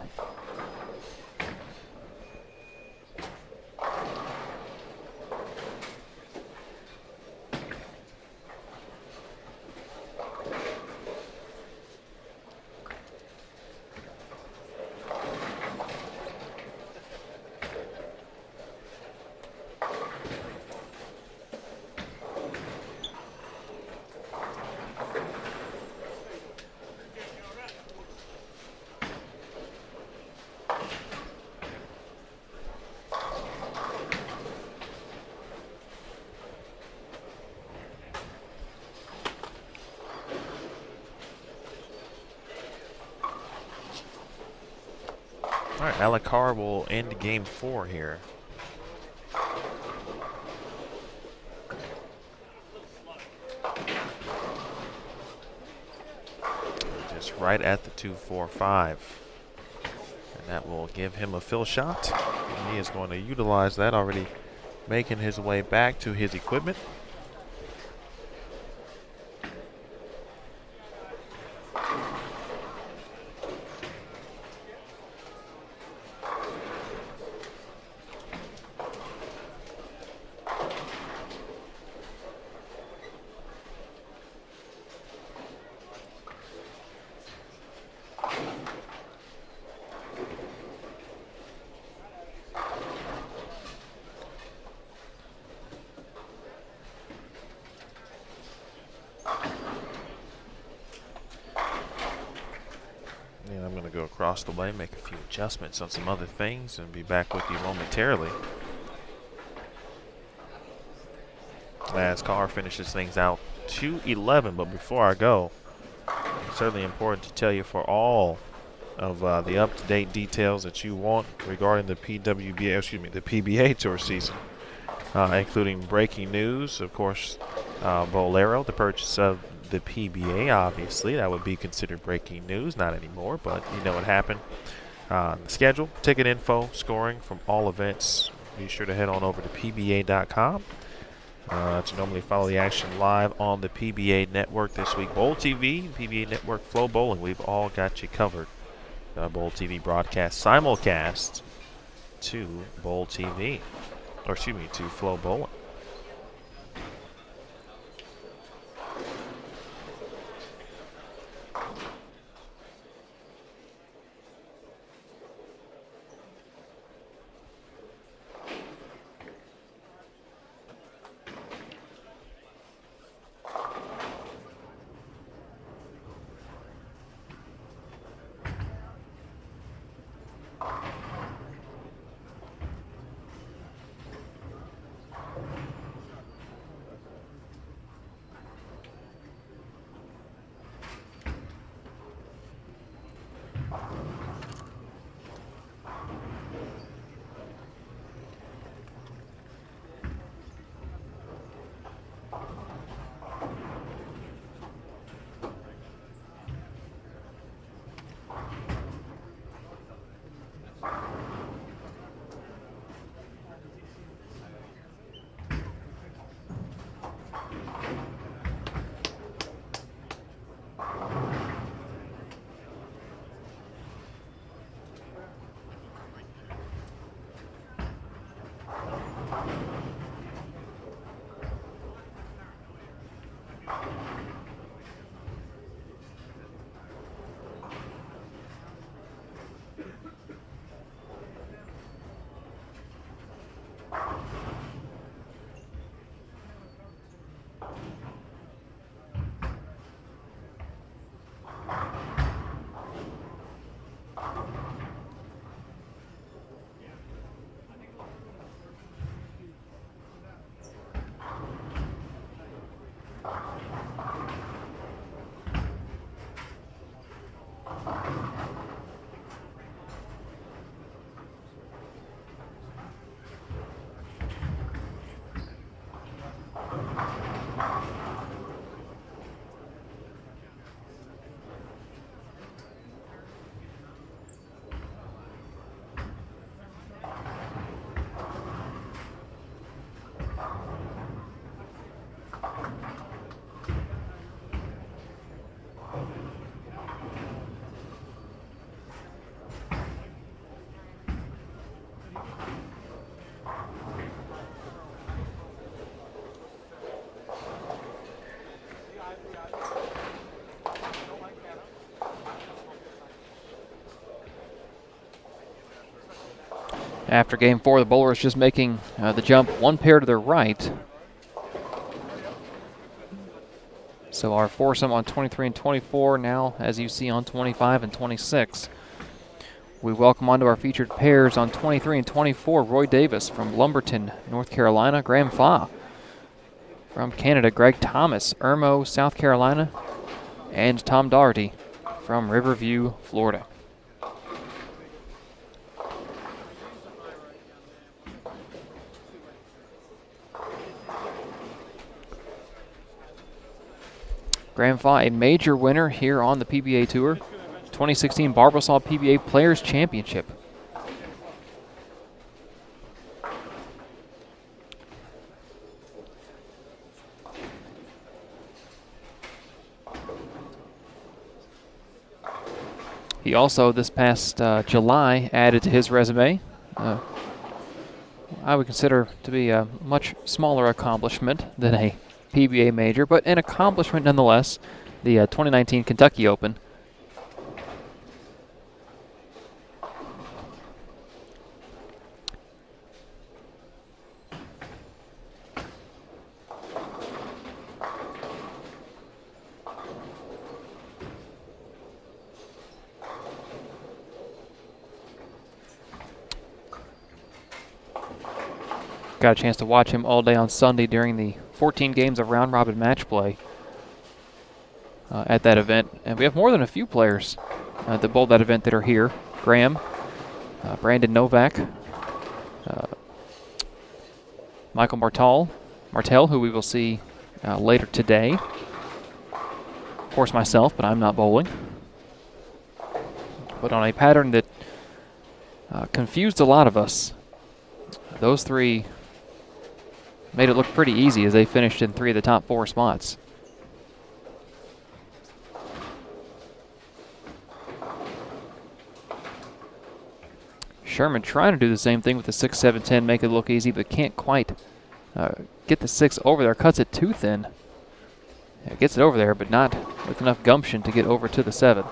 All right, Alakar will end game 4 here. Just right at the 245. And that will give him a fill shot. And he is going to utilize that, already making his way back to his equipment. I'm going to go across the way, make a few adjustments on some other things, and be back with you momentarily. As Carr finishes things out 2:11, but before I go, it's certainly important to tell you for all of the up-to-date details that you want regarding the the PBA Tour season, including breaking news, of course, Bolero, the purchase of the PBA, obviously. That would be considered breaking news, not anymore, but you know what happened. The schedule, ticket info, scoring from all events. Be sure to head on over to PBA.com to normally follow the action live on the PBA Network this week. Bowl TV, PBA Network, Flow Bowling, we've all got you covered. Bowl TV broadcast simulcast to Bowl TV, or excuse me, to Flow Bowling. After game 4, the bowlers just making the jump one pair to their right. So our foursome on 23 and 24 now, as you see, on 25 and 26. We welcome onto our featured pairs on 23 and 24, Roy Davis from Lumberton, North Carolina, Graham Fa from Canada, Greg Thomas, Irmo, South Carolina, and Tom Doherty from Riverview, Florida. Graham Fa, a major winner here on the PBA Tour. 2016 Barbasol PBA Players Championship. He also, this past July, added to his resume, I would consider to be a much smaller accomplishment than a PBA major, but an accomplishment nonetheless, the 2019 Kentucky Open. Got a chance to watch him all day on Sunday during the 14 games of round-robin match play at that event. And we have more than a few players that bowled that event that are here. Graham, Brandon Novak, Michael Martell, who we will see later today. Of course, myself, but I'm not bowling. But on a pattern that confused a lot of us, those three made it look pretty easy as they finished in 3 of the top 4 spots. Sherman trying to do the same thing with the 6-7-10, make it look easy, but can't quite get the 6 over there. Cuts it too thin. Yeah, gets it over there, but not with enough gumption to get over to the 7.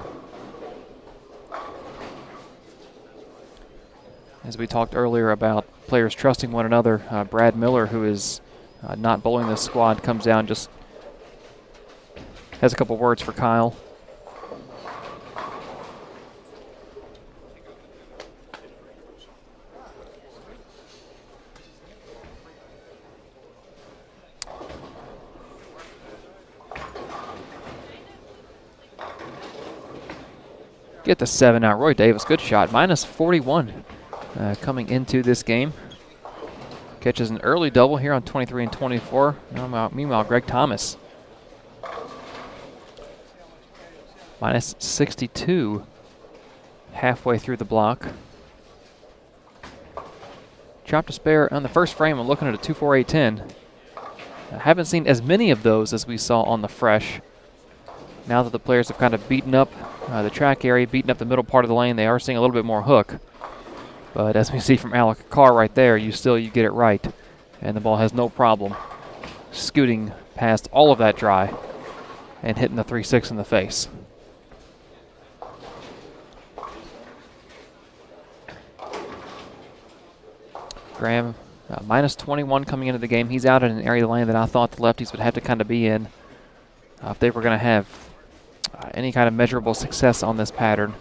As we talked earlier about players trusting one another, Brad Miller, who is not bowling this squad, comes down, just has a couple words for Kyle. Get the 7 out. Roy Davis, good shot. Minus 41 coming into this game. Catches an early double here on 23 and 24. Meanwhile, Greg Thomas, minus 62 halfway through the block. Chopped a spare on the first frame. I'm looking at a 2-4-8-10. I haven't seen as many of those as we saw on the fresh. Now that the players have kind of beaten up the track area, beaten up the middle part of the lane, they are seeing a little bit more hook. But as we see from Alec Carr right there, you get it right. And the ball has no problem scooting past all of that dry and hitting the 3-6 in the face. Graham, minus 21 coming into the game. He's out in an area of the lane that I thought the lefties would have to kind of be in if they were going to have any kind of measurable success on this pattern.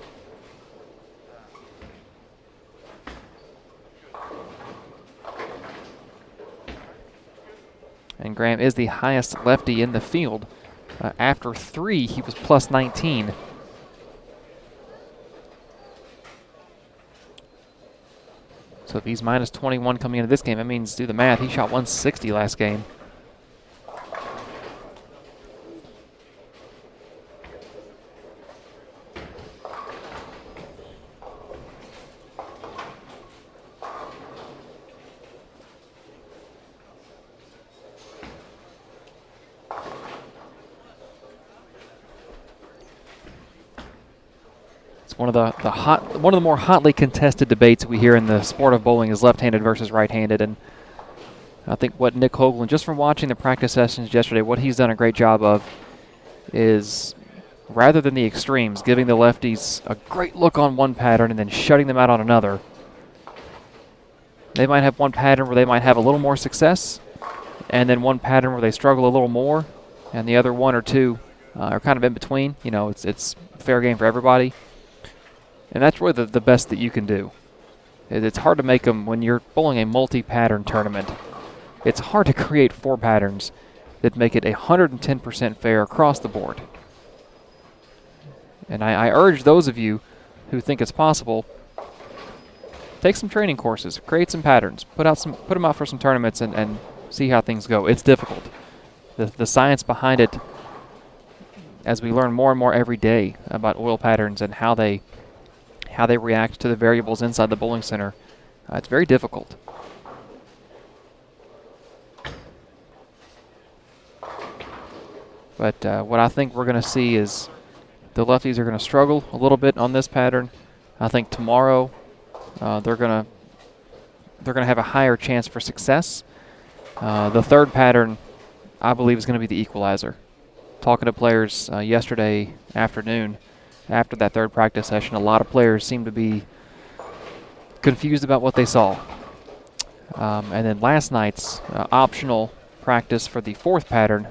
And Graham is the highest lefty in the field. After 3, he was plus 19. So if he's minus 21 coming into this game, that means, do the math, he shot 160 last game. One of the more hotly contested debates we hear in the sport of bowling is left-handed versus right-handed, and I think what Nick Hoagland, just from watching the practice sessions yesterday, what he's done a great job of is, rather than the extremes, giving the lefties a great look on one pattern and then shutting them out on another. They might have one pattern where they might have a little more success, and then one pattern where they struggle a little more, and the other 1 or 2 are kind of in between. You know, it's fair game for everybody. And that's really the best that you can do. It's hard to make them, when you're bowling a multi-pattern tournament, it's hard to create 4 patterns that make it 110% fair across the board. And I urge those of you who think it's possible, take some training courses, create some patterns, put them out for some tournaments and see how things go. It's difficult. The science behind it, as we learn more and more every day about oil patterns and how they react to the variables inside the bowling center, it's very difficult. But what I think we're going to see is the lefties are going to struggle a little bit on this pattern. I think tomorrow they're going to have a higher chance for success. The third pattern, I believe, is going to be the equalizer. Talking to players yesterday afternoon, after that third practice session, a lot of players seemed to be confused about what they saw. And then last night's optional practice for the 4th pattern,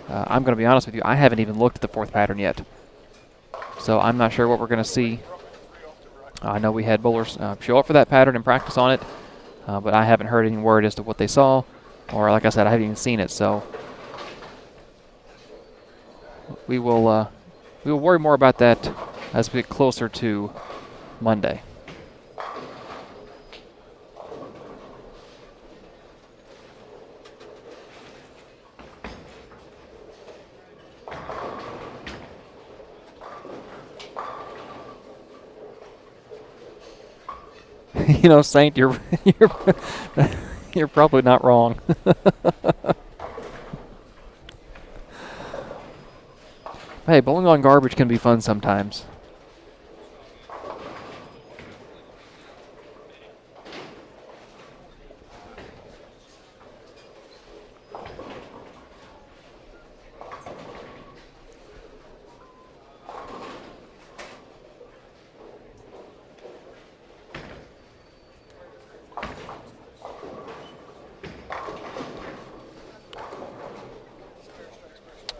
I'm going to be honest with you, I haven't even looked at the 4th pattern yet. So I'm not sure what we're going to see. I know we had bowlers show up for that pattern and practice on it. but I haven't heard any word as to what they saw, or like I said, I haven't even seen it. So we will worry more about that as we get closer to Monday. You know, Saint, you're you're probably not wrong. Hey, bowling on garbage can be fun sometimes.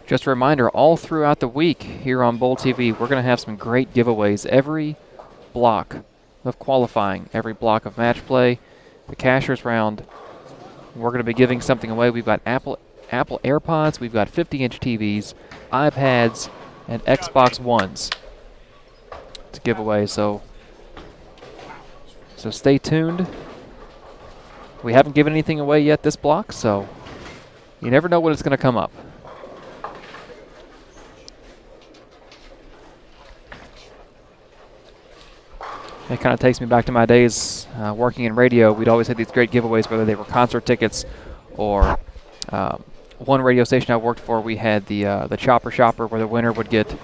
Just a reminder, all throughout the week here on Bowl TV, we're going to have some great giveaways. Every block of qualifying, every block of match play, the cashier's round, we're going to be giving something away. We've got Apple AirPods, we've got 50-inch TVs, iPads, and Xbox Ones to give away. So stay tuned. We haven't given anything away yet this block, so you never know when it's going to come up. It kind of takes me back to my days working in radio. We'd always have these great giveaways, whether they were concert tickets or one radio station I worked for, we had the Chopper Shopper, where the winner would get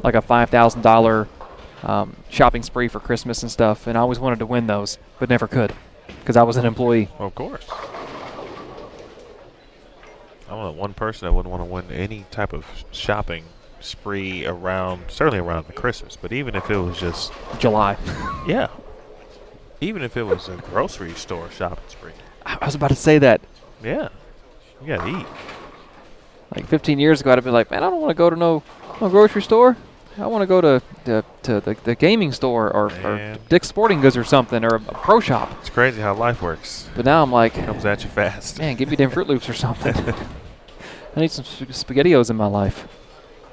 like a $5,000 shopping spree for Christmas and stuff. And I always wanted to win those, but never could because I was an employee. Of course. I'm not one person that wouldn't want to win any type of shopping spree certainly around the Christmas, but even if it was just July. Yeah. Even if it was a grocery store shopping spree. I was about to say that. Yeah. You gotta eat. Like 15 years ago, I'd have been like, man, I don't want to go to no grocery store. I want to go to the gaming store or Dick's Sporting Goods or something, or a pro shop. It's crazy how life works. But now I'm like, it comes at you fast. Man, give me them Fruit Loops or something. I need some SpaghettiOs in my life.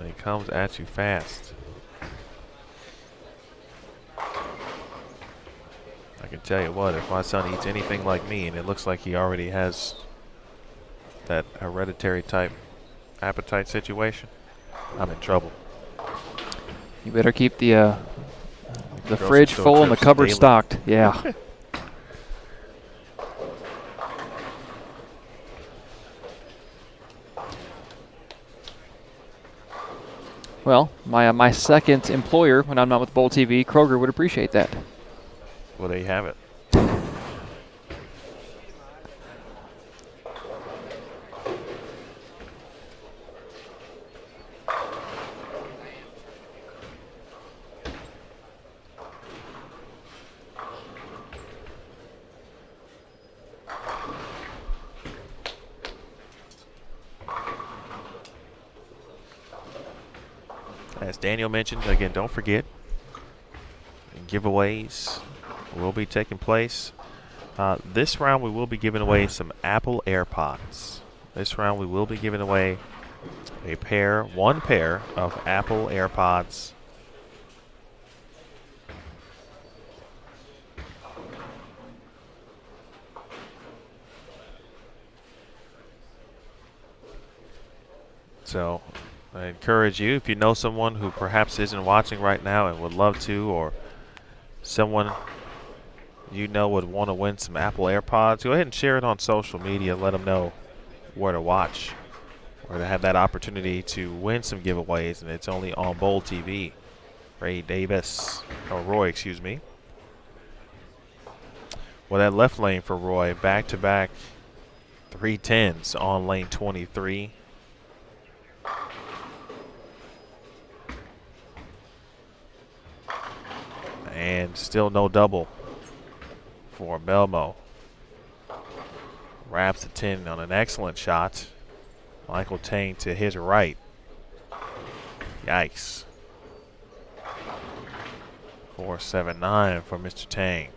It comes at you fast. I can tell you what, if my son eats anything like me and it looks like he already has that hereditary type appetite situation, I'm in trouble. You better keep the fridge full and the cupboard daily. stocked. Yeah. Well, my second employer, when I'm not with Bowl TV, Kroger, would appreciate that. Well, there you have it. As Daniel mentioned, again, don't forget, giveaways will be taking place. This round we will be giving away some Apple AirPods. This round we will be giving away one pair of Apple AirPods. So I encourage you, if you know someone who perhaps isn't watching right now and would love to, or someone you know would want to win some Apple AirPods, go ahead and share it on social media. Let them know where to watch or to have that opportunity to win some giveaways, and it's only on Bowl TV. Roy, excuse me. Well, that left lane for Roy, back-to-back 310s on lane 23. And still no double for Belmo. Wraps the 10 on an excellent shot. Michael Tang to his right. Yikes. 4.79 for Mr. Tang.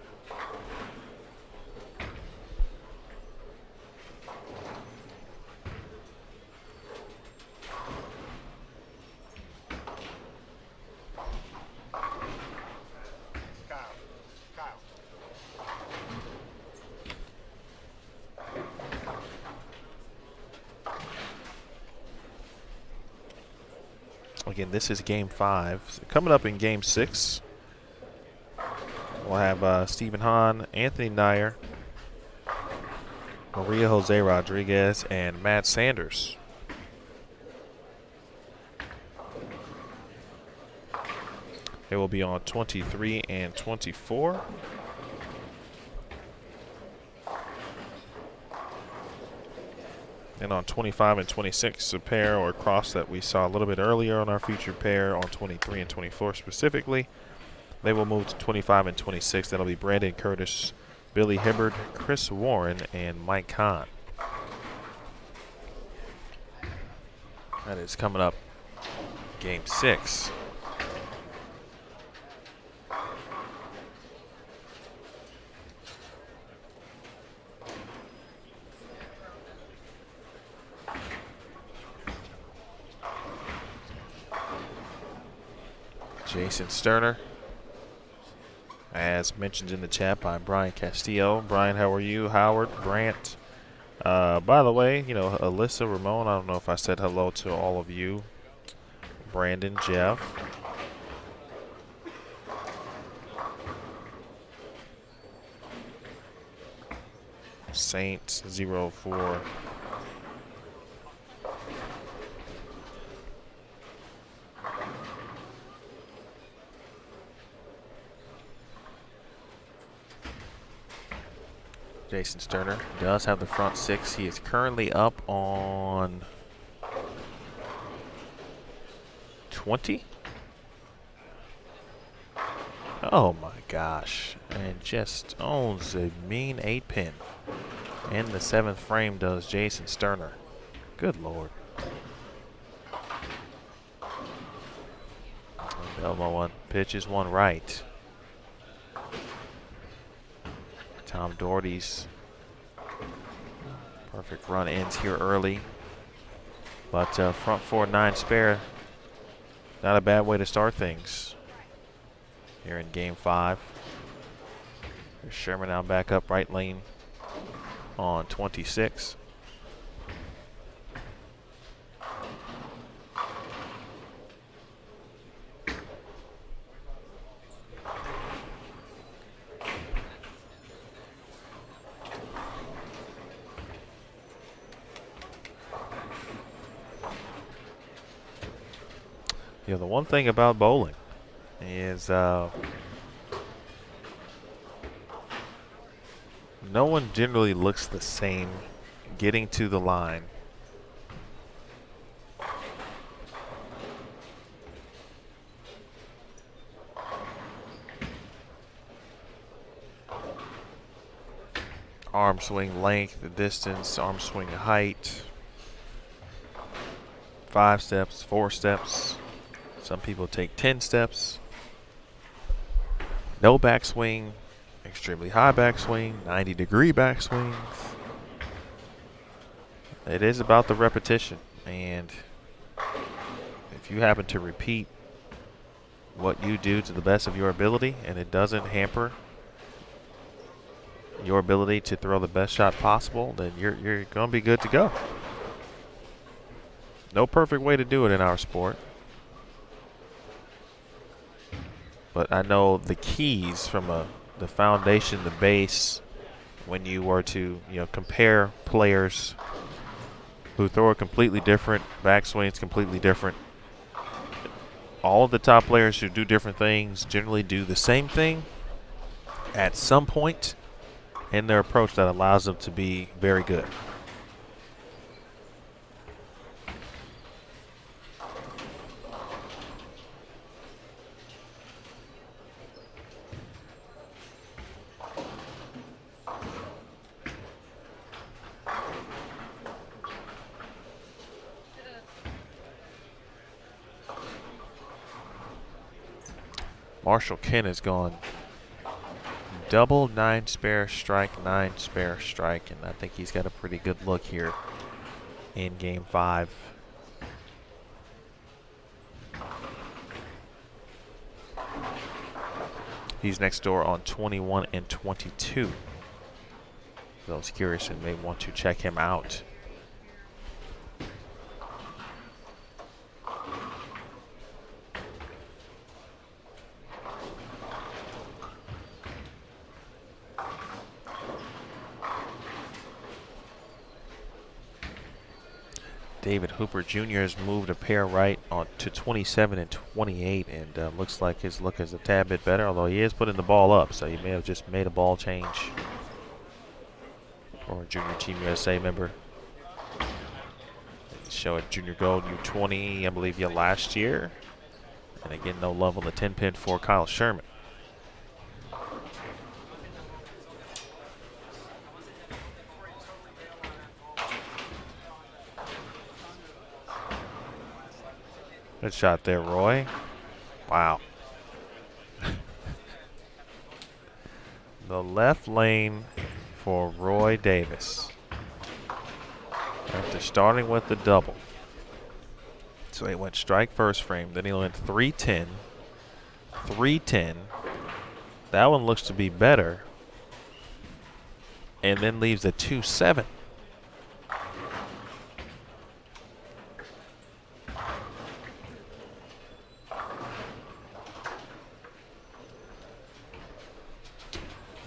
again, this is Game 5. So coming up in Game 6, we'll have Stephen Hahn, Anthony Nyer, Maria Jose Rodriguez, and Matt Sanders. It will be on 23 and 24. And on 25 and 26, a pair or cross that we saw a little bit earlier on our featured pair on 23 and 24 specifically. They will move to 25 and 26. That'll be Brandon Curtis, Billy Hibbard, Chris Warren, and Mike Kahn. That is coming up Game 6. Jason Sterner, as mentioned in the chat by Brian Castillo. Brian, how are you? Howard, Brant. By the way, Alyssa, Ramon, I don't know if I said hello to all of you. Brandon, Jeff. Saints 04. Jason Sterner does have the front 6. He is currently up on 20. Oh my gosh. And just owns a mean 8-pin. In the 7th frame does Jason Sterner. Good Lord. Elmo one pitches one right. Tom Doherty's perfect run ends here early. But front 4, 9 spare. Not a bad way to start things here in Game 5. There's Sherman now back up right lane on 26. The one thing about bowling is no one generally looks the same getting to the line. Arm swing length, the distance, arm swing height, 5 steps, 4 steps. Some people take 10 steps. No backswing, extremely high backswing, 90-degree backswings. It is about the repetition, and if you happen to repeat what you do to the best of your ability and it doesn't hamper your ability to throw the best shot possible, then you're going to be good to go. No perfect way to do it in our sport. But I know the keys from the foundation, the base, when you were to compare players who throw a completely different backswings, completely different. All of the top players who do different things generally do the same thing at some point in their approach that allows them to be very good. Marshall Ken has gone double 9 spare strike, 9 spare strike, and I think he's got a pretty good look here in Game 5. He's next door on 21 and 22. Those curious and may want to check him out. David Hooper Jr. has moved a pair right on to 27 and 28, and looks like his look is a tad bit better, although he is putting the ball up, so he may have just made a ball change for a Junior Team USA member. Show at Junior Gold U20, I believe, last year. And again, no love on the 10-pin for Kyle Sherman. Good shot there, Roy. Wow. The left lane for Roy Davis. After starting with the double. So he went strike first frame, then he went 3-10, 3-10. That one looks to be better. And then leaves a 2-7.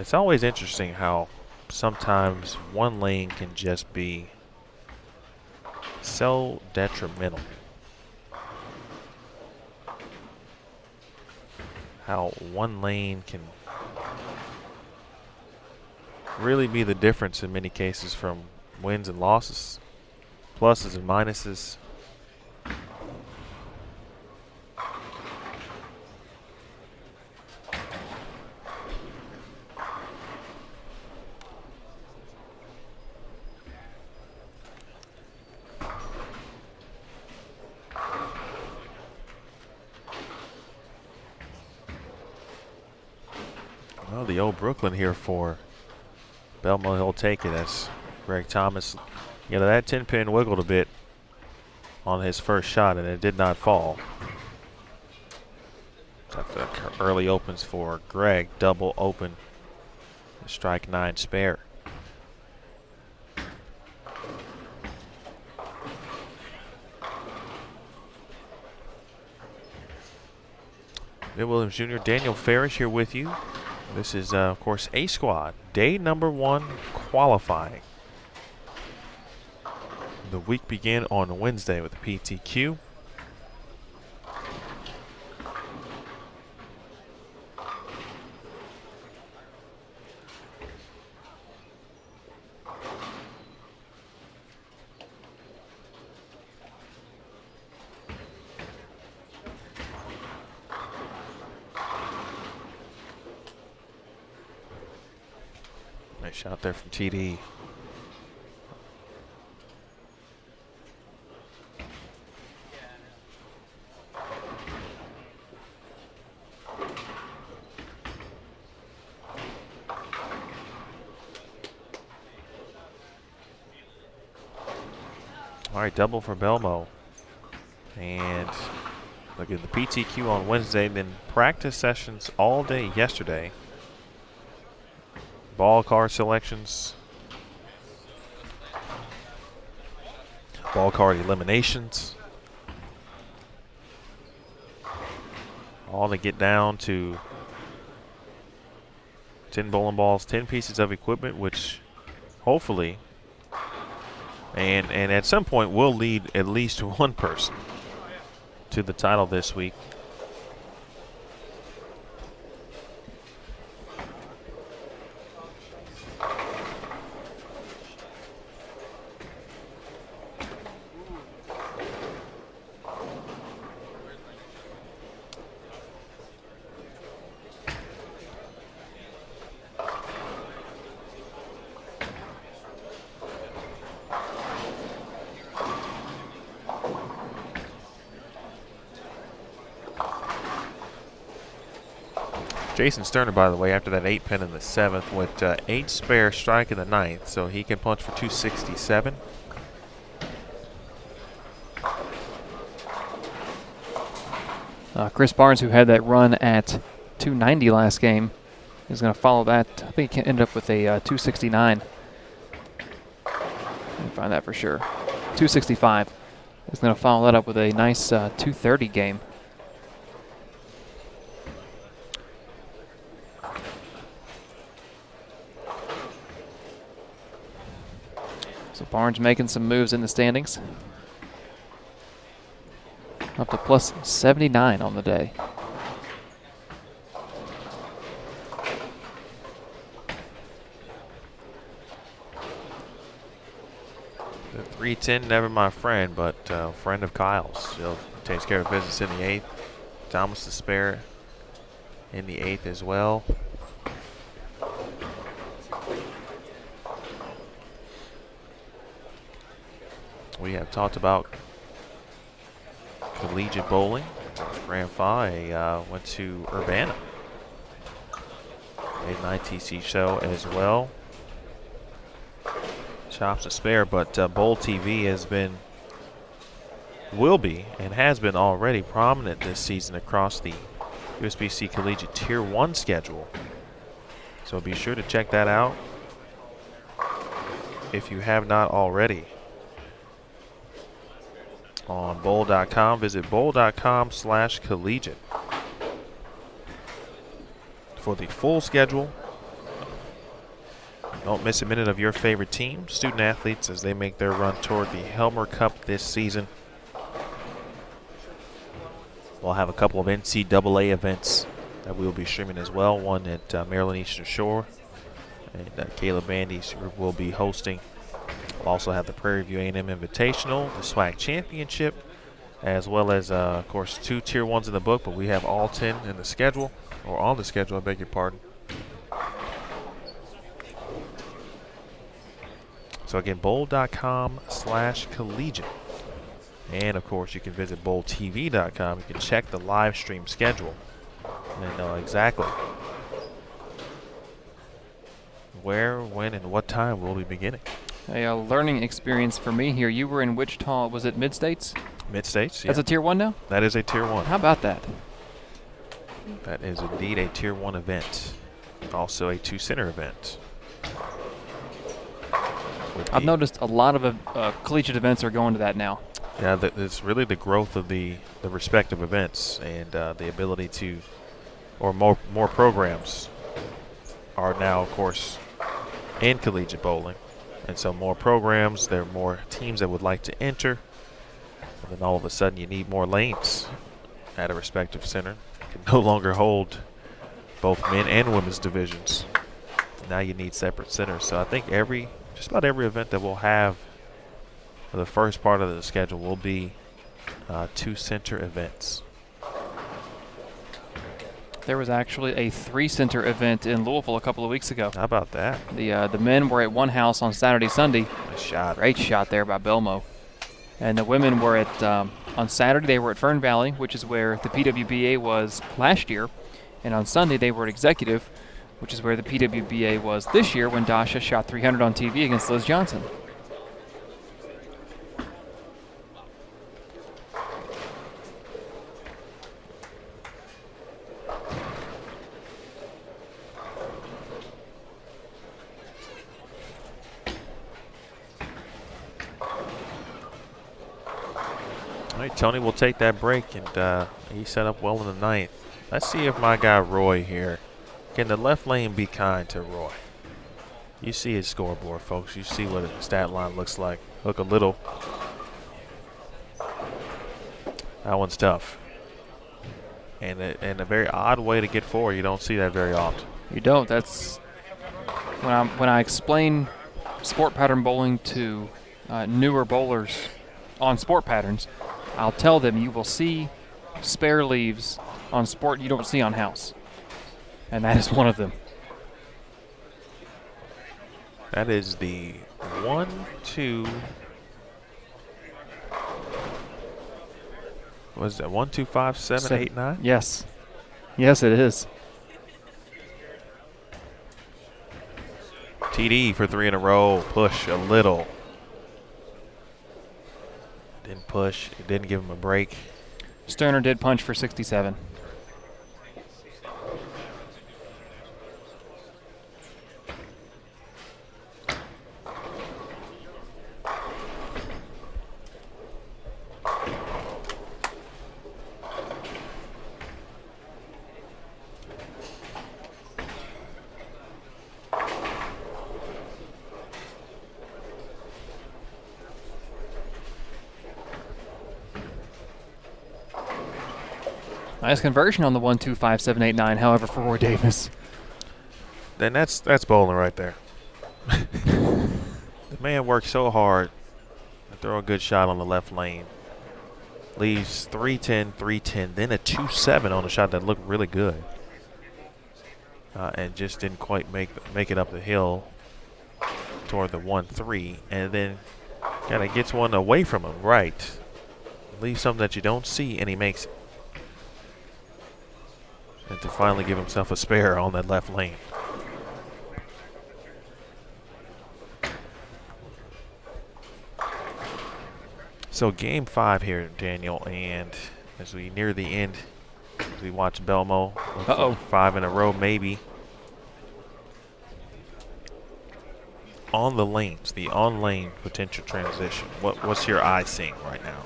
It's always interesting how sometimes one lane can just be so detrimental. How one lane can really be the difference in many cases from wins and losses, pluses and minuses. Well, the old Brooklyn here for Belmont. He'll take it as Greg Thomas. You know, that 10-pin wiggled a bit on his first shot, and it did not fall. Got the early opens for Greg. Double open. Strike 9 spare. Bill Williams Jr., Daniel Farish here with you. This is, of course, A Squad. Day number 1 qualifying. The week began on Wednesday with the PTQ. Nice shot there from TD. All right, double for Belmo. And look at the PTQ on Wednesday, then practice sessions all day yesterday. Ball card selections. Ball card eliminations. All to get down to 10 bowling balls, 10 pieces of equipment, which hopefully and at some point will lead at least one person to the title this week. Jason Sterner, by the way, after that 8-pin in the 7th, with 8 spare, strike in the 9th, so he can punch for 267. Chris Barnes, who had that run at 290 last game, is going to follow that. I think he can end up with a 269. Let me find that for sure. 265. He's going to follow that up with a nice 230 game. So Barnes making some moves in the standings. Up to plus 79 on the day. The 310, never my friend, but friend of Kyle's. Still takes care of business in the 8th. Thomas to spare in the 8th as well. We have talked about collegiate bowling. Grand Fi went to Urbana. Made an ITC show as well. Chops to spare, but Bowl TV will be, and has been already prominent this season across the USBC Collegiate Tier 1 schedule. So be sure to check that out if you have not already. On bowl.com, visit bowl.com/collegiate for the full schedule. Don't miss a minute of your favorite team, student athletes, as they make their run toward the Helmer Cup this season. We'll have a couple of NCAA events that we will be streaming as well. One at Maryland Eastern Shore, and Caleb Bandy's group will be hosting. We'll also have the Prairie View A&M Invitational, the SWAC Championship, as well as, of course, 2 Tier 1s in the book, but we have all 10 in the schedule, or on the schedule, I beg your pardon. So again, bowl.com/collegiate. And of course, you can visit bowltv.com. You can check the live stream schedule and know exactly where, when, and what time we'll be beginning. A learning experience for me here. You were in Wichita, was it Mid-States? Mid-States, yeah. That's a Tier 1 now? That is a Tier 1. How about that? That is indeed a Tier 1 event. Also a 2-center event. I've noticed a lot of collegiate events are going to that now. Yeah, it's really the growth of the respective events, and the ability to, or more programs are now, of course, in collegiate bowling. And so more programs, there are more teams that would like to enter. And then all of a sudden you need more lanes at a respective center. You can no longer hold both men and women's divisions. Now you need separate centers. So I think just about every event that we'll have for the first part of the schedule will be 2-center events. There was actually a 3-center event in Louisville a couple of weeks ago. How about that? The men were at one house on Saturday, Sunday. Nice shot. Great shot there by Belmo. And the women were at, on Saturday, they were at Fern Valley, which is where the PWBA was last year. And on Sunday, they were at Executive, which is where the PWBA was this year when Dasha shot 300 on TV against Liz Johnson. All right, Tony will take that break, and he set up well in the 9th. Let's see if my guy Roy here, can the left lane be kind to Roy? You see his scoreboard, folks. You see what his stat line looks like. Look a little. That one's tough. And a very odd way to get 4. You don't see that very often. You don't. That's when I explain sport pattern bowling to newer bowlers on sport patterns, I'll tell them you will see spare leaves on sport you don't see on house. And that is one of them. That is the 1, 2. What is that? 1, 2, 5, 7, 8, 9? Yes. Yes, it is. TD for 3 in a row. Push a little. Didn't push. It didn't give him a break. Sterner did punch for 67. Nice conversion on the 1-2-5-7-8-9, however, for Roy Davis. Then that's bowling right there. The man worked so hard to throw a good shot on the left lane. Leaves 310, 310, then a 2-7 on a shot that looked really good. And just didn't quite make it up the hill toward the 1-3. And then kind of gets one away from him, right. Leaves something that you don't see, and he makes it. And to finally give himself a spare on that left lane. So game 5 here, Daniel, and as we near the end, as we watch Belmo, 5 in a row maybe. On the lanes, the on-lane potential transition, what's your eye seeing right now?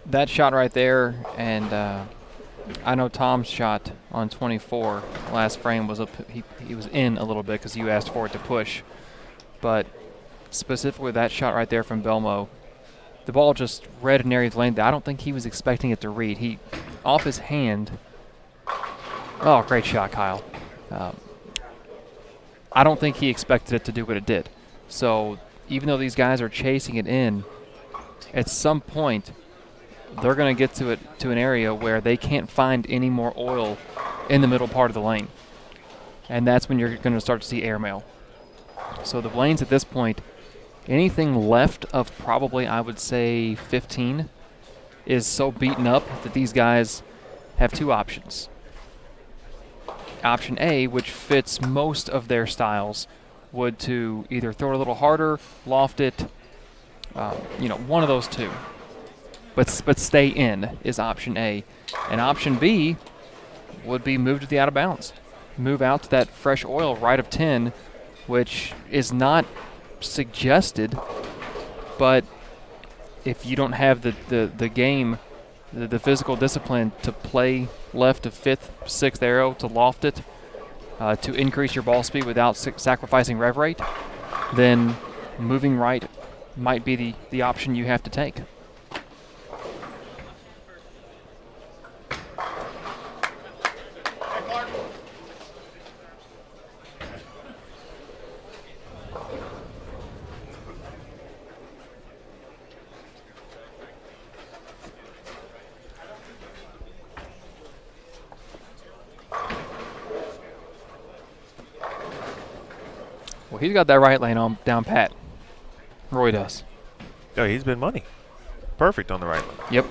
That shot right there, and I know Tom's shot on 24 last frame was he was in a little bit because you asked for it to push, but specifically that shot right there from Belmo, the ball just read an area of lane that I don't think he was expecting it to read. He off his hand. Oh, great shot, Kyle. I don't think he expected it to do what it did. So even though these guys are chasing it in, at some point they're going to get to an area where they can't find any more oil in the middle part of the lane. And that's when you're going to start to see airmail. So the lanes at this point, anything left of probably, I would say, 15 is so beaten up that these guys have two options. Option A, which fits most of their styles, would to either throw it a little harder, loft it, one of those two. But stay in is option A. And option B would be move to the out of bounds. Move out to that fresh oil right of 10, which is not suggested, but if you don't have the game, the physical discipline to play left of 5th, 6th arrow, to loft it, to increase your ball speed without sacrificing rev rate, then moving right might be the option you have to take. Well, he's got that right lane on down pat. Roy does. Oh, he's been money. Perfect on the right lane. Yep.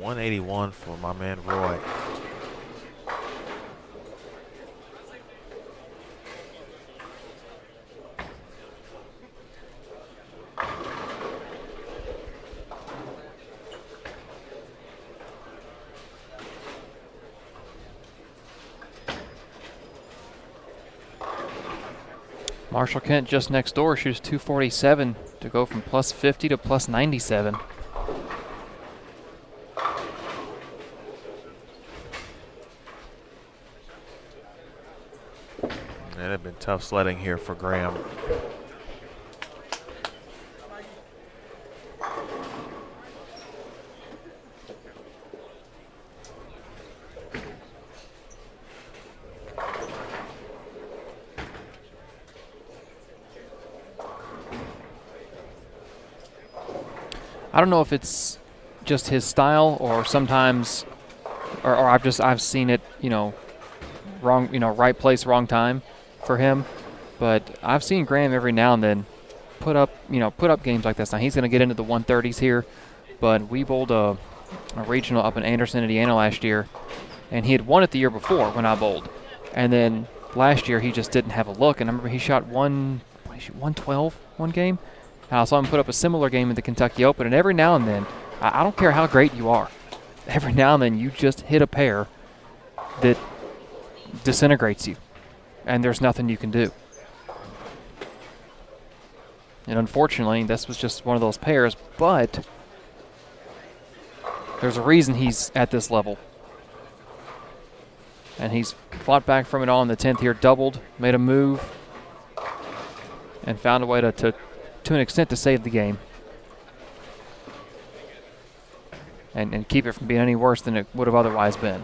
.181 for my man Roy. Marshall Kent just next door shoots 247 to go from +50 to +97. It'd have been tough sledding here for Graham. I don't know if it's just his style, or sometimes, or I've seen it, wrong, right place, wrong time for him. But I've seen Graham every now and then put up games like this. Now he's going to get into the 130s here, but we bowled a regional up in Anderson, Indiana last year, and he had won it the year before when I bowled. And then last year he just didn't have a look, and I remember he shot 112 one game. And I saw him put up a similar game in the Kentucky Open, and every now and then, I don't care how great you are, every now and then you just hit a pair that disintegrates you, and there's nothing you can do. And unfortunately, this was just one of those pairs, but there's a reason he's at this level. And he's fought back from it all in the 10th here, doubled, made a move, and found a way to an extent to save the game. And keep it from being any worse than it would have otherwise been.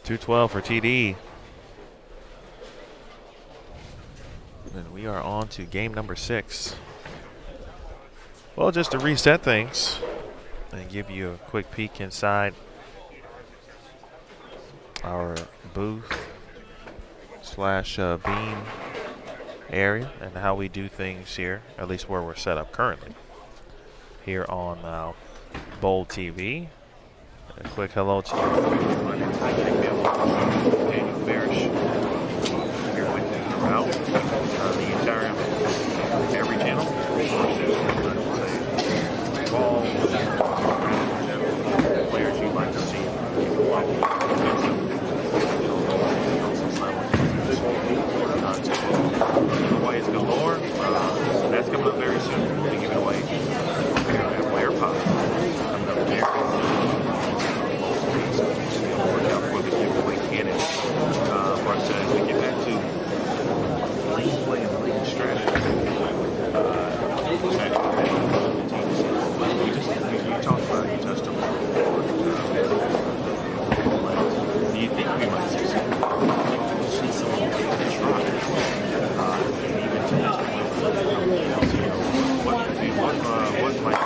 .212 for TD. And we are on to game number 6. Well, just to reset things and give you a quick peek inside our booth / beam area and how we do things here, at least where we're set up currently here on Bowl TV. A quick hello to you. My name is Daniel Farish. Here with me throughout the entire every channel. Ball, players you'd like to see. Giveaways galore. That's coming up very soon. We'll be giving away a player pop. Coming up here. Look out for the giveaway cannon. For us as we get back to league play and league strategy. You talked about it, you touched on it. Do you think we might see someone try? And even to this point, what might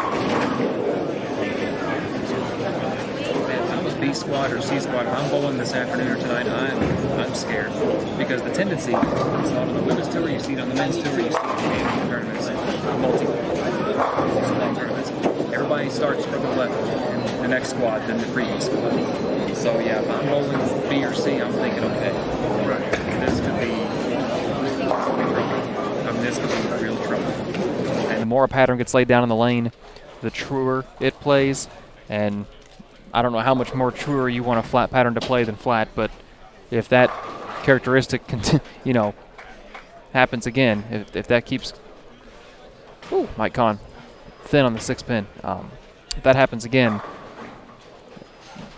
If I was B squad or C squad, if I'm bowling this afternoon or tonight, I'm scared. Because the tendency, it's not on the women's tour, you see it on the men's tour, you see it in tournaments, long tournaments. Everybody starts further left in the next squad than the previous squad. So yeah, if I'm bowling B or C, I'm thinking, okay, this could be trouble. I mean, this could be real trouble. And the more a pattern gets laid down in the lane, the truer it plays. And I don't know how much more truer you want a flat pattern to play than flat, but if that characteristic, happens again, if that keeps, Mike Kahn, thin on the 6-pin. If that happens again,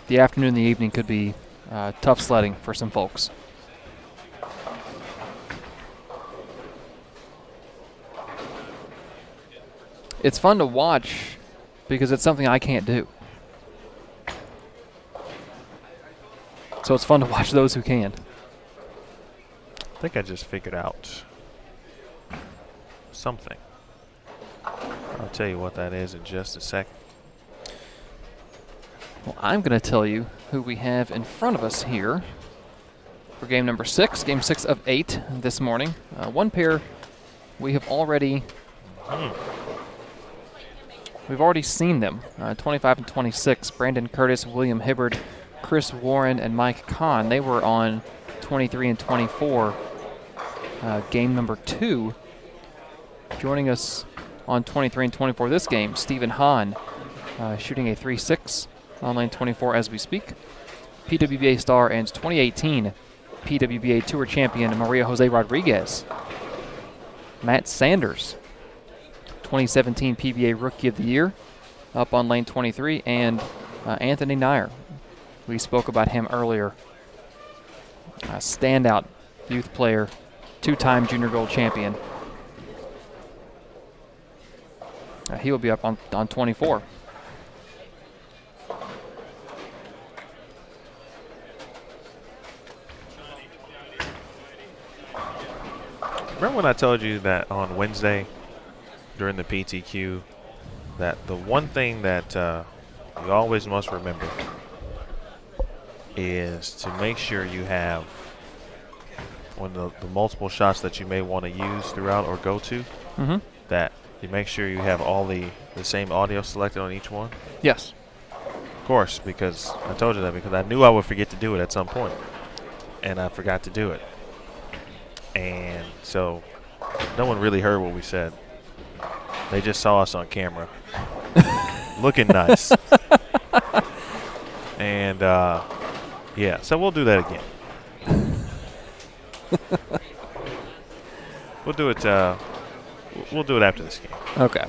the afternoon and the evening could be tough sledding for some folks. It's fun to watch because it's something I can't do. So it's fun to watch those who can. I think I just figured out something. I'll tell you what that is in just a second. Well, I'm going to tell you who we have in front of us here for game number 6, game 6 of 8 this morning. One pair we have already we've already seen them. 25 and 26, Brandon Curtis, William Hibbard, Chris Warren, and Mike Kahn. They were on 23 and 24, game number 2. Joining us on 23 and 24 this game, Stephen Hahn, shooting a 3.6 on lane 24 as we speak. PWBA star and 2018 PWBA Tour champion Maria Jose Rodriguez. Matt Sanders, 2017 PBA Rookie of the Year, up on lane 23, and Anthony Nair. We spoke about him earlier. A standout youth player, 2-time junior gold champion. He will be up on 24. Remember when I told you that on Wednesday during the PTQ that the one thing that you always must remember is to make sure you have one of the multiple shots that you may want to use throughout or go to, that you make sure you have all the same audio selected on each one? Yes. Of course, because I told you that because I knew I would forget to do it at some point, and I forgot to do it. And so no one really heard what we said. They just saw us on camera looking nice. And, yeah, so we'll do that again. We'll do it after this game. Okay.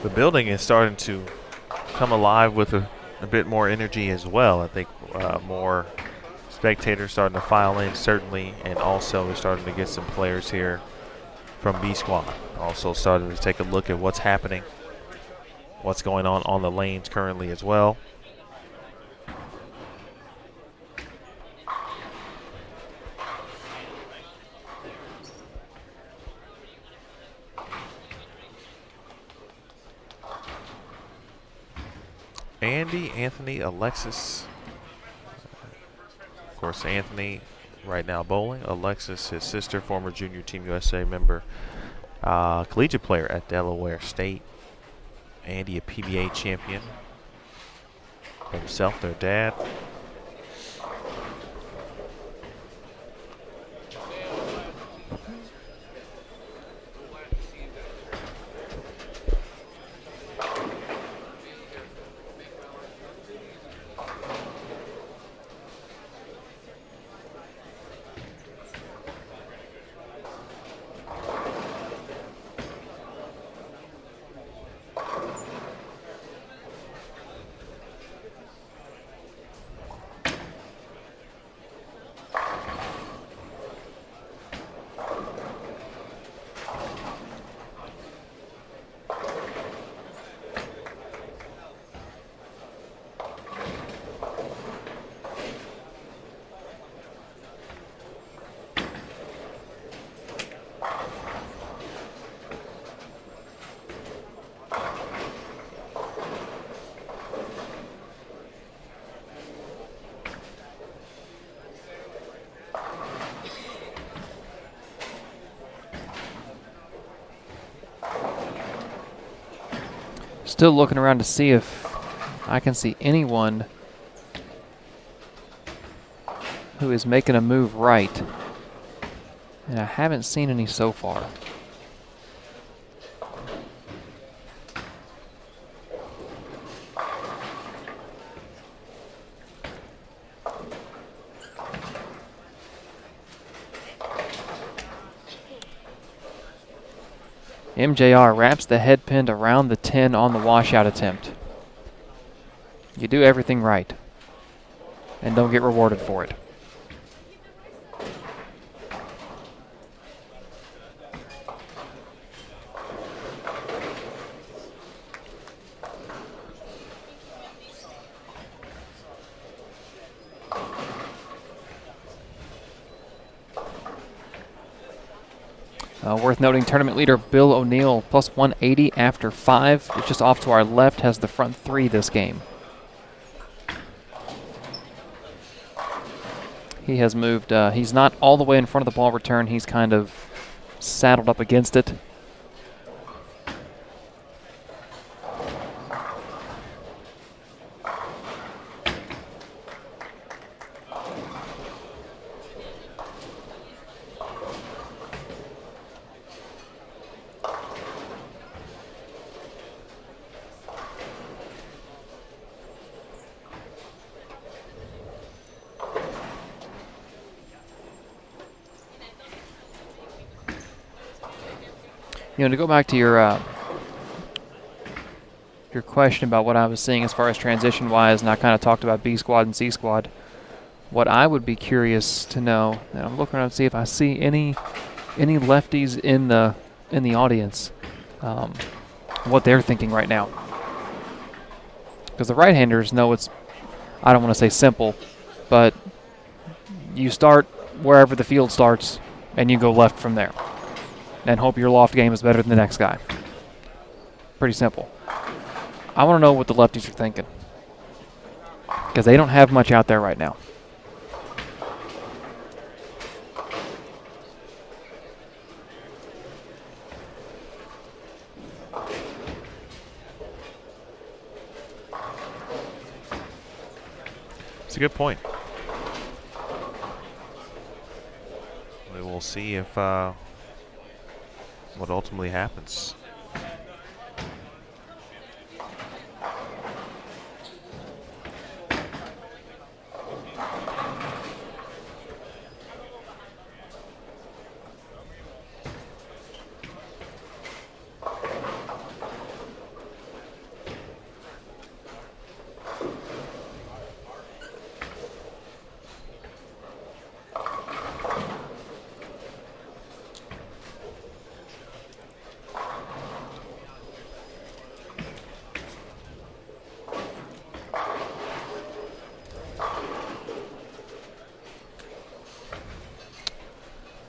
The building is starting to come alive with a bit more energy as well. I think more spectators starting to file in, certainly, and also we're starting to get some players here from B Squad. Also starting to take a look at what's happening, what's going on the lanes currently as well. Andy, Anthony, Alexis. Of course, Anthony right now bowling. Alexis, his sister, former Junior Team USA member, collegiate player at Delaware State. Andy, a PBA champion. Himself, their dad. Still looking around to see if I can see anyone who is making a move right. And I haven't seen any so far. MJR wraps the head pin around the 10 on the washout attempt. You do everything right and don't get rewarded for it. Worth noting, tournament leader Bill O'Neill, plus 180 after 5. It's just off to our left, has the front 3 this game. He has moved, he's not all the way in front of the ball return. He's kind of saddled up against it. To go back to your question about what I was seeing as far as transition-wise, and I kind of talked about B squad and C squad. What I would be curious to know, and I'm looking around to see if I see any lefties in the audience, what they're thinking right now. Because the right-handers know it's, I don't want to say simple, but you start wherever the field starts, and you go left from there, and hope your loft game is better than the next guy. Pretty simple. I want to know what the lefties are thinking, because they don't have much out there right now. It's a good point. We will see if what ultimately happens.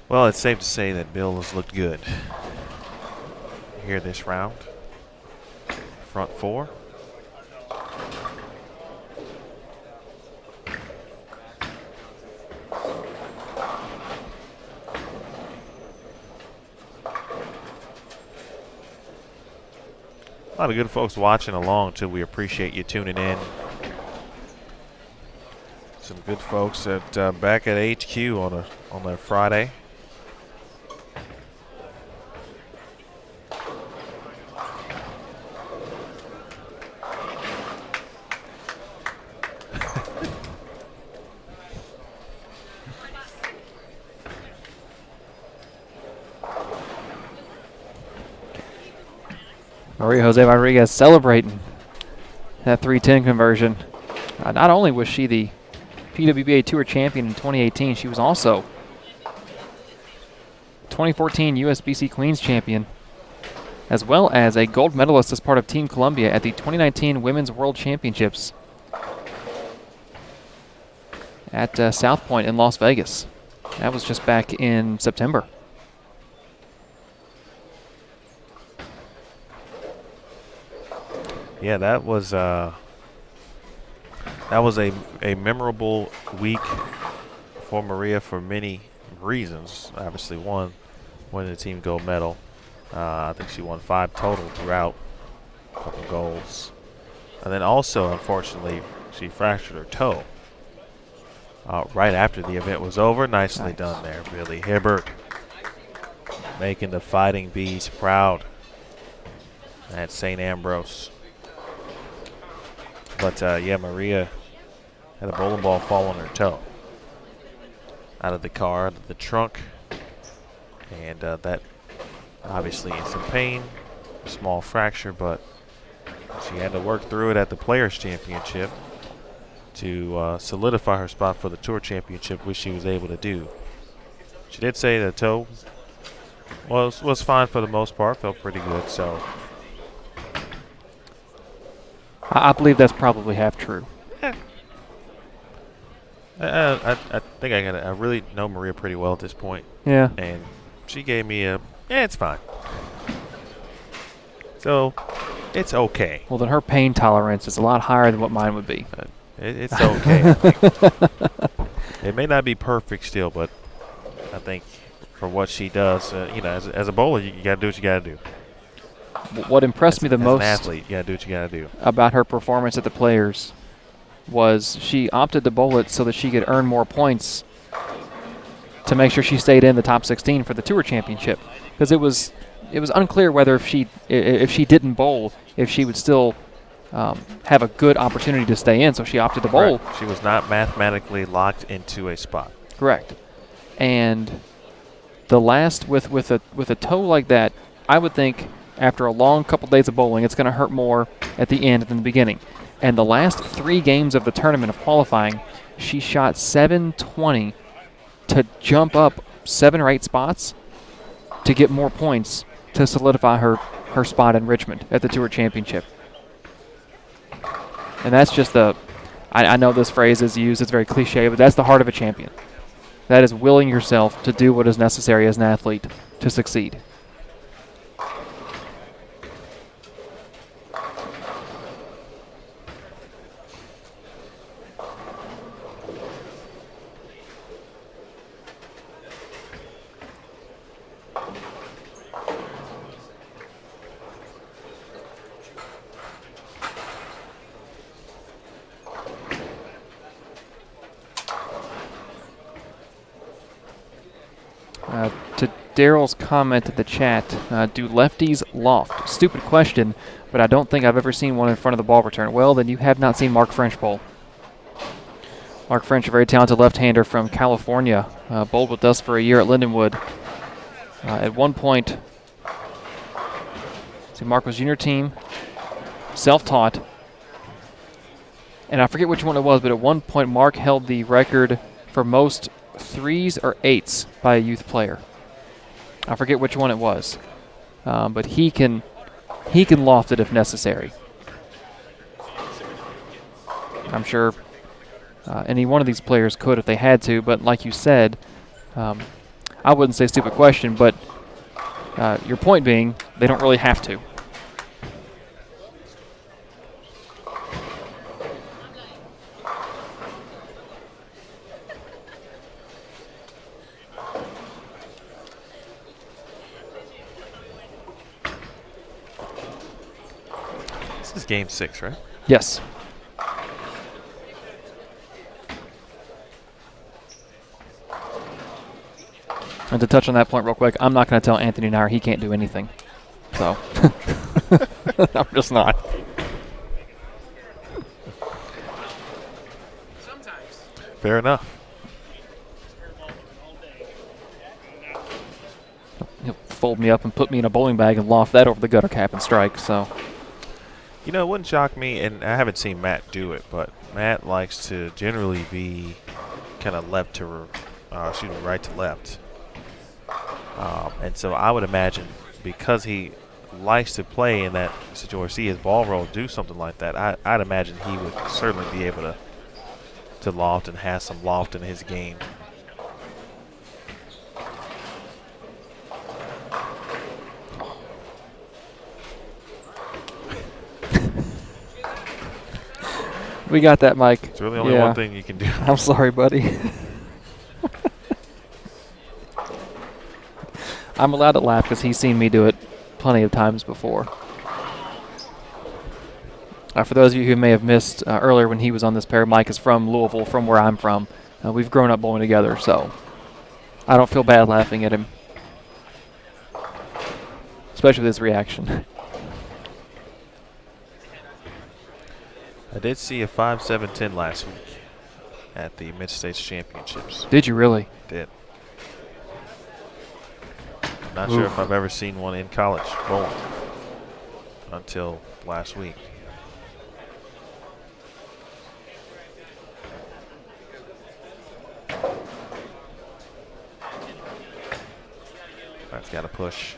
Well, it's safe to say that Bill has looked good here this round. Front four. A lot of good folks watching along too. We appreciate you tuning in. Some good folks at back at HQ on a Friday. Maria Jose Rodriguez celebrating that 310 conversion. Not only was she the PWBA Tour champion in 2018, she was also 2014 USBC Queens champion, as well as a gold medalist as part of Team Columbia at the 2019 Women's World Championships at South Point in Las Vegas. That was just back in September. Yeah, that was a memorable week for Maria for many reasons. Obviously, one, winning the team gold medal. I think she won 5 total throughout, a couple goals. And then also, unfortunately, she fractured her toe right after the event was over. Nicely done there, Billy Hibbert, making the Fighting Bees proud at St. Ambrose. But, yeah, Maria had a bowling ball fall on her toe. Out of the car, out of the trunk. And that obviously in some pain, a small fracture, but she had to work through it at the Players' Championship to solidify her spot for the Tour Championship, which she was able to do. She did say the toe was fine for the most part, felt pretty good, so. I believe that's probably half true. I think I really know Maria pretty well at this point. Yeah. And she gave me it's fine. So, it's okay. Well, then her pain tolerance is a lot higher than what mine would be. It's okay. It may not be perfect still, but I think for what she does, as a bowler, you got to do what you got to do. What impressed me the most as an athlete, you got to do what you got to do. About her performance at the Players was she opted to bowl it so that she could earn more points to make sure she stayed in the top 16 for the Tour Championship, because it was unclear whether if she didn't bowl, if she would still have a good opportunity to stay in, so she opted to bowl. Correct. She was not mathematically locked into a spot. Correct. And the last with a toe like that, I would think after a long couple days of bowling, it's going to hurt more at the end than the beginning. And the last 3 games of the tournament of qualifying, she shot 720 to jump up 7 or 8 spots to get more points to solidify her spot in Richmond at the Tour Championship. And that's just I know this phrase is used, it's very cliche, but that's the heart of a champion. That is willing yourself to do what is necessary as an athlete to succeed. To Daryl's comment in the chat, do lefties loft? Stupid question, but I don't think I've ever seen one in front of the ball return. Well, then you have not seen Mark French bowl. Mark French, a very talented left-hander from California, bowled with us for a year at Lindenwood. At one point, Mark was junior team, self-taught, and I forget which one it was, but at one point Mark held the record for most 3s or 8s by a youth player. I forget which one it was, but he can loft it if necessary. I'm sure any one of these players could if they had to, but like you said, I wouldn't say stupid question, but your point being they don't really have to. This is game 6, right? Yes. And to touch on that point real quick, I'm not going to tell Anthony Nair he can't do anything. So, I'm just not. Fair enough. He'll fold me up and put me in a bowling bag and loft that over the gutter cap and strike. So, You know, it wouldn't shock me, and I haven't seen Matt do it, but Matt likes to generally be kind of right to left. And so I would imagine because he likes to play in that situation or see his ball roll do something like that, I'd imagine he would certainly be able to loft and has some loft in his game. we got that, Mike. It's really only one thing you can do. I'm sorry, buddy. I'm allowed to laugh because he's seen me do it plenty of times before. For those of you who may have missed earlier when he was on this pair, Mike is from Louisville, from where I'm from. We've grown up bowling together, so I don't feel bad laughing at him, especially with his reaction. I did see a 5-7-10 last week at the Mid-States Championships. Did you really? Did. Not sure if I've ever seen one in college bowling until last week. That's got to push.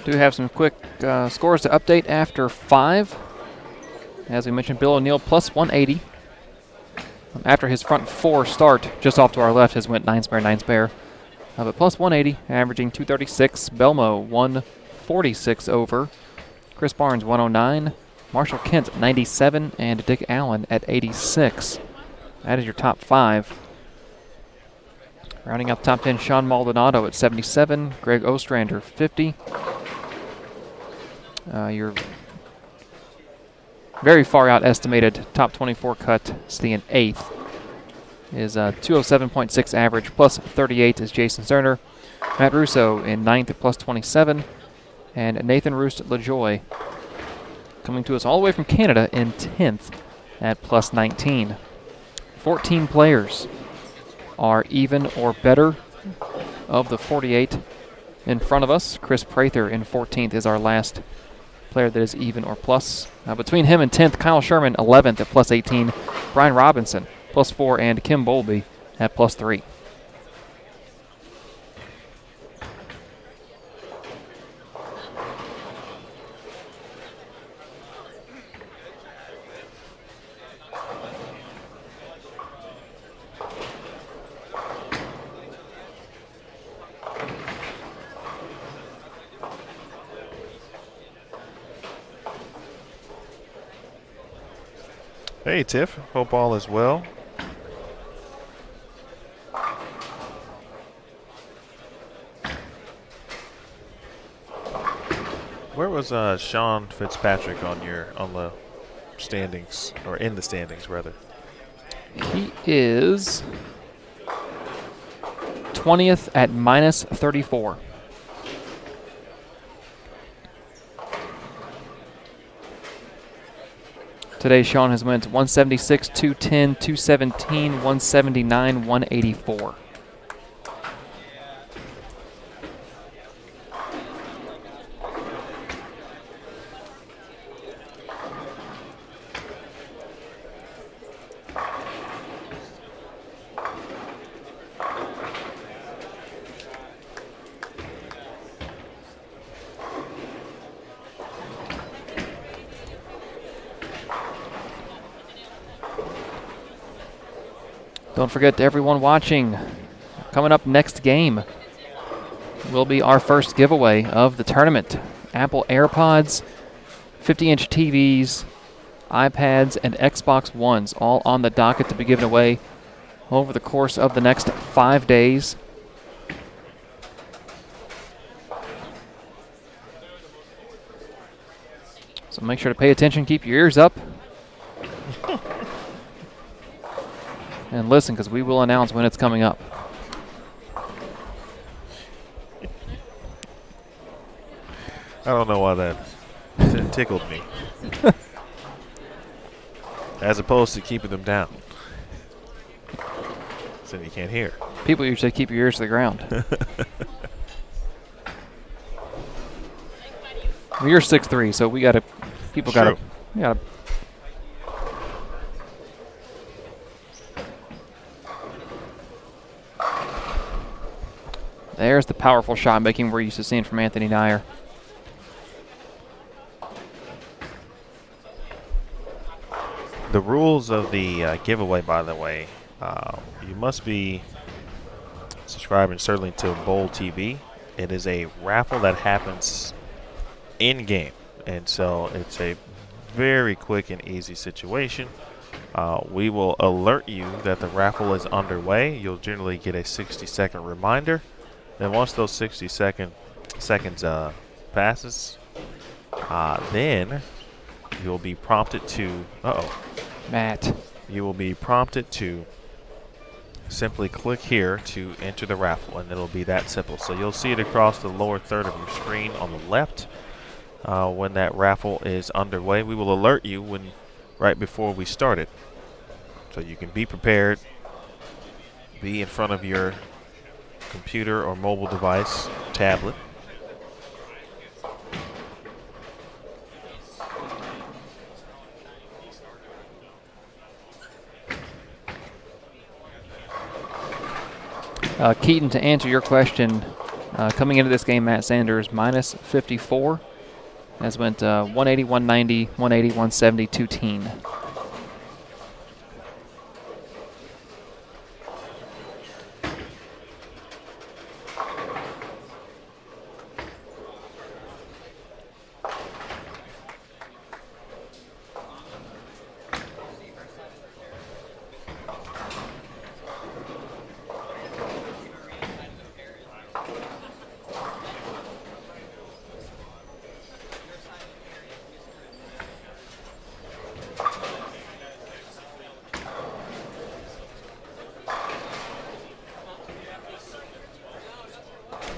Do have some quick scores to update after 5. As we mentioned, Bill O'Neill plus 180. After his front 4 start, just off to our left, his went 9 spare, 9 spare. But plus 180, averaging 236. Belmo 146 over. Chris Barnes 109. Marshall Kent, 97, and Dick Allen at 86. That is your top 5. Rounding out top 10, Sean Maldonado at 77, Greg Ostrander, 50. Your very far out estimated top 24 cut, sitting in 8th, is 207.6 average, plus 38 is Jason Zerner. Matt Russo in 9th at plus 27, and Nathan Roost LaJoy coming to us all the way from Canada in 10th at plus 19. 14 players are even or better of the 48 in front of us. Chris Prather in 14th is our last player that is even or plus. Between him and 10th, Kyle Sherman 11th at plus 18, Brian Robinson plus 4, and Kim Bowlby at plus 3. Hey, Tiff. Hope all is well. Where was Sean Fitzpatrick on the standings, or in the standings rather? He is 20th at minus 34. Today, Sean has went 176, 210, 217, 179, 184. Don't forget to everyone watching, coming up next game will be our first giveaway of the tournament. Apple AirPods, 50-inch TVs, iPads, and Xbox Ones, all on the docket to be given away over the course of the next 5 days. So make sure to pay attention, keep your ears up. And listen, because we will announce when it's coming up. I don't know why that tickled me. As opposed to keeping them down. So you can't hear. People usually keep your ears to the ground. Well, you're 6'3", so we gotta. People gotta. Gotta. There's the powerful shot making we're used to seeing from Anthony Nyer. The rules of the giveaway, by the way, you must be subscribing certainly to Bowl TV. It is a raffle that happens in-game, and so it's a very quick and easy situation. We will alert you that the raffle is underway. You'll generally get a 60-second reminder. Then once those 60 seconds passes, then you'll be prompted to, Matt. You will be prompted to simply click here to enter the raffle, and it'll be that simple. So you'll see it across the lower third of your screen on the left when that raffle is underway. We will alert you right before we start it, so you can be prepared, be in front of your computer or mobile device, tablet. Keaton, to answer your question, coming into this game, Matt Sanders minus 54. Has went 180, 190, 180, 170, 210.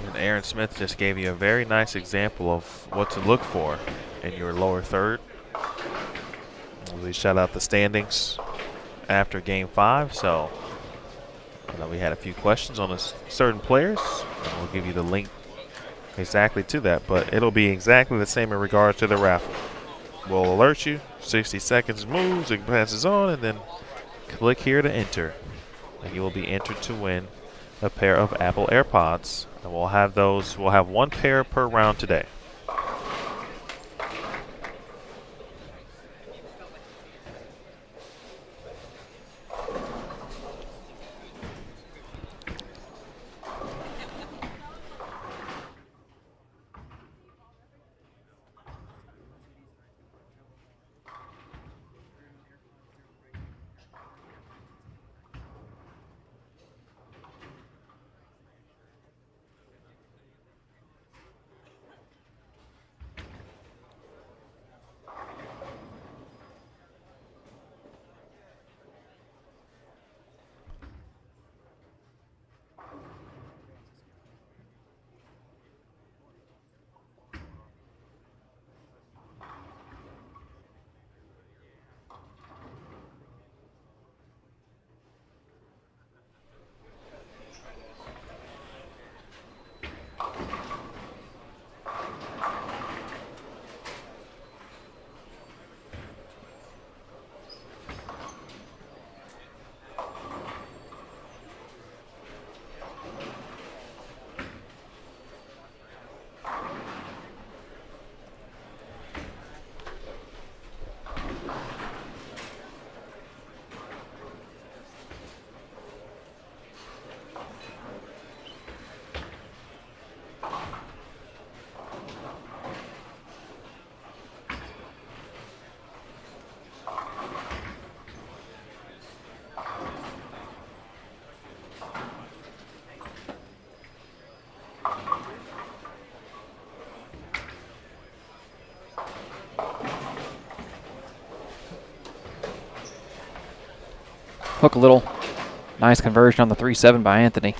And Aaron Smith just gave you a very nice example of what to look for in your lower third. We shout out the standings after Game 5, so we had a few questions on certain players, and we'll give you the link exactly to that, but it'll be exactly the same in regards to the raffle. We'll alert you, 60 seconds moves, it passes on, and then click here to enter, and you will be entered to win a pair of Apple AirPods. And we'll have one pair per round today. Hook a little. Nice conversion on the 3-7 by Anthony.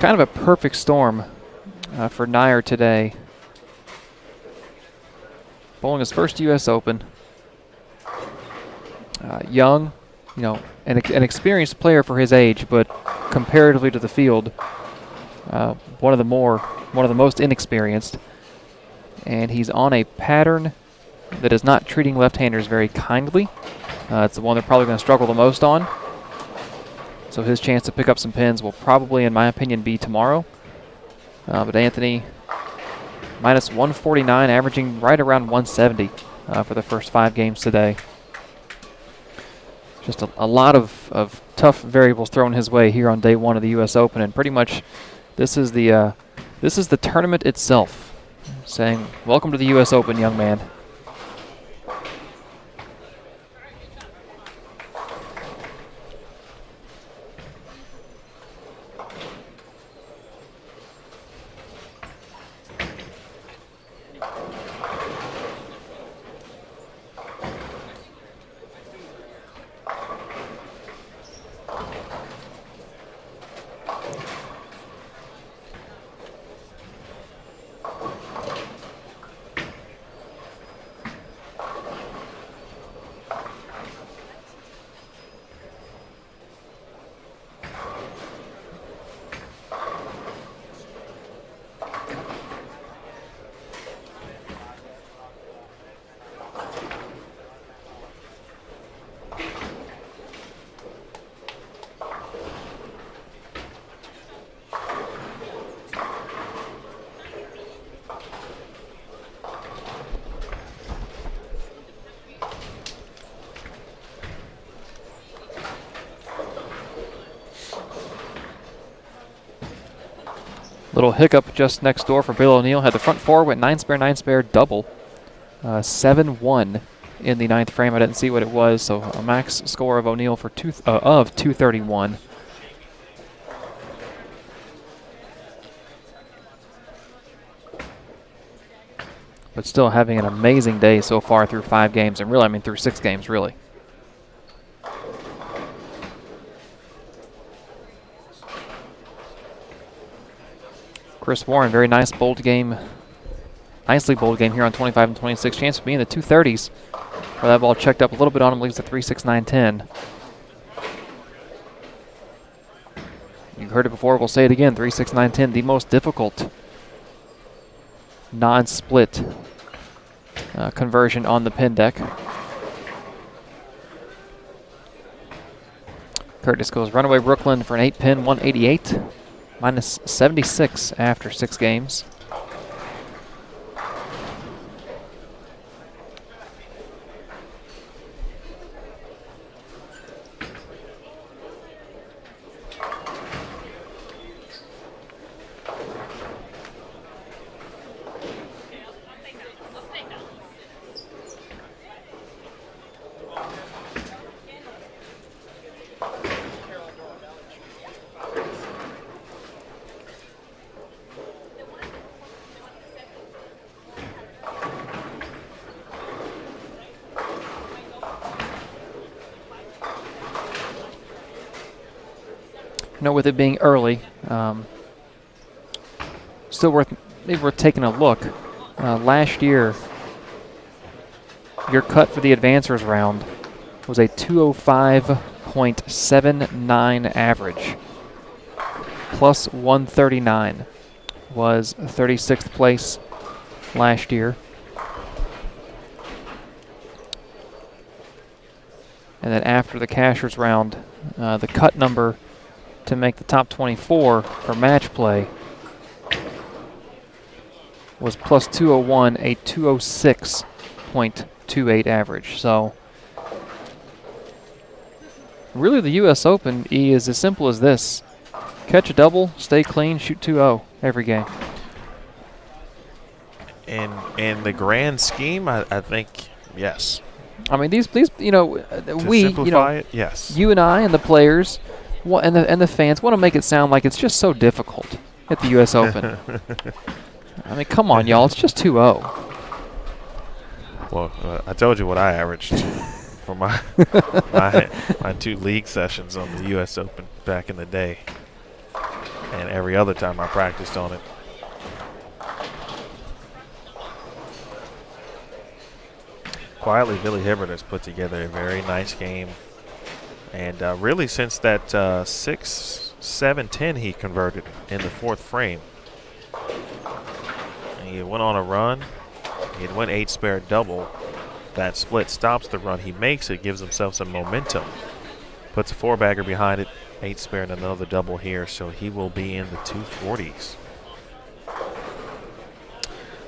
Kind of a perfect storm for Nair today. Bowling his first U.S. Open. Young, an experienced player for his age, but comparatively to the field, one of the most inexperienced. And he's on a pattern that is not treating left-handers very kindly. It's the one they're probably going to struggle the most on. So his chance to pick up some pins will probably, in my opinion, be tomorrow. But Anthony, minus 149, averaging right around 170 for the first 5 games today. Just a lot of tough variables thrown his way here on day 1 of the U.S. Open, and pretty much this is the tournament itself, saying, "Welcome to the U.S. Open, young man." Little hiccup just next door for Bill O'Neill. Had the front 4, went 9-spare, double. 7-1 in the 9th frame. I didn't see what it was, so a max score of O'Neill for 231. but still having an amazing day so far through 5 games, and really, I mean, through 6 games, really. Chris Warren, very nice bold game. Nicely bowled game here on 25 and 26. Chance to be in the 230s. Where that ball checked up a little bit on him, leaves the 3-6-9-10. You've heard it before, we'll say it again. 3-6-9-10, the most difficult non-split conversion on the pin deck. Curtis goes runaway Brooklyn for an 8-pin, 188, minus 76 after 6 games. With it being early, still maybe worth taking a look. Last year, your cut for the advancers round was a 205.79 average. Plus 139 was 36th place last year. And then after the cashers round, the cut number to make the top 24 for match play was plus 201, a 206.28 average. So really the U.S. Open is as simple as this. Catch a double, stay clean, shoot 2-0 every game. In the grand scheme, I think, yes. I mean, these we, it, yes. You and I and the players and the fans want to make it sound like it's just so difficult at the U.S. Open. I mean, come on, y'all. It's just 2-0. Well, I told you what I averaged for my 2 league sessions on the U.S. Open back in the day, and every other time I practiced on it. Quietly, Billy Hibbert has put together a very nice game. And really, since that 6-7-10 he converted in the 4th frame, and he went on a run. He went 8-spare double. That split stops the run. He makes it, gives himself some momentum. Puts a 4-bagger behind it, 8-spare and another double here, so he will be in the 240s.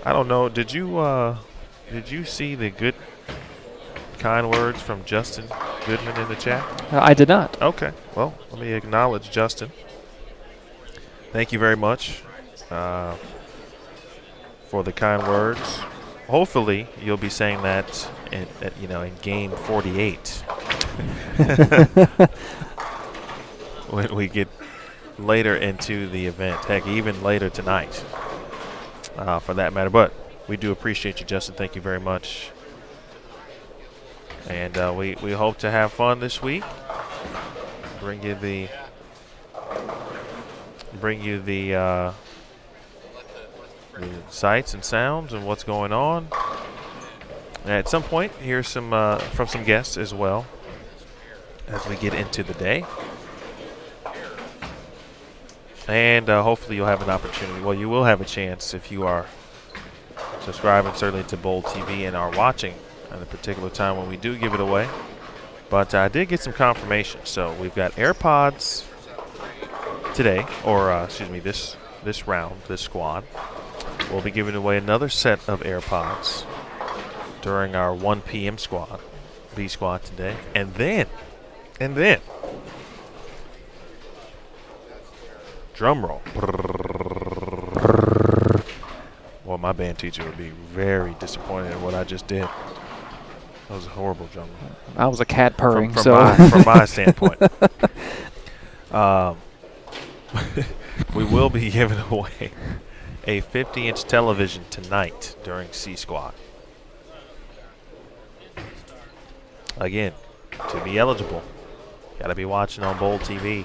I don't know. Did you see the good, kind words from Justin Goodman in the chat? I did not. Okay. Well, let me acknowledge Justin. Thank you very much for the kind words. Hopefully, you'll be saying that in game 48 when we get later into the event. Heck, even later tonight, for that matter. But we do appreciate you, Justin. Thank you very much. And we hope to have fun this week. Bring you the sights and sounds and what's going on. And at some point, hear some from some guests as well as we get into the day. And hopefully you'll have an opportunity. Well, you will have a chance if you are subscribing certainly to Bold TV and are watching at a particular time when we do give it away. But I did get some confirmation. So we've got AirPods today, or excuse me, this round, this squad. We'll be giving away another set of AirPods during our 1 p.m. squad, B squad today. And then, drum roll. Well, my band teacher would be very disappointed in what I just did. That was a horrible drum roll. I was a cat purring, from my standpoint. We will be giving away a 50-inch television tonight during C-Squad. Again, to be eligible, got to be watching on Bowl TV.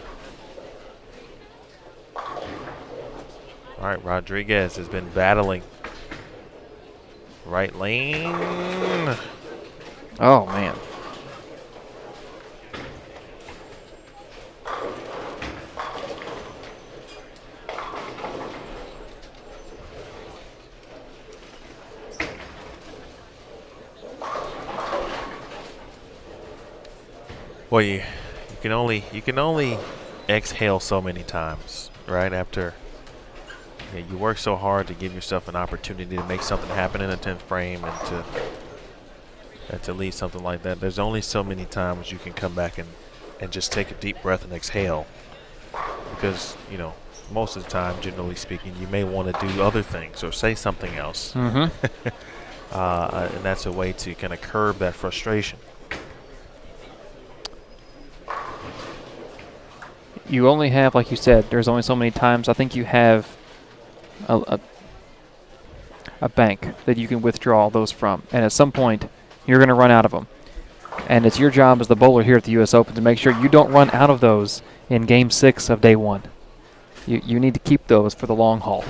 All right, Rodriguez has been battling. Right lane. Oh, man. Well, you can only exhale so many times, right? After you work so hard to give yourself an opportunity to make something happen in a 10th frame and to lead something like that. There's only so many times you can come back and just take a deep breath and exhale, because most of the time, generally speaking, you may want to do other things or say something else. Mm-hmm. And that's a way to kind of curb that frustration. You only have, like you said, there's only so many times. I think you have a bank that you can withdraw those from. And at some point, you're going to run out of them. And it's your job as the bowler here at the U.S. Open to make sure you don't run out of those in Game 6 of Day 1. You need to keep those for the long haul.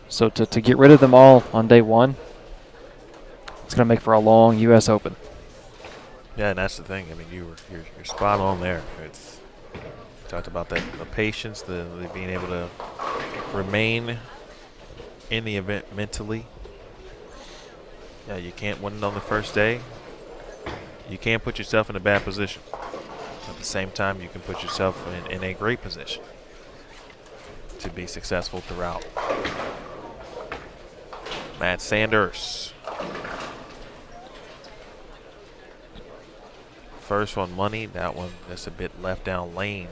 So to get rid of them all on Day 1, it's going to make for a long U.S. Open. Yeah, and that's the thing. I mean, you're spot on there. It's talked about that, the patience, the being able to remain in the event mentally. Yeah, you can't win it on the first day. You can't put yourself in a bad position. At the same time, you can put yourself in a great position to be successful throughout. Matt Sanders. First one, money. That one, that's a bit left down lane.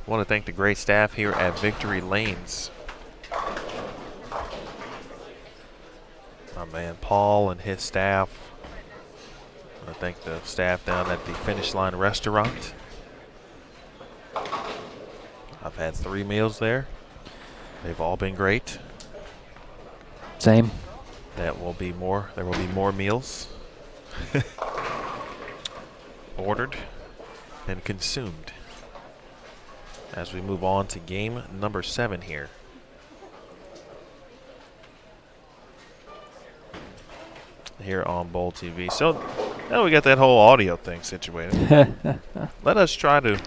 I want to thank the great staff here at Victory Lanes. My man Paul and his staff. I want to thank the staff down at the Finish Line Restaurant. I've had 3 meals there. They've all been great. Same. There will be more meals ordered and consumed as we move on to game number 7 here. Here on Bowl TV. So now we got that whole audio thing situated. Let us try to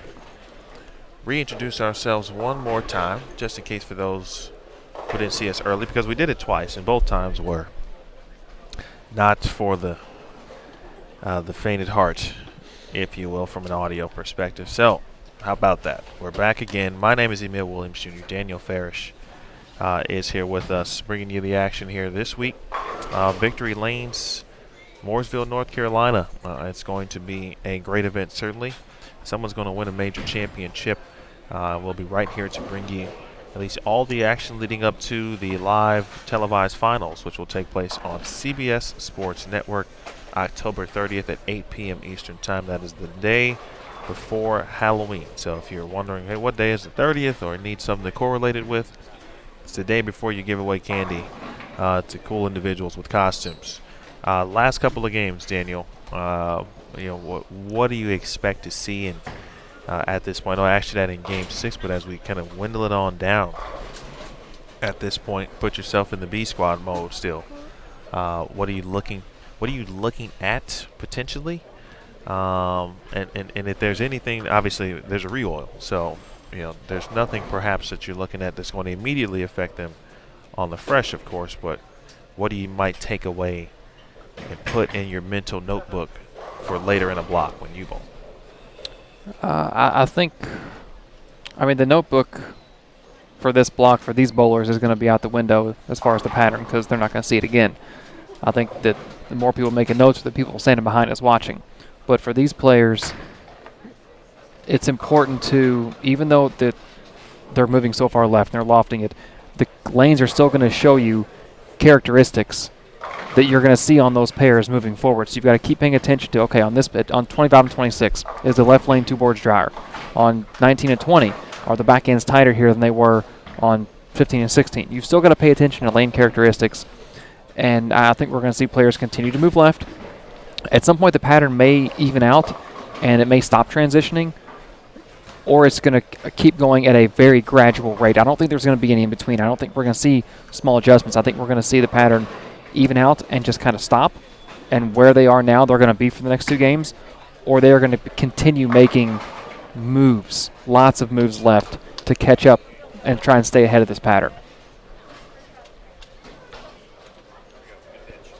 reintroduce ourselves one more time, just in case for those who didn't see us early, because we did it twice, and both times were not for the fainted heart, if you will, from an audio perspective. So how about that? We're back again. My name is Emil Williams Jr. Daniel Farish is here with us, bringing you the action here this week. Victory Lanes, Mooresville, North Carolina. It's going to be a great event, certainly. Someone's going to win a major championship. We'll be right here to bring you at least all the action leading up to the live televised finals, which will take place on CBS Sports Network October 30th at 8 p.m. Eastern Time. That is the day before Halloween. So if you're wondering, hey, what day is the 30th, or need something to correlate it with, it's the day before you give away candy to cool individuals with costumes. Last couple of games, Daniel. What do you expect to see at this point? I asked you that in Game 6, but as we kind of dwindle it on down at this point, put yourself in the B squad mode still. What are you looking at potentially? And if there's anything, obviously there's a re-oil, so there's nothing perhaps that you're looking at that's going to immediately affect them on the fresh, of course. But what do you might take away and put in your mental notebook for later in a block when you bowl? I think, the notebook for this block for these bowlers is going to be out the window as far as the pattern, because they're not going to see it again. I think that the more people making notes, the people standing behind us watching. But for these players, it's important to, even though that they're moving so far left and they're lofting it, the lanes are still going to show you characteristics that you're going to see on those pairs moving forward. So you've got to keep paying attention to, okay, on this bit, on 25 and 26, is the left lane 2 boards drier. On 19 and 20, are the back ends tighter here than they were on 15 and 16? You've still got to pay attention to lane characteristics, and I think we're going to see players continue to move left. At some point, the pattern may even out, and it may stop transitioning, or it's going to keep going at a very gradual rate. I don't think there's going to be any in between. I don't think we're going to see small adjustments. I think we're going to see the pattern even out and just kind of stop. And where they are now, they're going to be for the next 2 games, or they are going to continue making moves, lots of moves left to catch up and try and stay ahead of this pattern.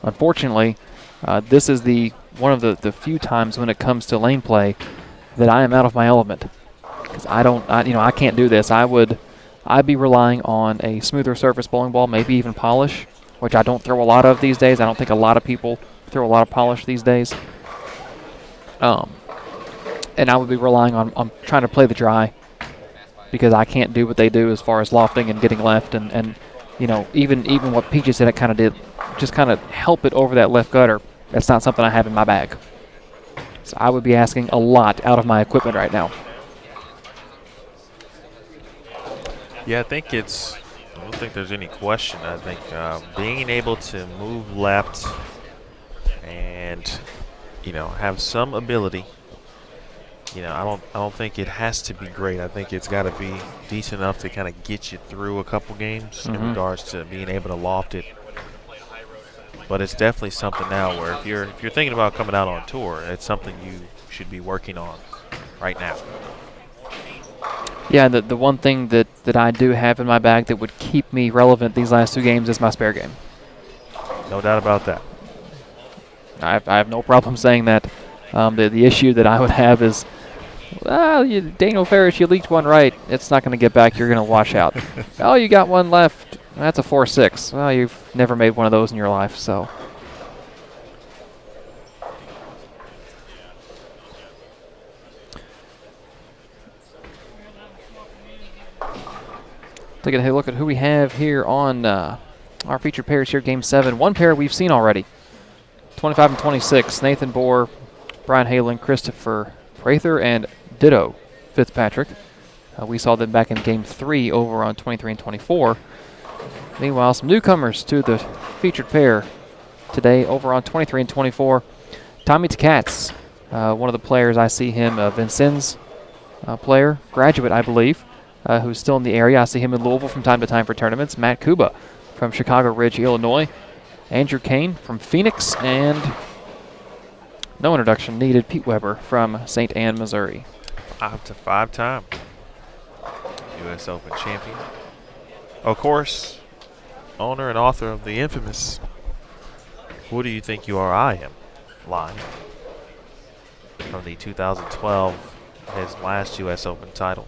Unfortunately, this is one of the few times when it comes to lane play that I am out of my element, because I can't do this. I'd be relying on a smoother surface bowling ball, maybe even polish, which I don't throw a lot of these days. I don't think a lot of people throw a lot of polish these days. And I would be relying on trying to play the dry, because I can't do what they do as far as lofting and getting left, and even what Peaches said, it kind of did, just kind of help it over that left gutter. That's not something I have in my bag. So I would be asking a lot out of my equipment right now. Yeah, I don't think there's any question. I think being able to move left and, have some ability, I don't think it has to be great. I think it's got to be decent enough to kind of get you through a couple games in regards to being able to loft it. But it's definitely something now where if you're thinking about coming out on tour, it's something you should be working on right now. Yeah, the one thing that I do have in my bag that would keep me relevant these last 2 games is my spare game. No doubt about that. I have no problem saying that. The issue that I would have is, Daniel Ferris, you leaked one right. It's not going to get back. You're going to wash out. Oh, you got one left. That's a 4-6. Well, you've never made one of those in your life, so. Taking a look at who we have here on our featured pairs here, Game 7. One pair we've seen already. 25 and 26, Nathan Bohr, Brian Halen, Christopher Prather, and ditto Fitzpatrick. We saw them back in Game 3 over on 23 and 24. Meanwhile, some newcomers to the featured pair today over on 23 and 24. Tommy Tkatz, one of the players, I see him, Vincennes player, graduate, I believe, who's still in the area. I see him in Louisville from time to time for tournaments. Matt Kuba from Chicago Ridge, Illinois. Andrew Kane from Phoenix, and no introduction needed, Pete Weber from St. Anne, Missouri. 5-time U.S. Open champion. Of course, owner and author of the infamous "Who Do You Think You Are, I Am" line from the 2012, his last U.S. Open title.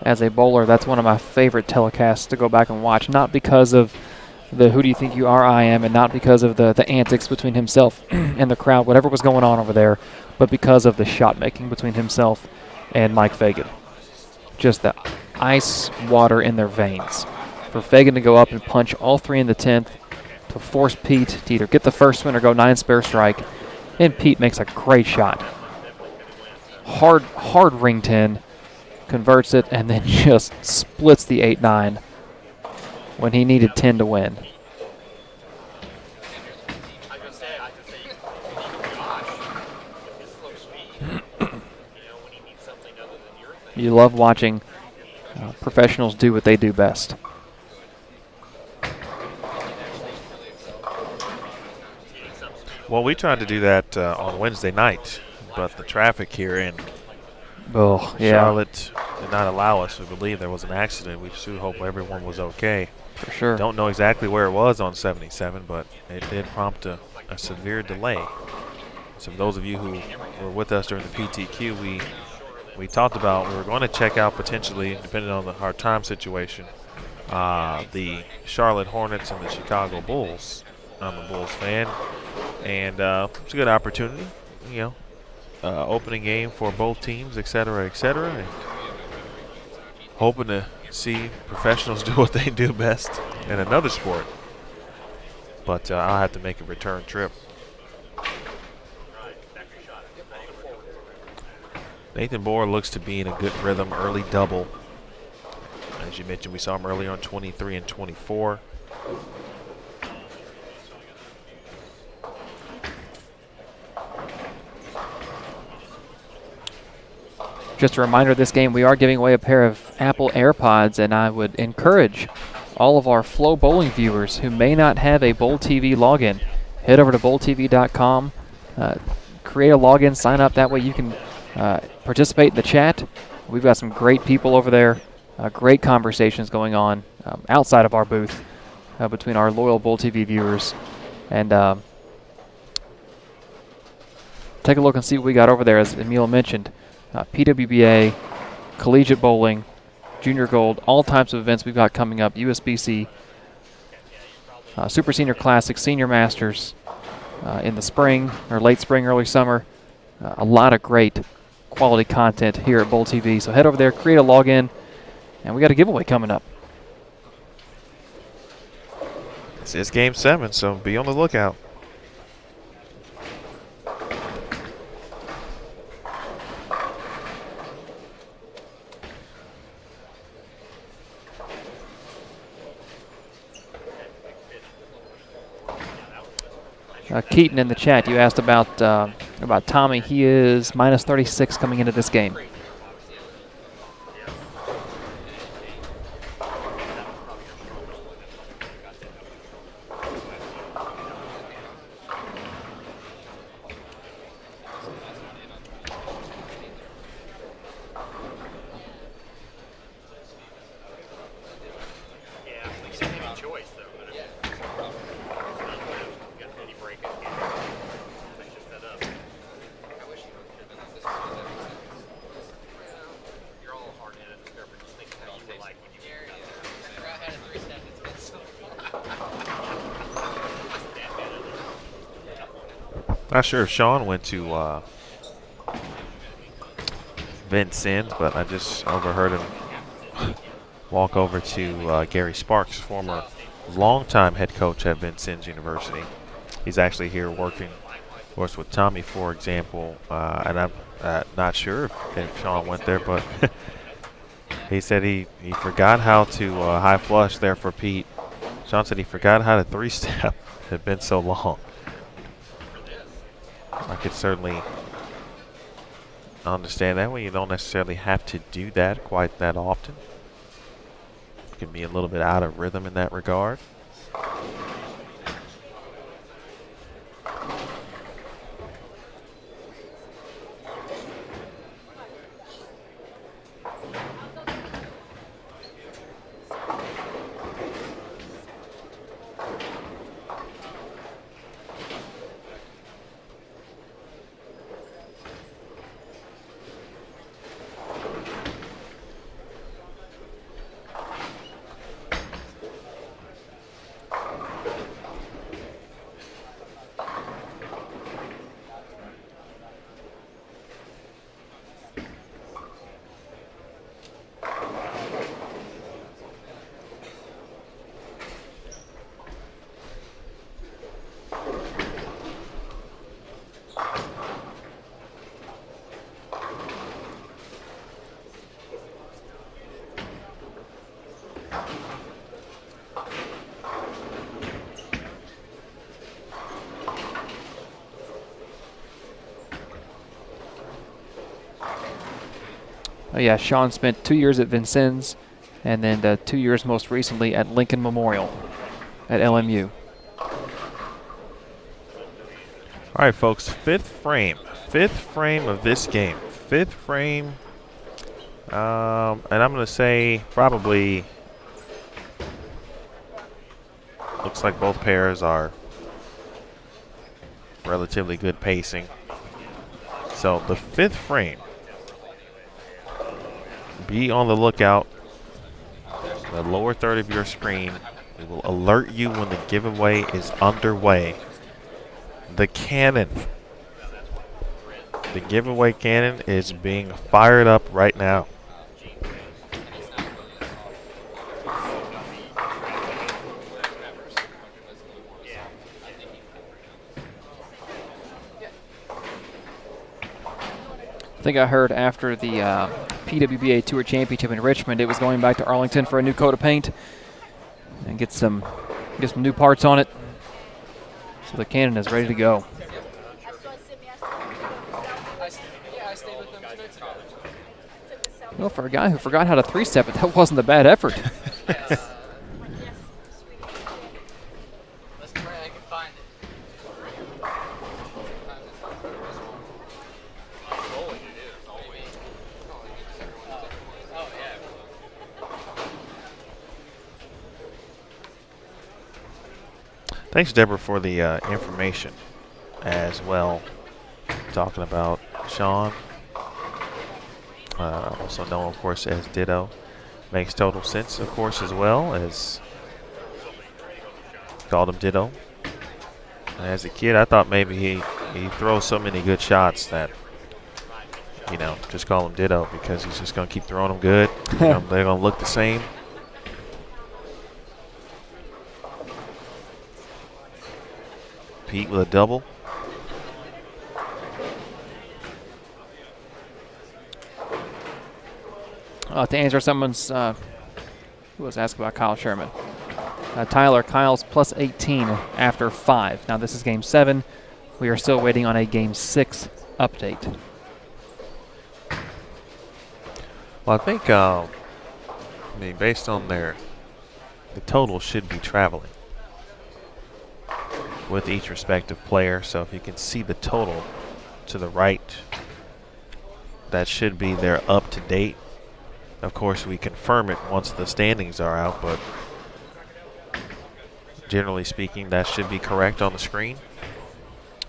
As a bowler, that's one of my favorite telecasts to go back and watch, not because of the "Who Do You Think You Are, I Am," and not because of the antics between himself and the crowd, whatever was going on over there, but because of the shot making between himself and Mike Fagan. Just the ice water in their veins. For Fagan to go up and punch all 3 in the 10th to force Pete to either get the first one or go 9 spare strike, and Pete makes a great shot. Hard ring 10. Converts it, and then just splits the 8-9 when he needed 10 to win. You love watching professionals do what they do best. Well, we tried to do that on Wednesday night, but the traffic here in Charlotte did not allow us. We believe there was an accident. We should hope everyone was okay. For sure. Don't know exactly where it was on 77, but it did prompt a severe delay. So for those of you who were with us during the PTQ, we talked about we were going to check out potentially, depending on our time situation, the Charlotte Hornets and the Chicago Bulls. I'm a Bulls fan, and it's a good opportunity, opening game for both teams, et cetera, and hoping to see professionals do what they do best in another sport. But I'll have to make a return trip. Nathan Bohr looks to be in a good rhythm, early double. As you mentioned, we saw him earlier on 23 and 24. Just a reminder, this game we are giving away a pair of Apple AirPods, and I would encourage all of our Flow Bowling viewers who may not have a Bowl TV login, head over to bowltv.com, create a login, sign up. That way you can participate in the chat. We've got some great people over there, great conversations going on outside of our booth between our loyal Bowl TV viewers. And take a look and see what we got over there, as Emil mentioned. PWBA, collegiate bowling, junior gold, all types of events we've got coming up. USBC, Super Senior Classic, Senior Masters in the spring, or late spring, early summer. A lot of great quality content here at Bowl TV. So head over there, create a login, and we got a giveaway coming up. This is Game 7, so be on the lookout. Keaton in the chat, you asked about Tommy. He is minus 36 coming into this game. Not sure if Sean went to Vincennes, but I just overheard him walk over to Gary Sparks, former longtime head coach at Vincennes University. He's actually here working, of course, with Tommy, for example. And I'm not sure if Sean went there, but he said he forgot how to high flush there for Pete. Sean said he forgot how to three-step. It had been so long. I could certainly understand that way. You don't necessarily have to do that quite that often. You can be a little bit out of rhythm in that regard. Oh yeah, Sean spent 2 years at Vincennes, and then 2 years most recently at Lincoln Memorial at LMU. All right, folks, fifth frame of this game. Fifth frame, and I'm going to say probably looks like both pairs are relatively good pacing. So the fifth frame, be on the lookout. The lower third of your screen, it will alert you when the giveaway is underway. The cannon. The giveaway cannon is being fired up right now. I think I heard after the PWBA Tour Championship in Richmond, it was going back to Arlington for a new coat of paint and get some new parts on it. So the cannon is ready to go. Well, for a guy who forgot how to three-step it, that wasn't a bad effort. Thanks, Deborah, for the information as well. Talking about Sean, also known, of course, as Ditto. Makes total sense, of course, as well, as called him Ditto. And as a kid, I thought maybe he throws so many good shots that, you know, just call him Ditto because he's just going to keep throwing them good. They're going to look the same. Pete with a double. To answer someone's who was asked about Kyle Sherman. Tyler, Kyle's plus 18 after 5. Now this is game 7. We are still waiting on a game 6 update. Well, I think, based on the total should be traveling with each respective player. So if you can see the total to the right, that should be their up to date. Of course, we confirm it once the standings are out, but generally speaking, that should be correct on the screen.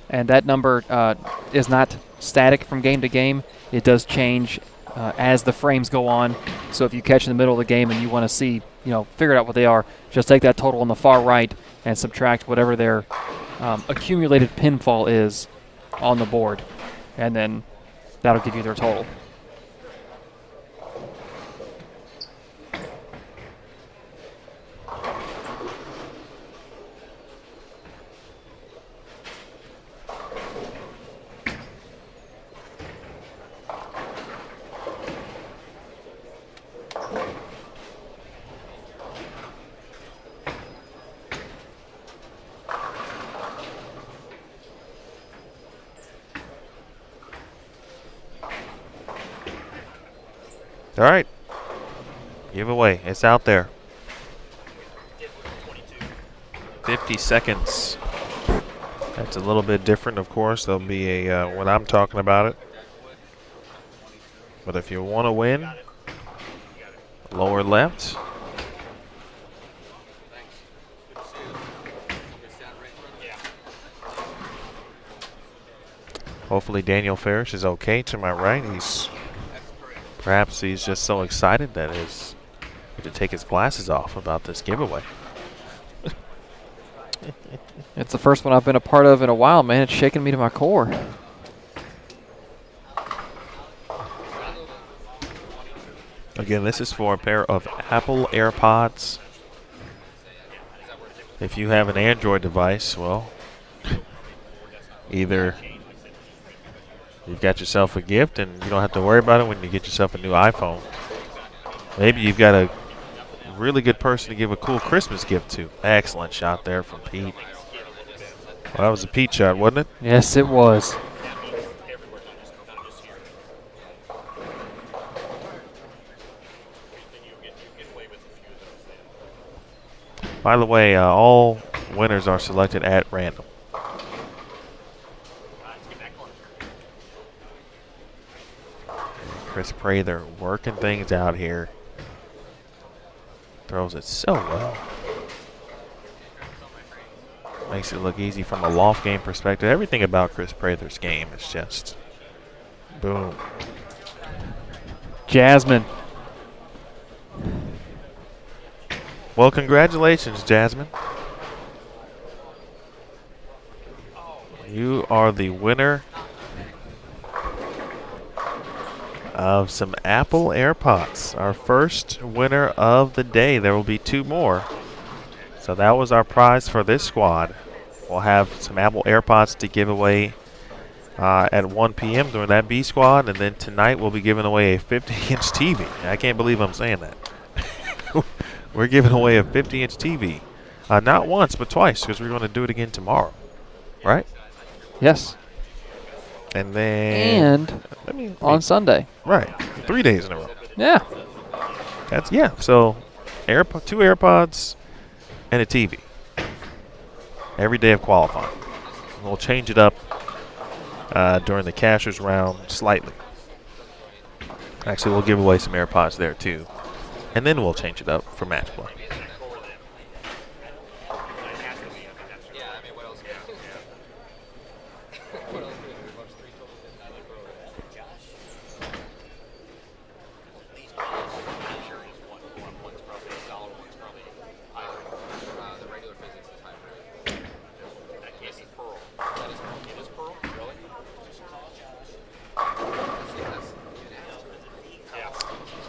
And that number is not static from game to game. It does change as the frames go on. So if you catch in the middle of the game and you want to see, figure out what they are, just take that total on the far right and subtract whatever their accumulated pinfall is on the board. And then that'll give you their total. All right. Giveaway. It's out there. 50 seconds. That's a little bit different, of course. There'll be a when I'm talking about it. But if you want to win, lower left. Hopefully Daniel Farish is okay to my right. Perhaps he's just so excited that he had to take his glasses off about this giveaway. It's the first one I've been a part of in a while, man. It's shaking me to my core. Again, this is for a pair of Apple AirPods. If you have an Android device, well, either you've got yourself a gift and you don't have to worry about it when you get yourself a new iPhone. Maybe you've got a really good person to give a cool Christmas gift to. Excellent shot there from Pete. Well, that was a Pete shot, wasn't it? Yes, it was. By the way, all winners are selected at random. Chris Prather working things out here. Throws it so well. Makes it look easy from a loft game perspective. Everything about Chris Prather's game is just boom. Jasmine. Well, congratulations, Jasmine. You are the winner of some Apple AirPods. Our first winner of the day. There will be 2 more. So that was our prize for this squad. We'll have some Apple AirPods to give away at 1 p.m. during that B squad, and then tonight we'll be giving away a 50-inch TV. I can't believe I'm saying that. We're giving away a 50-inch TV. Not once, but twice, because we're going to do it again tomorrow. Right? Yes. And then on Sunday. Right. 3 days in a row. Yeah. So 2 AirPods and a TV. Every day of qualifying. We'll change it up during the cashers round slightly. Actually, we'll give away some AirPods there too. And then we'll change it up for match play.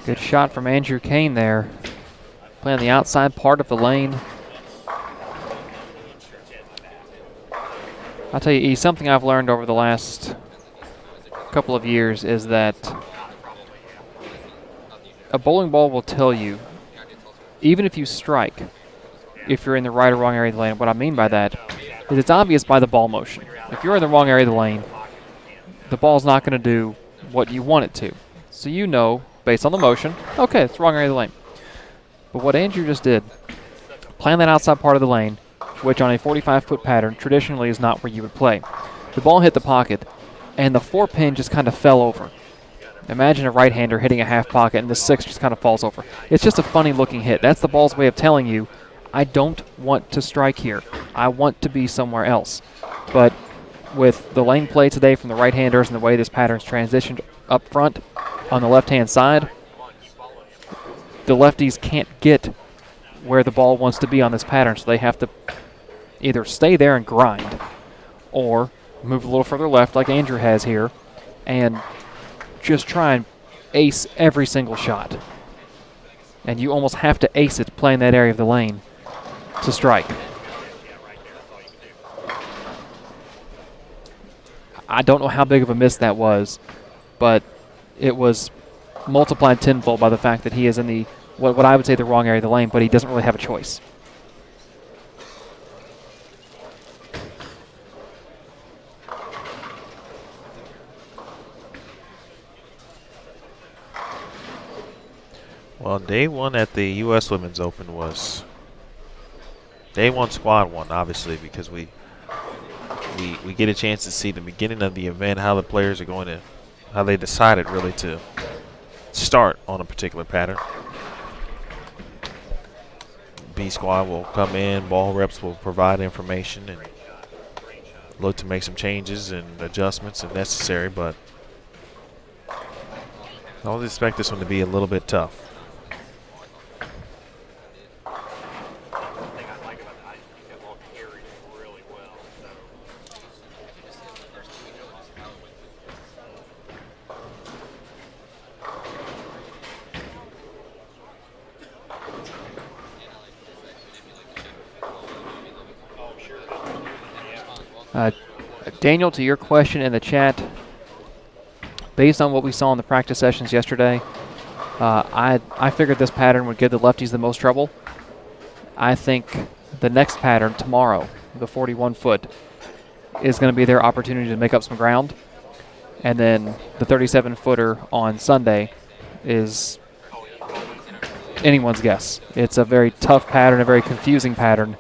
Good shot from Andrew Kane there. Playing the outside part of the lane. I'll tell you, E, something I've learned over the last couple of years is that a bowling ball will tell you, even if you strike, if you're in the right or wrong area of the lane. What I mean by that is it's obvious by the ball motion. If you're in the wrong area of the lane, the ball's not going to do what you want it to. So you know, based on the motion, okay, it's the wrong area of the lane. But what Andrew just did, playing that outside part of the lane, which on a 45-foot pattern traditionally is not where you would play. The ball hit the pocket, and the 4-pin just kind of fell over. Imagine a right-hander hitting a half pocket, and the 6 just kind of falls over. It's just a funny-looking hit. That's the ball's way of telling you, I don't want to strike here. I want to be somewhere else. But with the lane play today from the right-handers and the way this pattern's transitioned up front on the left-hand side, the lefties can't get where the ball wants to be on this pattern, so they have to either stay there and grind or move a little further left like Andrew has here and just try and ace every single shot. And you almost have to ace it playing that area of the lane to strike. I don't know how big of a miss that was, but it was multiplied tenfold by the fact that he is in the what I would say the wrong area of the lane, but he doesn't really have a choice. Well, day one at the U.S. Women's Open was day one, squad one, obviously, because we get a chance to see the beginning of the event, how the players are going to, how they decided really to start on a particular pattern. B squad will come in, ball reps will provide information and look to make some changes and adjustments if necessary, but I always expect this one to be a little bit tough. Daniel, to your question in the chat, based on what we saw in the practice sessions yesterday, I figured this pattern would give the lefties the most trouble. I think the next pattern tomorrow, the 41-foot, is going to be their opportunity to make up some ground. And then the 37-footer on Sunday is anyone's guess. It's a very tough pattern, a very confusing pattern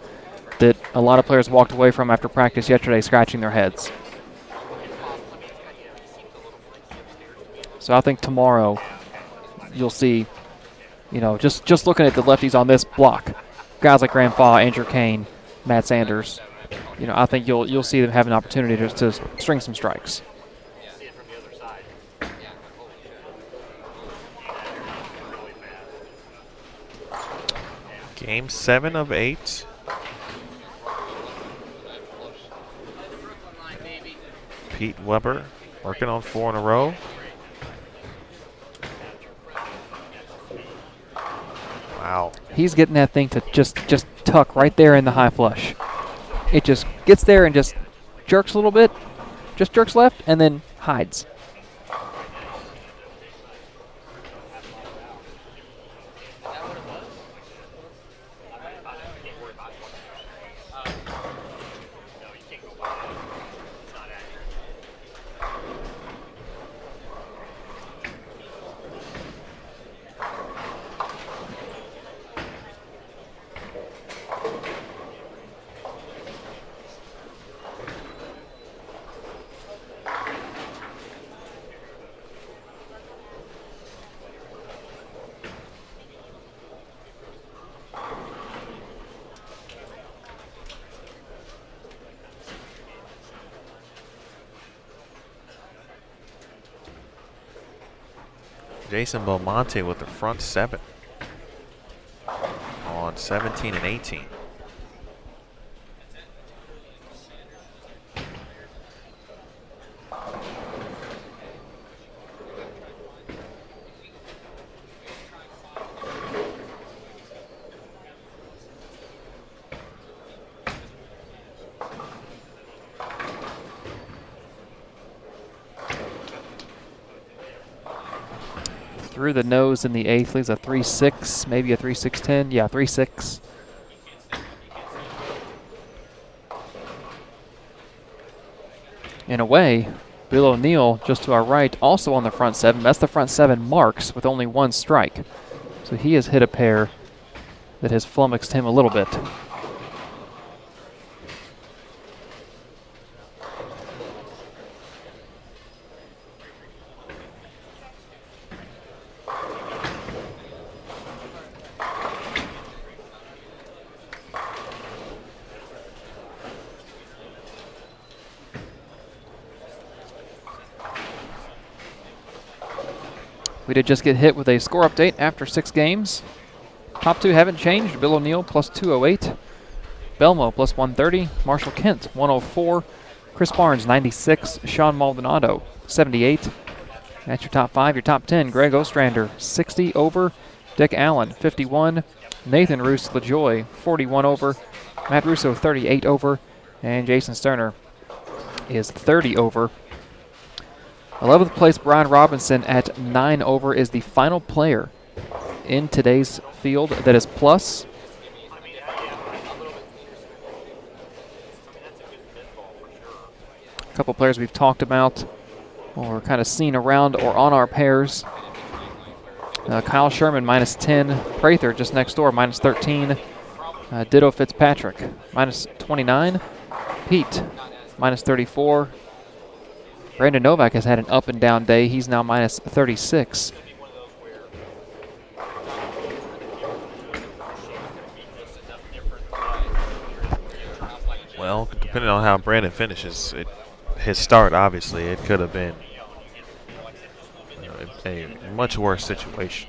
that a lot of players walked away from after practice yesterday scratching their heads. So I think tomorrow you'll see, just looking at the lefties on this block, guys like Graham Faw, Andrew Kane, Matt Sanders, I think you'll see them have an opportunity to string some strikes. Game 7 of 8. Pete Weber working on 4 in a row. Wow. He's getting that thing to just tuck right there in the high flush. It just gets there and just jerks a little bit, just jerks left, and then hides. Jason Belmonte with the front 7 on 17 and 18. Through the nose in the 8th, leaves a 3.6, maybe a 3.610. Yeah, 3.6. In a way, Bill O'Neill, just to our right, also on the front 7. That's the front 7 marks with only 1 strike. So he has hit a pair that has flummoxed him a little bit. We did just get hit with a score update after 6 games. Top 2 haven't changed. Bill O'Neill plus 208. Belmo plus 130. Marshall Kent 104. Chris Barnes 96. Sean Maldonado 78. That's your top 5. Your top 10. Greg Ostrander 60 over. Dick Allen 51. Nathan Roos LaJoy 41 over. Matt Russo 38 over. And Jason Sterner is 30 over. 11th place, Brian Robinson at 9 over is the final player in today's field that is plus. A couple players we've talked about or kind of seen around or on our pairs. Kyle Sherman minus 10. Prather just next door minus 13. Ditto Fitzpatrick minus 29. Pete minus 34. Brandon Novak has had an up and down day. He's now minus 36. Well, depending on how Brandon finishes, his start, obviously, it could have been a much worse situation.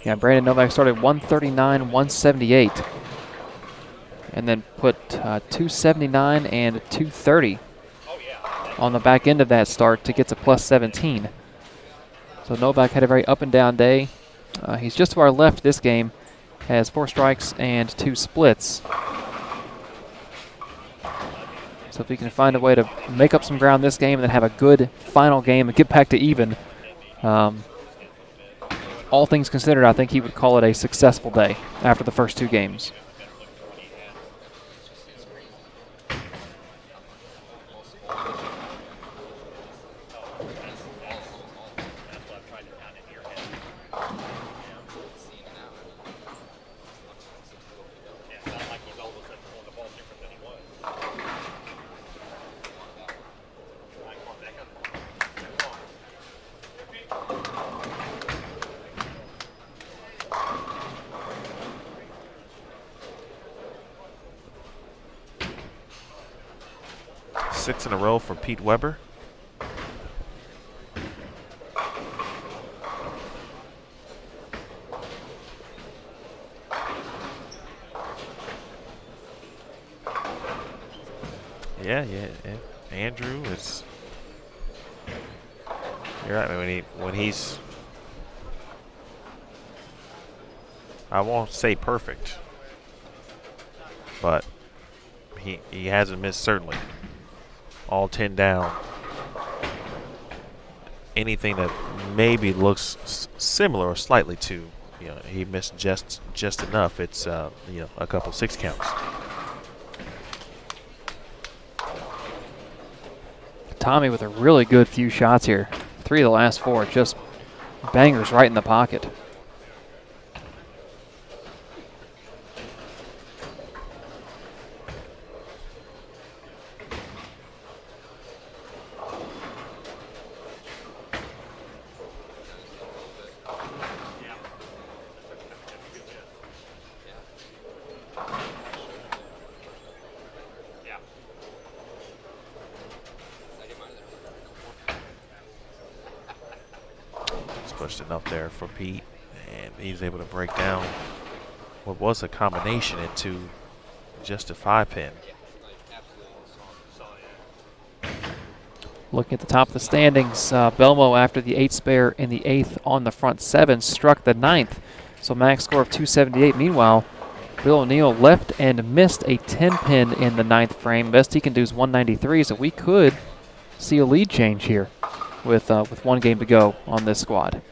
Yeah, Brandon Novak started 139, 178. And then put 279 and 230 on the back end of that start to get to plus 17. So Novak had a very up and down day. He's just to our left this game, has 4 strikes and 2 splits. So if he can find a way to make up some ground this game and then have a good final game and get back to even, all things considered, I think he would call it a successful day after the first 2 games. Six in a row for Pete Weber. Yeah. Andrew is. You're right. When he's, I won't say perfect, but he hasn't missed, certainly. All 10 down. Anything that maybe looks similar or slightly to, he missed just enough. It's a couple 6 counts. Tommy with a really good few shots here. 3 of the last 4, just bangers right in the pocket. Pushed enough there for Pete, and he's able to break down what was a combination into just a 5-pin. Looking at the top of the standings, Belmo after the 8 spare in the 8th on the front 7 struck the 9th, so max score of 278. Meanwhile, Bill O'Neill left and missed a 10-pin in the 9th frame. Best he can do is 193, so we could see a lead change here with 1 game to go on this squad.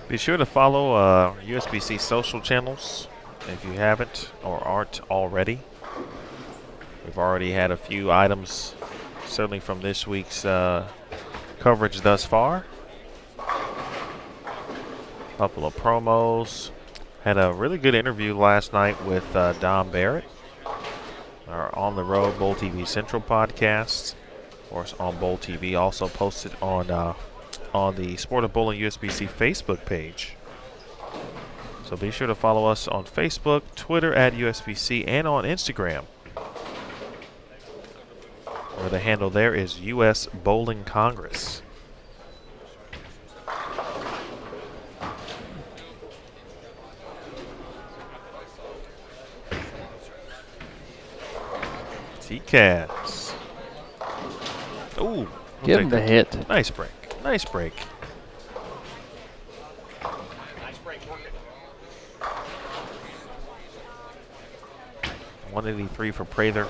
Be sure to follow USBC social channels if you haven't or aren't already. We've already had a few items, certainly from this week's coverage thus far. A couple of promos. Had a really good interview last night with Don Barrett, our On the Road Bowl TV Central podcast. Of course, on Bowl TV, also posted on the Sport of Bowling USBC Facebook page. So be sure to follow us on Facebook, Twitter at USBC, and on Instagram, where the handle there is US Bowling Congress. T-Cats. Ooh. Give him the hit. Nice break. Nice break. Nice break, work it. 183 for Prather.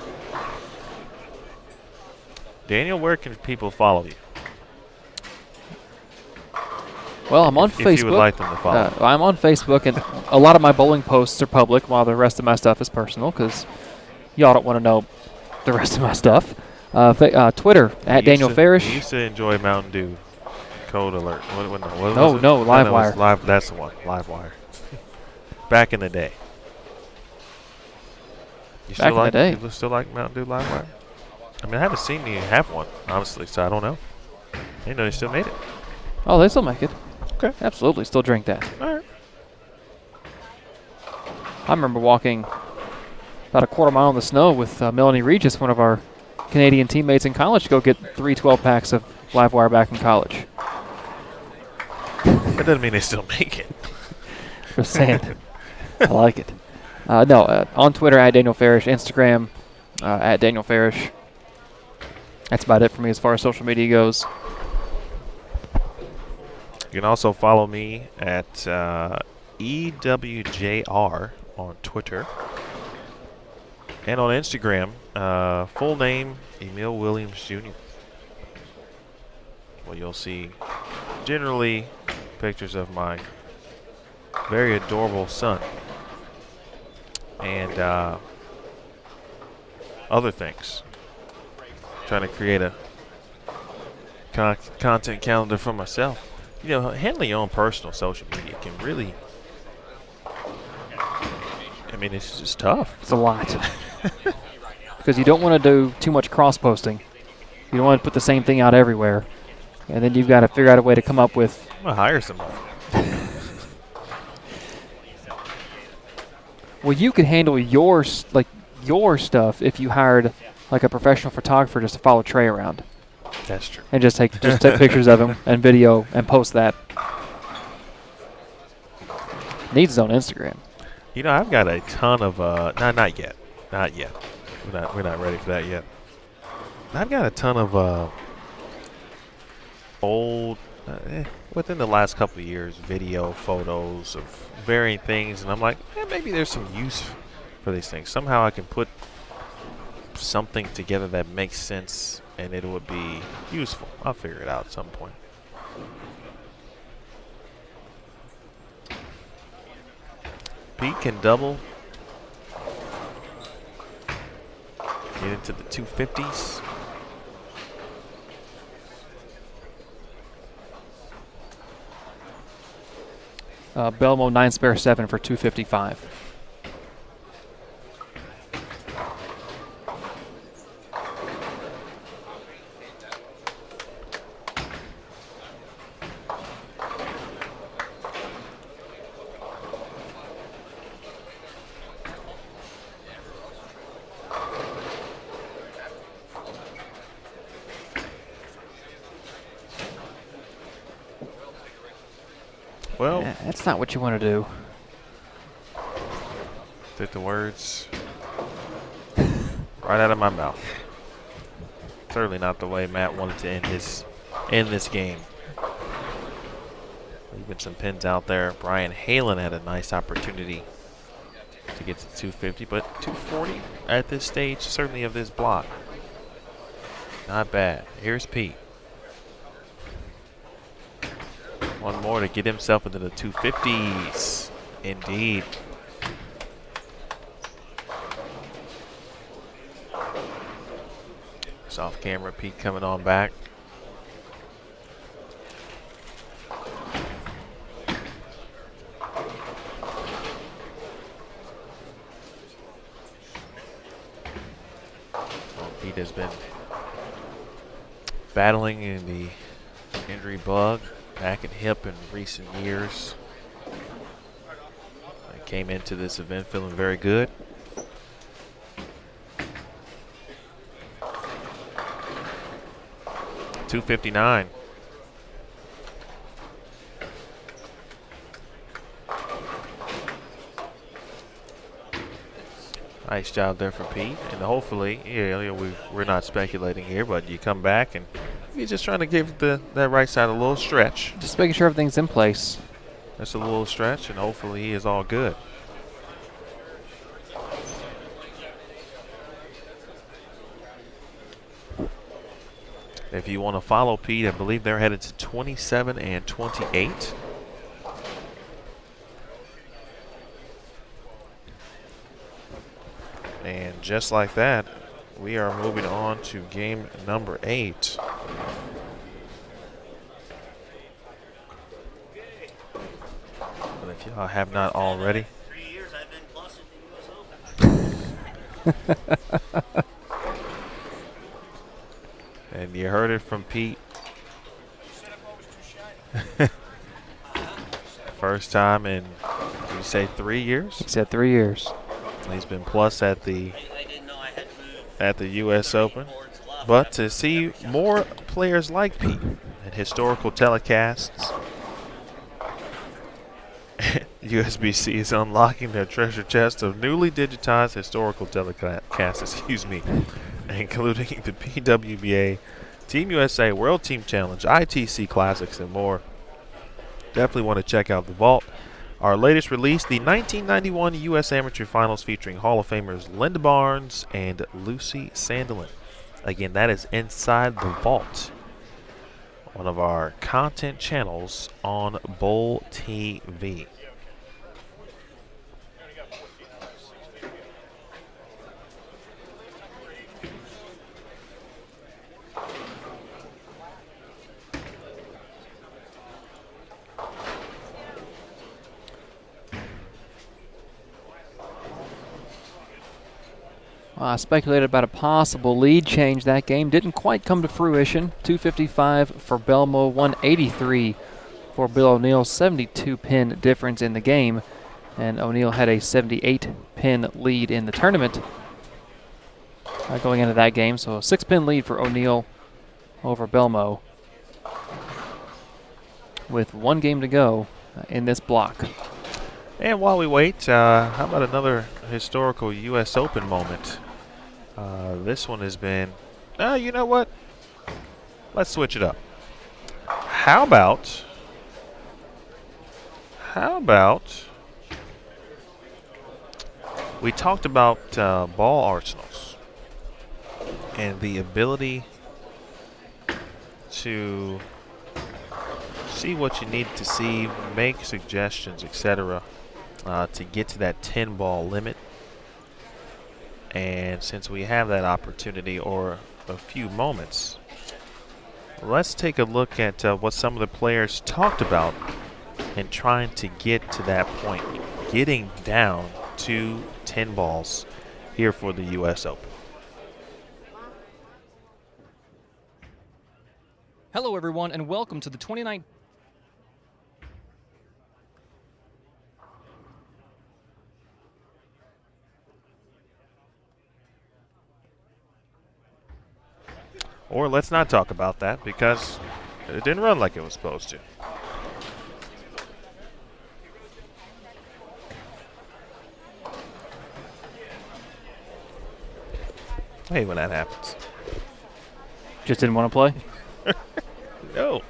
Daniel, where can people follow you? Well, I'm on Facebook. If you would like them to follow. I'm on Facebook, and a lot of my bowling posts are public, while the rest of my stuff is personal, because y'all don't want to know the rest of my stuff. Twitter, at Daniel Farish. You used to enjoy Mountain Dew. Code alert. What was it? No, Livewire. That's the one. Livewire. Back in the day. Back in the day. You still like Mountain Dew Livewire? I mean, I haven't seen you have one, honestly, so I don't know. I didn't know you still made it. Oh, they still make it. Okay. Absolutely, still drink that. All right. I remember walking about a quarter mile in the snow with Melanie Regis, one of our Canadian teammates in college, to go get 3 12-packs of Livewire back in college. That doesn't mean they still make it. Just saying. I like it. On Twitter, at Daniel Farish. Instagram, at Daniel Farish. That's about it for me as far as social media goes. You can also follow me at EWJR on Twitter. And on Instagram, full name, Emil Williams Jr. Well, you'll see generally pictures of my very adorable son and other things. Trying to create a content calendar for myself. You know, handling your own personal social media can really, I mean, it's just tough. It's a lot. Because you don't want to do too much cross-posting. You don't want to put the same thing out everywhere. And then you've got to figure out a way to come up with... I'm going to hire someone. Well, you could handle your stuff if you hired like a professional photographer just to follow Trey around That's true. and just take pictures of him and video and post that. Needs his own Instagram. You know, I've got a ton of not yet. We're not ready for that yet. I've got a ton of old within the last couple of years video photos of varying things, and I'm like, maybe there's some use for these things. Somehow I can put something together that makes sense and it would be useful. I'll figure it out at some point. Pete can double. Get into the 250s. Belmo 9 spare 7 for 255. Well, That's not what you want to do. took the words right out of my mouth. Certainly not the way Matt wanted to end this game. Leaving some pins out there. Brian Halen had a nice opportunity to get to 250, but 240 at this stage, certainly of this block. Not bad. Here's Pete. One more to get himself into the 250s. Indeed. Off camera, Pete coming on back. Well, Pete has been battling in the injury bug, back and hip in recent years. I came into this event feeling very good. $259. Nice job there for Pete, and hopefully, we're not speculating here, but you come back and you're just trying to give that right side a little stretch. Just making sure everything's in place. That's a little stretch, and hopefully he is all good. If you want to follow Pete, I believe they're headed to 27 and 28. And just like that, we are moving on to game number 8. But if y'all have not already, 3 years I've been plus at the US Open. and you heard it from Pete. First time in, did you say 3 years? He said 3 years. He's been plus at the I didn't know I had to move at the U.S. Open. boards a lot. But to see more players like Pete and historical telecasts, USBC is unlocking their treasure chest of newly digitized historical telecasts, including the PWBA, Team USA World Team Challenge, ITC Classics, and more. Definitely want to check out the vault. Our latest release, the 1991 U.S. Amateur Finals featuring Hall of Famers Linda Barnes and Lucy Sandelin. Again, that is inside the vault, one of our content channels on Bowl TV. Speculated about a possible lead change that game. Didn't quite come to fruition. 255 for Belmo, 183 for Bill O'Neill. 72 pin difference in the game. And O'Neill had a 78 pin lead in the tournament. going into that game. So a 6-pin lead for O'Neill over Belmo with 1 game to go in this block. And while we wait, how about another historical U.S. Open moment? This one has been, you know what? Let's switch it up. How about we talked about ball arsenals and the ability to see what you need to see, make suggestions, etc., to get to that 10-ball limit. And since we have that opportunity, or a few moments, let's take a look at what some of the players talked about in trying to get to that point, getting down to 10 balls here for the U.S. Open. Hello, everyone, and welcome to the 2019. Or let's not talk about that because it didn't run like it was supposed to. I hate when that happens. Just didn't want to play? No.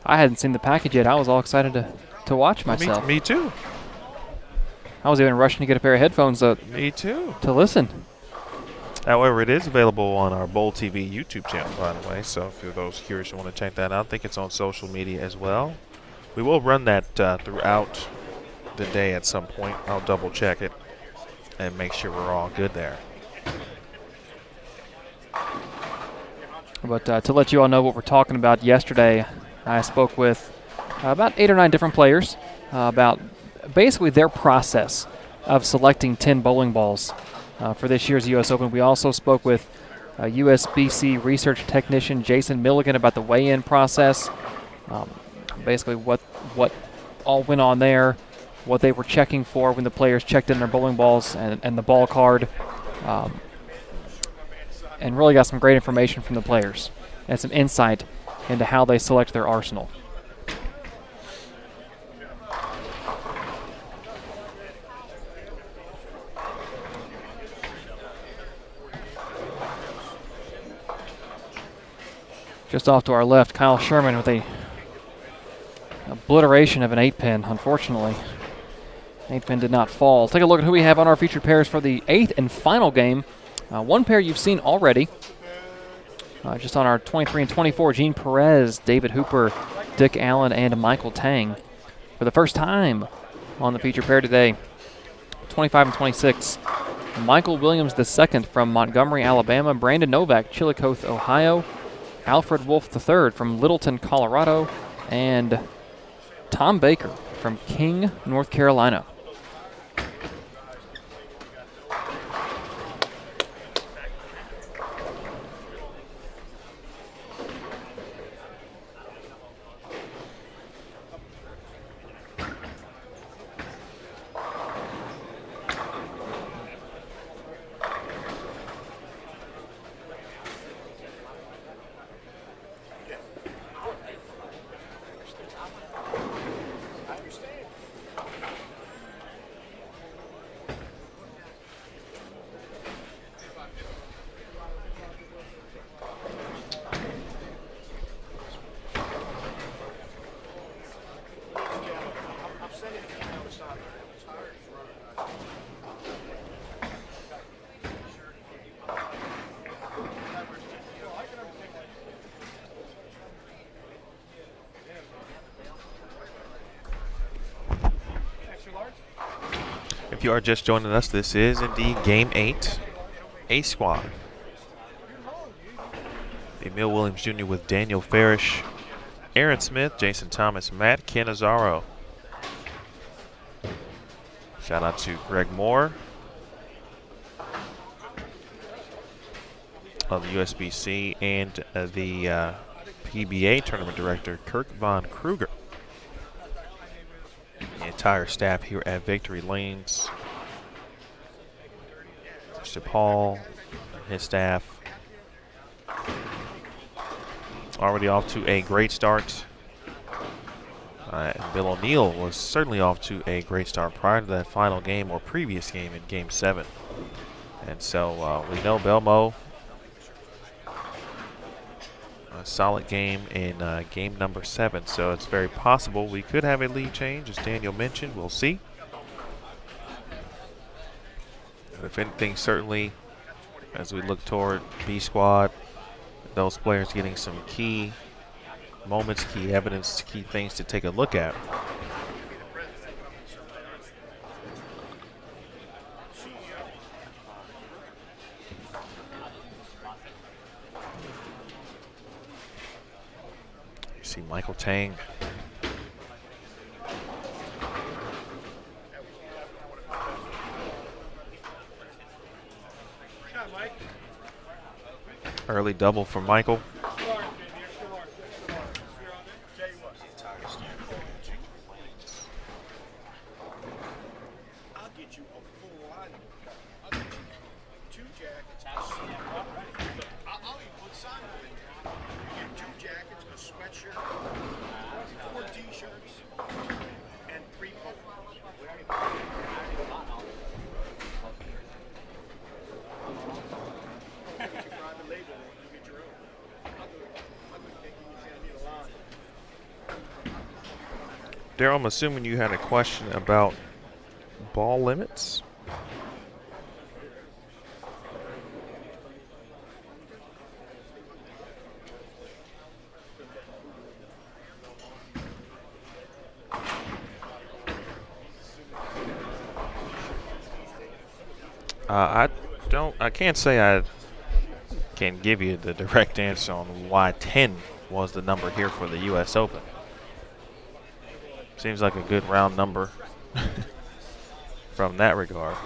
I hadn't seen the package yet. I was all excited to watch myself. Me too. I was even rushing to get a pair of headphones Me too. to listen. However, it is available on our Bowl TV YouTube channel, by the way. So if you're those curious who want to check that out, I think it's on social media as well. We will run that throughout the day at some point. I'll double check it and make sure we're all good there. But to let you all know what we're talking about, yesterday I spoke with about 8 or 9 different players about basically their process of selecting 10 bowling balls for this year's U.S. Open. We also spoke with USBC research technician Jason Milligan about the weigh-in process, basically what all went on there, what they were checking for when the players checked in their bowling balls and the ball card, and really got some great information from the players and some insight into how they select their arsenal. Just off to our left, Kyle Sherman with a obliteration of an 8-pin, unfortunately. 8-pin did not fall. Take a look at who we have on our featured pairs for the 8th and final game. One pair you've seen already. Just on our 23 and 24, Gene Perez, David Hooper, Dick Allen, and Michael Tang. For the first time on the featured pair today, 25 and 26, Michael Williams II from Montgomery, Alabama, Brandon Novak, Chillicothe, Ohio, Alfred Wolf III from Littleton, Colorado, and Tom Baker from King, North Carolina. If you are just joining us, this is indeed Game 8, A Squad. Emil Williams Jr. with Daniel Farish, Aaron Smith, Jason Thomas, Matt Cannizzaro. Shout out to Greg Moore of the USBC and the PBA tournament director, Kirk Von Kruger. The entire staff here at Victory Lanes. to Paul, his staff. Already off to a great start. Bill O'Neill was certainly off to a great start prior to that final game or previous game in Game 7. And so we know Belmo, a solid game in game number 7. So it's very possible we could have a lead change, as Daniel mentioned. We'll see. But if anything, certainly, as we look toward B squad, those players getting some key moments, key evidence, key things to take a look at. You see Michael Tang. Early double for Michael. Daryl, I'm assuming you had a question about ball limits. I can't say I can give you the direct answer on why 10 was the number here for the U.S. Open. Seems like a good round number from that regard.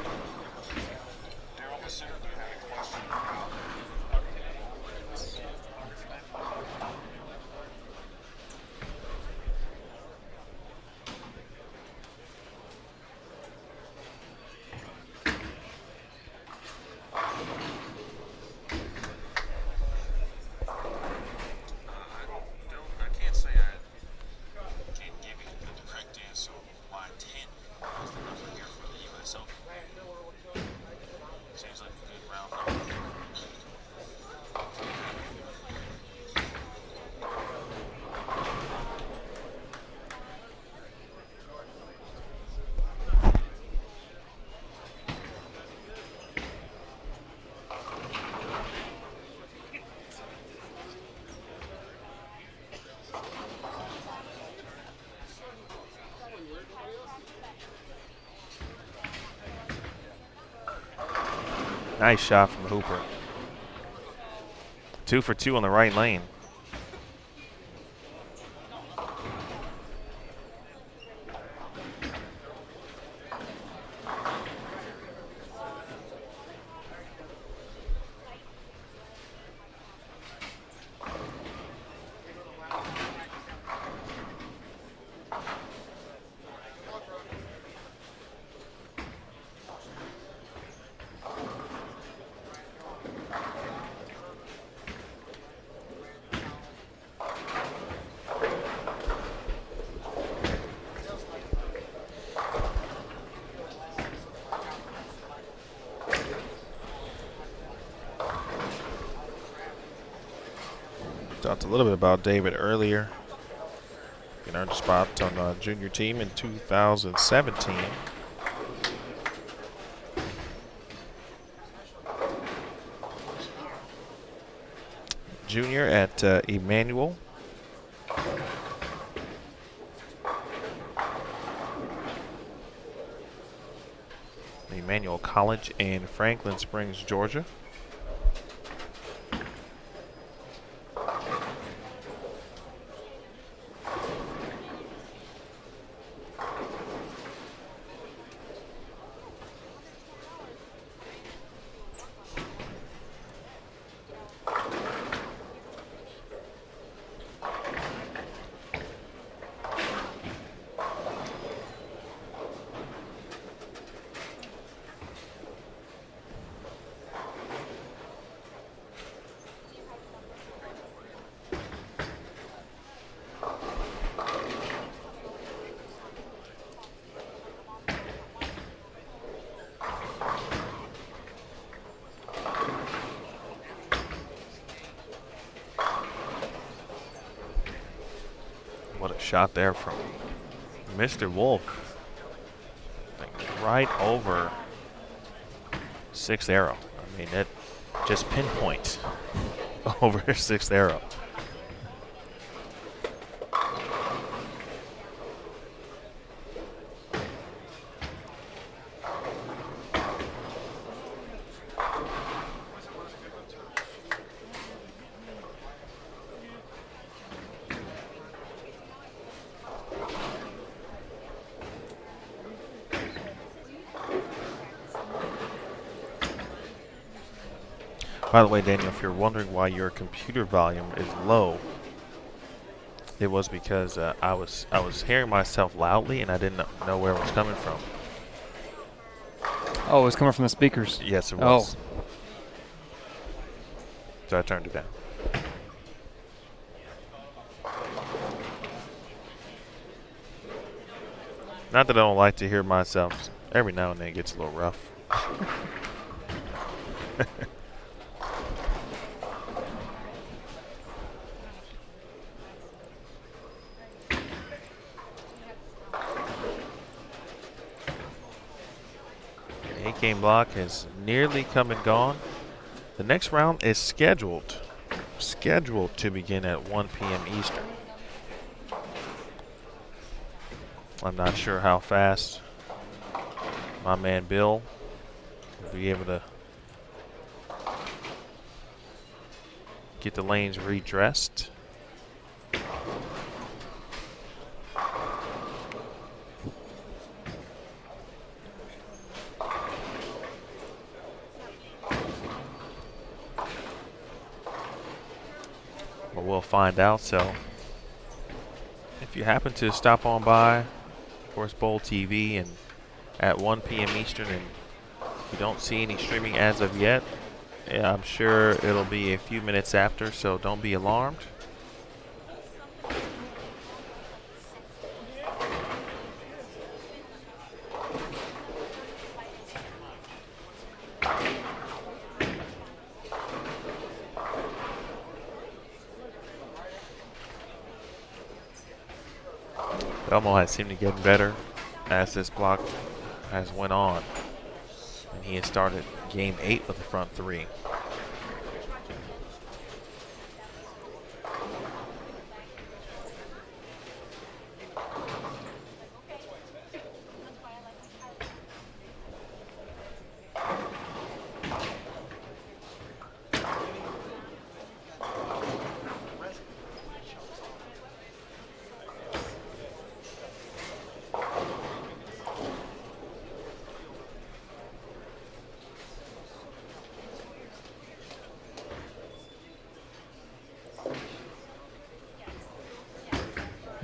Nice shot from Hooper. 2 for 2 on the right lane. Talked a little bit about David earlier. He earned a spot on the junior team in 2017. Junior at Emmanuel. Emmanuel College in Franklin Springs, Georgia. What a shot there from Mr. Wolf. Like right over 6th arrow. I mean, that just pinpoint over 6th arrow. By the way, Daniel, if you're wondering why your computer volume is low, it was because I was hearing myself loudly and I didn't know where it was coming from. Oh, it was coming from the speakers. Yes, it was. So I turned it down. Not that I don't like to hear myself. Every now and then it gets a little rough. A-game block has nearly come and gone. The next round is scheduled to begin at 1 p.m. Eastern. I'm not sure how fast my man Bill will be able to get the lanes redressed. But we'll find out. So if you happen to stop on by Force Bowl TV and at 1 p.m. Eastern and you don't see any streaming as of yet, I'm sure it'll be a few minutes after, so don't be alarmed. Elmo has seemed to get better as this block has went on, and he has started game 8 with the front 3.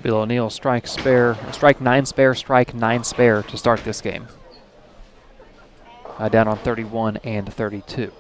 Bill O'Neill strike 9 spare, strike 9 spare to start this game. Down on 31 and 32.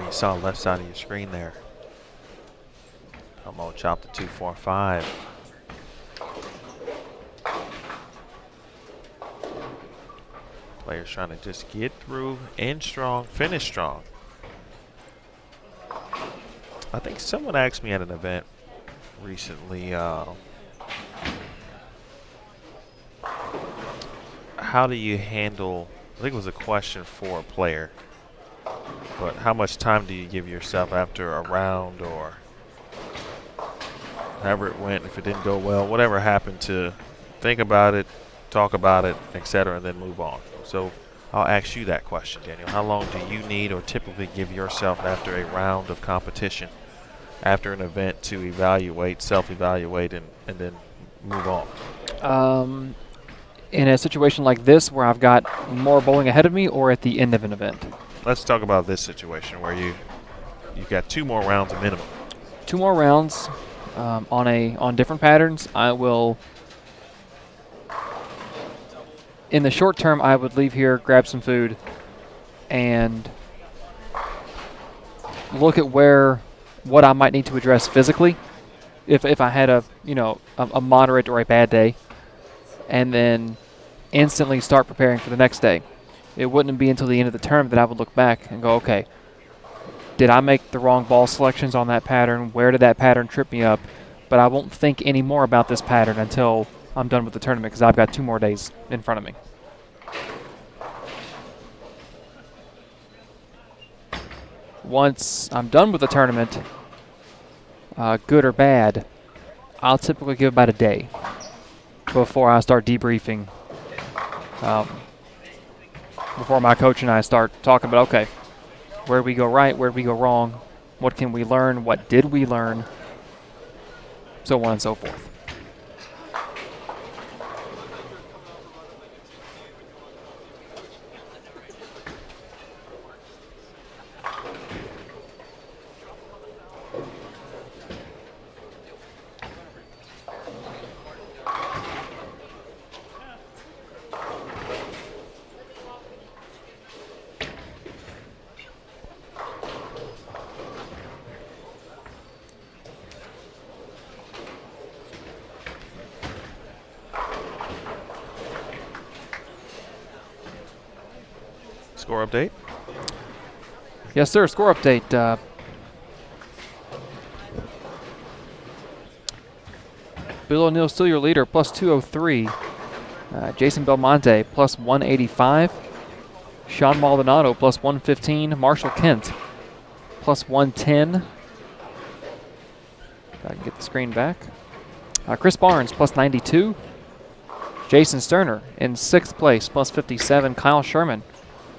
You saw left side of your screen there. Elmo chopped the 2-4-5. Players trying to just get through, end strong, finish strong. I think someone asked me at an event recently, how do you handle, I think it was a question for a player, but how much time do you give yourself after a round or however it went, if it didn't go well, whatever happened, to think about it, talk about it, etc., and then move on. So I'll ask you that question, Daniel. How long do you need or typically give yourself after a round of competition after an event to evaluate, self-evaluate, and then move on? In a situation like this where I've got more bowling ahead of me or at the end of an event? Let's talk about this situation where you've got 2 more rounds minimum. 2 more rounds on different patterns. I will, in the short term, I would leave here, grab some food, and look at what I might need to address physically if I had a moderate or a bad day, and then instantly start preparing for the next day. It wouldn't be until the end of the term that I would look back and go, okay, did I make the wrong ball selections on that pattern? Where did that pattern trip me up? But I won't think any more about this pattern until I'm done with the tournament because I've got 2 more days in front of me. Once I'm done with the tournament, good or bad, I'll typically give about a day before I start debriefing, before my coach and I start talking about, okay, where did we go right, where did we go wrong, what can we learn, what did we learn, so on and so forth. Score update? Yes, sir. Score update. Bill O'Neill still your leader, plus 203. Jason Belmonte, plus 185. Sean Maldonado, plus 115. Marshall Kent, plus 110. If I can get the screen back. Chris Barnes, plus 92. Jason Sterner in 6th place, plus 57. Kyle Sherman,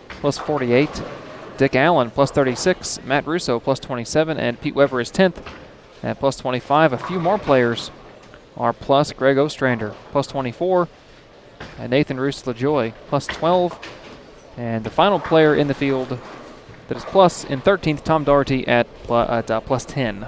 plus 48. Dick Allen, plus 36. Matt Russo, plus 27. And Pete Weber is 10th at plus 25. A few more players are plus. Greg Ostrander, plus 24. And Nathan Roos-LaJoy, plus 12. And the final player in the field that is plus in 13th, Tom Doherty at plus 10.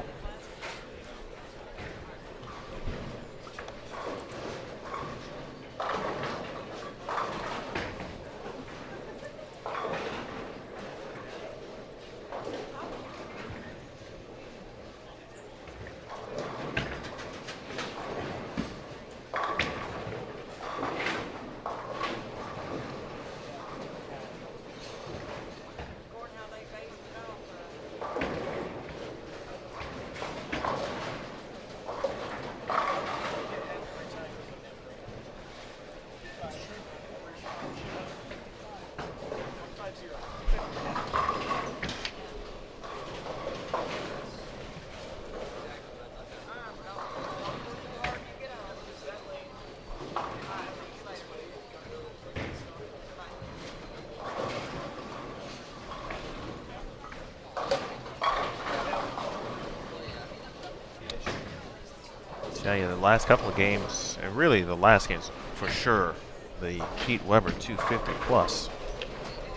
Tell you, the last couple of games, and really the last games for sure, the Pete Weber 250 plus.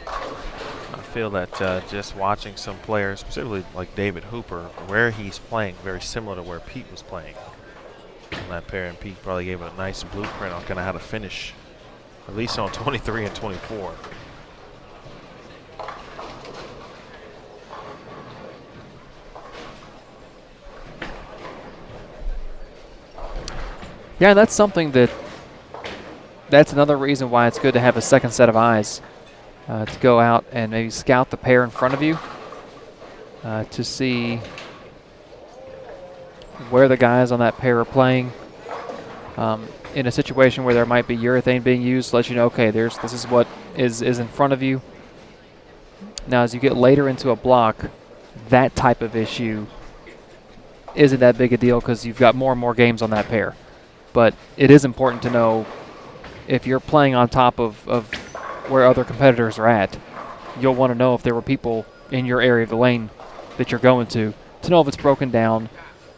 I feel that just watching some players, specifically like David Hooper, where he's playing, very similar to where Pete was playing on that pair, and Pete probably gave a nice blueprint on kind of how to finish, at least on 23 and 24. Yeah, that's something that's another reason why it's good to have a second set of eyes to go out and maybe scout the pair in front of you to see where the guys on that pair are playing. In a situation where there might be urethane being used, let you know, okay, this is what is in front of you. Now, as you get later into a block, that type of issue isn't that big a deal because you've got more and more games on that pair. But it is important to know if you're playing on top of where other competitors are at, you'll want to know if there were people in your area of the lane that you're going to to know if it's broken down,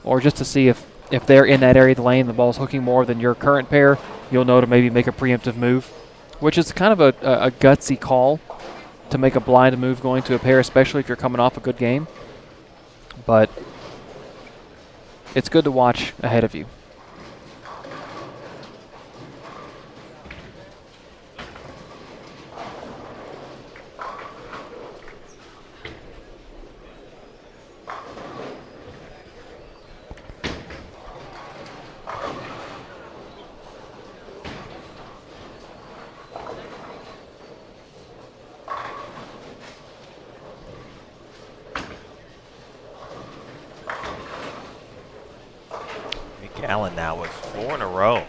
or just to see if they're in that area of the lane, the ball's hooking more than your current pair, you'll know to maybe make a preemptive move, which is kind of a gutsy call to make a blind move going to a pair, especially if you're coming off a good game. But it's good to watch ahead of you. Allen now with 4 in a row.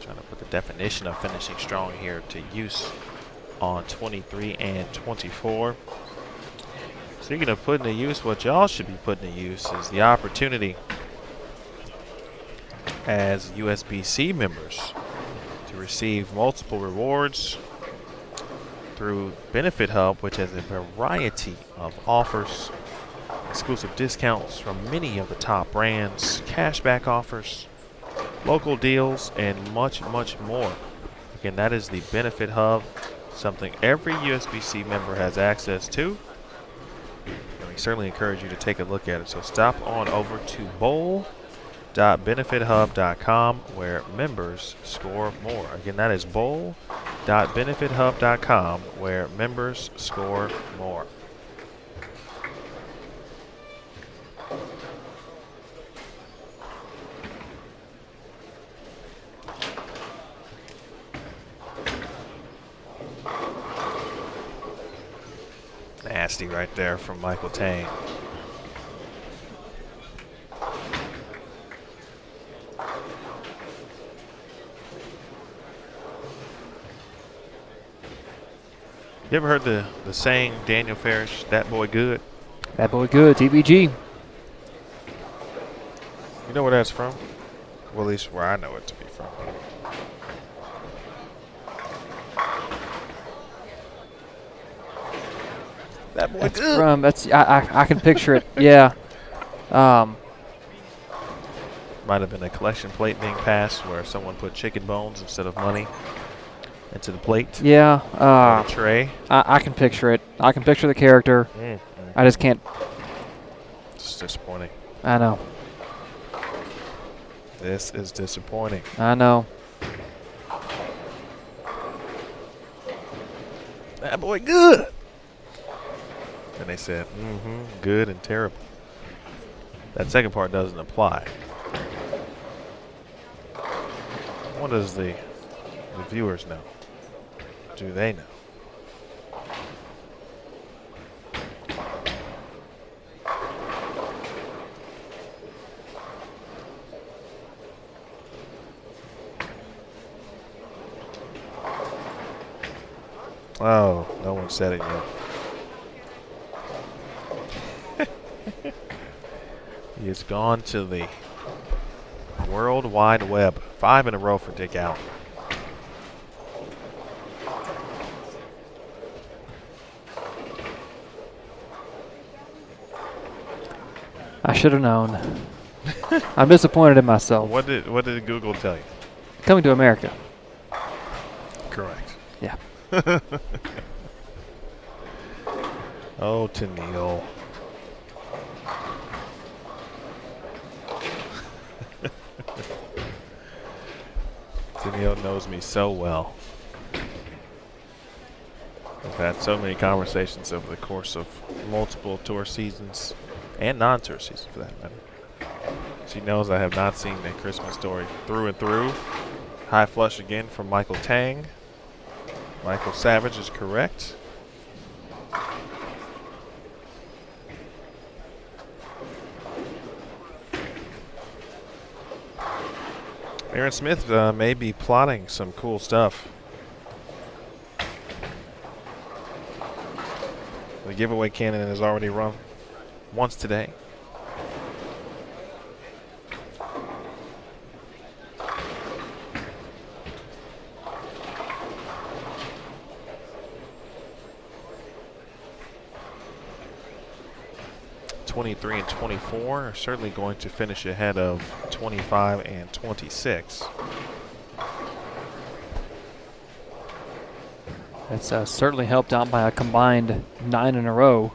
Trying to put the definition of finishing strong here to use on 23 and 24. Speaking of putting to use, what y'all should be putting to use is the opportunity as USBC members to receive multiple rewards through Benefit Hub, which has a variety of offers, exclusive discounts from many of the top brands, cashback offers, local deals, and much, much more. Again, that is the Benefit Hub, something every USBC member has access to. And we certainly encourage you to take a look at it. So stop on over to bowl.benefithub.com where members score more. Again, that is bowl.benefithub.com where members score more. Nasty right there from Michael Tang. You ever heard the saying, Daniel Farish, that boy good? That boy good, TBG. You know where that's from? Well, at least where I know it to be from. That boy That's good. from, I can picture it, yeah. Might have been a collection plate being passed where someone put chicken bones instead of money into the plate. Yeah. On a tray. I can picture it. I can picture the character. I just can't. It's disappointing. I know. This is disappointing. I know. That boy good. And they said, good and terrible. That second part doesn't apply. What does the viewers know? Do they know? Oh, no one said it yet. He has gone to the World Wide Web. 5 in a row for Dick Allen. I should have known. I'm disappointed in myself. What did Google tell you? Coming to America. Correct. Yeah. Oh, Tennille. Tennille knows me so well. We've had so many conversations over the course of multiple tour seasons and non-tour seasons for that matter. She knows I have not seen A Christmas Story through and through. High flush again from Michael Tang. Michael Savage is correct. Aaron Smith may be plotting some cool stuff. The giveaway cannon has already run once today. 23 and 24 are certainly going to finish ahead of 25 and 26. It's certainly helped out by a combined 9 in a row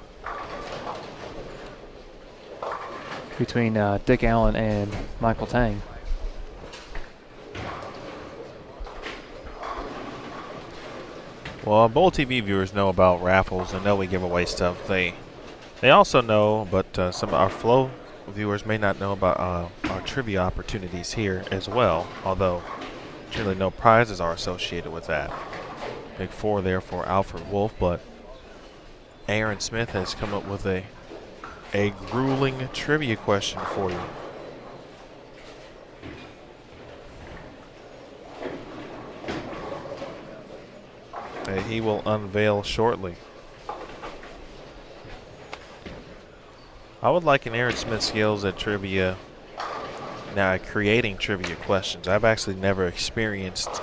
between Dick Allen and Michael Tang. Well, Bowl TV viewers know about raffles and know we give away stuff. They also know, but some of our Flow viewers may not know about our trivia opportunities here as well, although generally no prizes are associated with that. Big 4 there for Alfred Wolf, but Aaron Smith has come up with a grueling trivia question for you. That he will unveil shortly. I would like an Aaron Smith's skills at trivia, now creating trivia questions. I've actually never experienced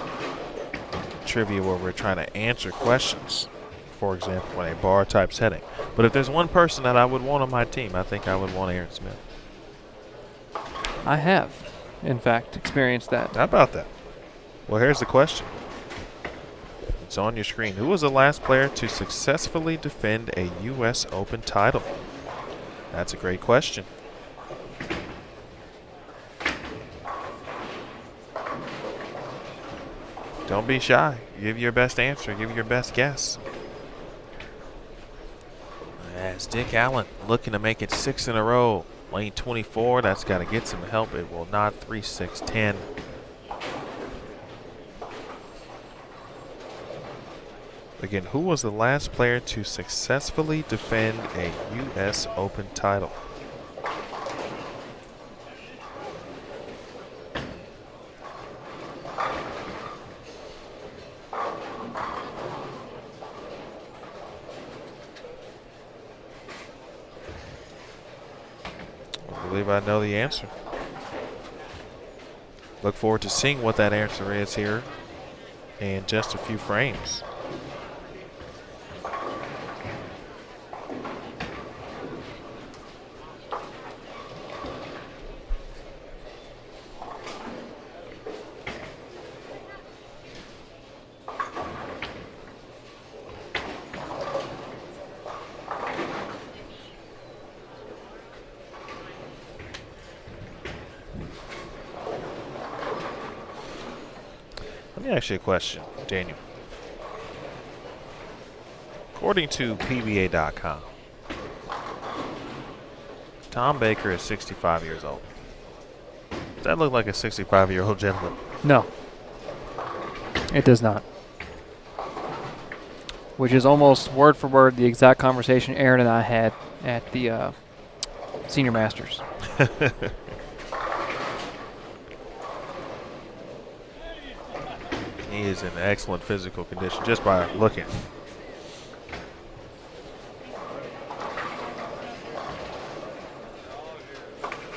trivia where we're trying to answer questions, for example, in a bar type setting. But if there's one person that I would want on my team, I think I would want Aaron Smith. I have, in fact, experienced that. How about that? Well, here's the question. It's on your screen. Who was the last player to successfully defend a U.S. Open title? That's a great question. Don't be shy. Give your best answer. Give your best guess. As Dick Allen looking to make it 6 in a row. Lane 24, that's got to get some help. It will not. 3-6-10. Again, who was the last player to successfully defend a U.S. Open title? I believe I know the answer. Look forward to seeing what that answer is here in just a few frames. Let me ask you a question, Daniel. According to PBA.com, Tom Baker is 65 years old. Does that look like a 65-year-old gentleman? No, it does not. Which is almost word for word the exact conversation Aaron and I had at the Senior Masters. He is in excellent physical condition just by looking.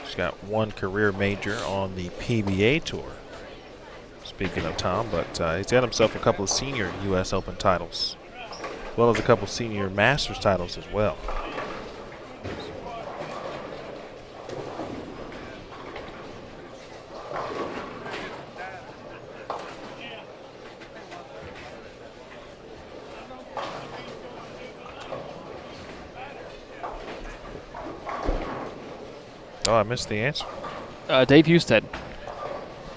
He's got one career major on the PBA Tour. Speaking of Tom, but he's got himself a couple of senior U.S. Open titles, as well as a couple senior Masters titles as well. Oh, I missed the answer. Dave Husted.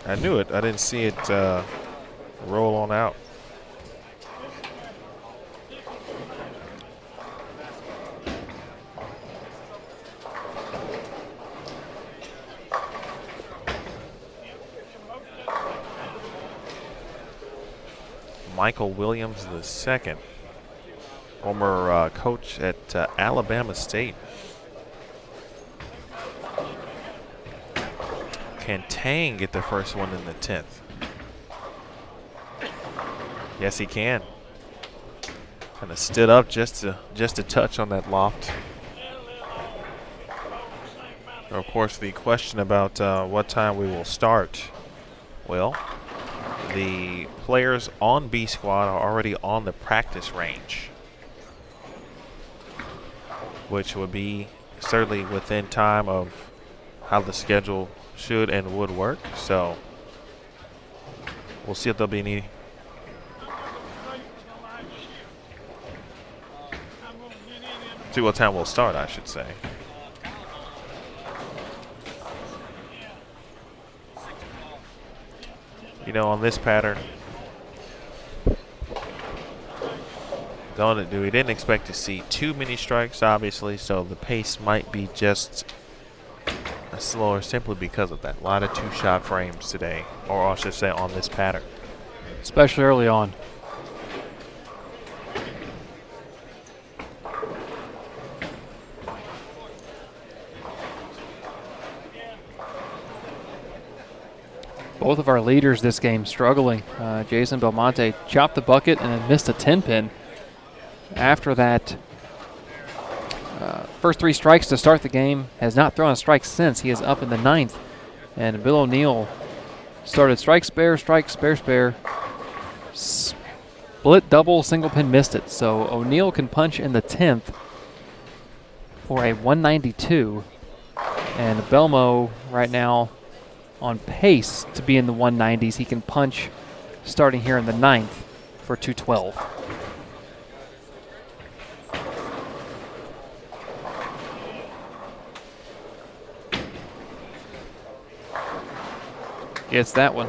I knew it. I didn't see it roll on out. Michael Williams II, former coach at Alabama State. Can Tang get the first one in the 10th? Yes, he can. Kind of stood up just to touch on that loft. Of course, the question about what time we will start. Well, the players on B squad are already on the practice range, which would be certainly within time of how the schedule should and would work. So we'll see if there'll be any. See what time we'll start, I should say. You know, on this pattern, we didn't expect to see too many strikes, obviously, so the pace might be just slower simply because of that. A lot of two-shot frames today, or I should say on this pattern. Especially early on. Both of our leaders this game struggling. Jason Belmonte chopped the bucket and then missed a 10-pin. After that, first 3 strikes to start the game, has not thrown a strike since. He is up in the 9th. And Bill O'Neill started strike, spare, spare. Split, double, single pin, missed it. So O'Neill can punch in the 10th for a 192. And Belmo right now on pace to be in the 190s. He can punch starting here in the 9th for 212. Gets that one.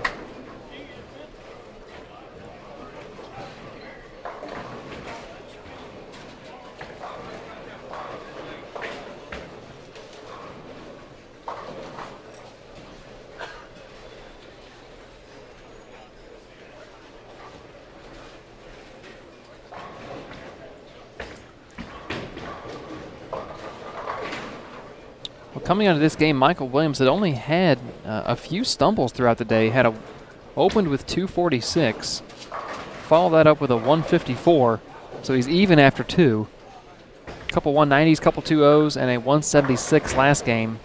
Coming out of this game, Michael Williams had only had a few stumbles throughout the day. Opened with 246, followed that up with a 154, so he's even after 2. A couple 190s, couple 2-0s, and a 176 last game.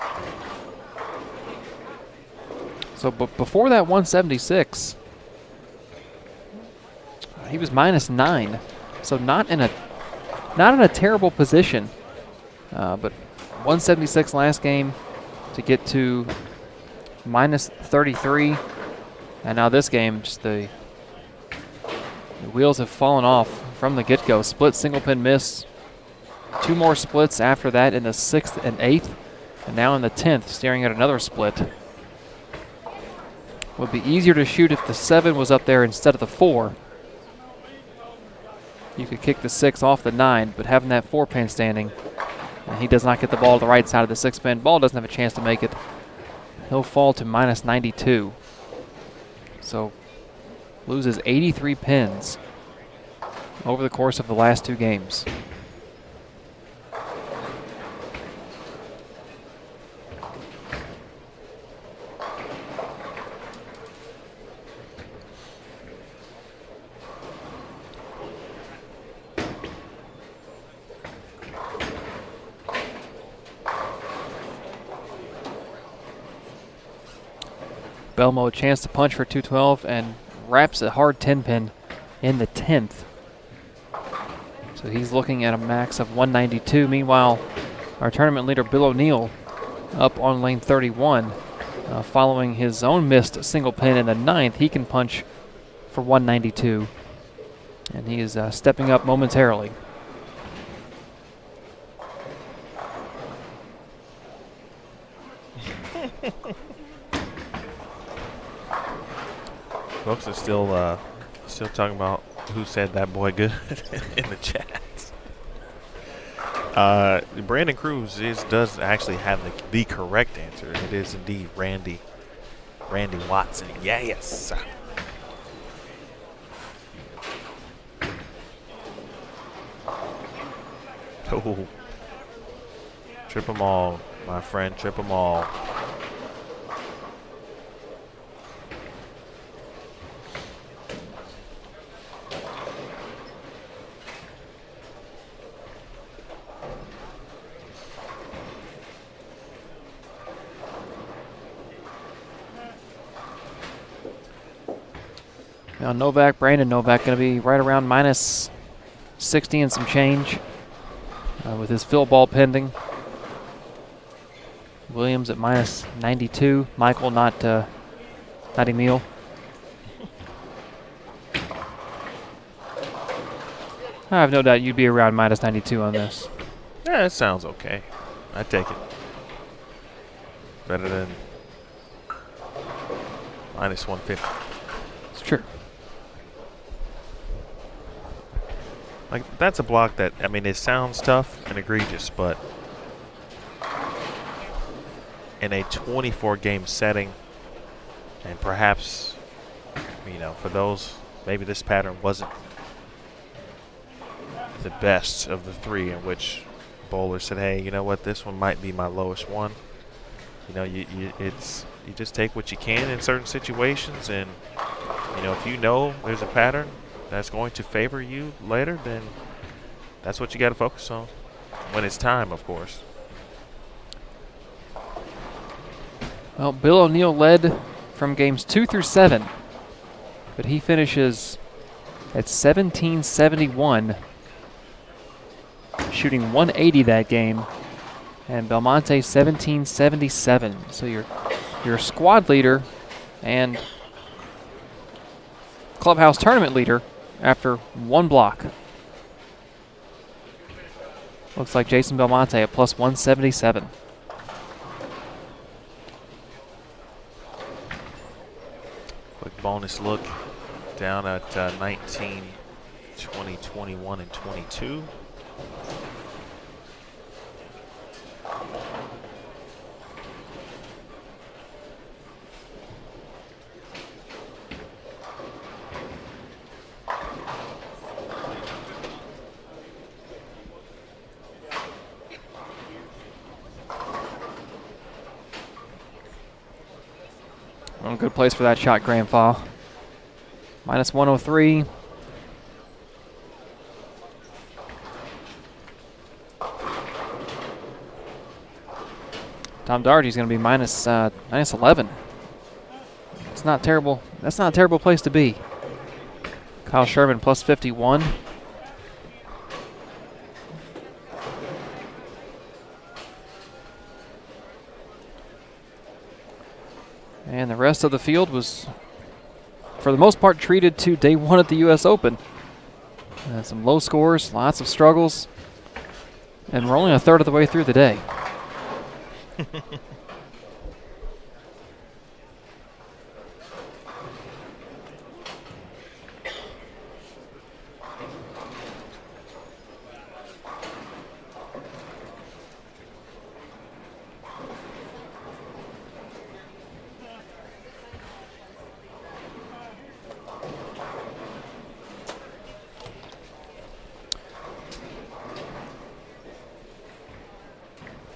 So before that 176, he was -9, so not in a terrible position, but 176 last game to get to -33, and now this game, just the wheels have fallen off from the get-go. Split, single pin miss, 2 more splits after that in the 6th and 8th, and now in the 10th, staring at another split. Would be easier to shoot if the 7 was up there instead of the 4. You could kick the 6 off the 9, but having that 4-pin standing, and he does not get the ball to the right side of the 6-pin. Ball doesn't have a chance to make it. He'll fall to -92. So loses 83 pins over the course of the last 2 games. Belmo a chance to punch for 212 and wraps a hard 10-pin in the 10th. So he's looking at a max of 192. Meanwhile, our tournament leader Bill O'Neill up on lane 31. Following his own missed single pin in the 9th, he can punch for 192. And he is stepping up momentarily. Folks are still talking about who said that boy good in the chat. Brandon Cruz does actually have the correct answer. It is indeed Randy Watson. Yes. Oh, trip them all, my friend. Trip them all. Now Brandon Novak going to be right around -60 and some change with his fill ball pending. Williams at minus 92. Michael, not Emil. I have no doubt you'd be around minus 92 on this. Yeah, it sounds okay. I take it. Better than minus 150. It's true. Like, that's a block that, I mean, it sounds tough and egregious, but in a 24-game setting, and perhaps, you know, for those, maybe this pattern wasn't the best of the three in which bowlers said, hey, you know what, this one might be my lowest one. You know, you just take what you can in certain situations, and, you know, if you know there's a pattern that's going to favor you later, then that's what you got to focus on when it's time, of course. Well, Bill O'Neill led from games 2 through 7, but he finishes at 1771, shooting 180 that game, and Belmonte 1777. So your squad leader and clubhouse tournament leader after one block. Looks like Jason Belmonte at plus 177. Quick bonus look down at 19, 20, 21, and 22. Well, good place for that shot, Graham Fall. Minus 103. Tom Doherty's going to be minus 11. It's not terrible. That's not a terrible place to be. Kyle Sherman plus 51. And the rest of the field was, for the most part, treated to day one at the U.S. Open. Some low scores, lots of struggles, and we're only a third of the way through the day.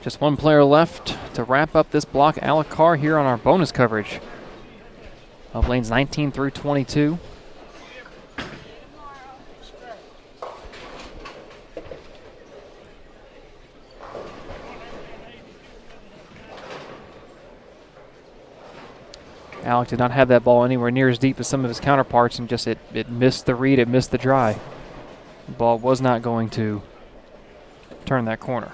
Just one player left to wrap up this block. Alec Carr here on our bonus coverage of lanes 19 through 22. Alec did not have that ball anywhere near as deep as some of his counterparts, and just it missed the read, it missed the dry. The ball was not going to turn that corner.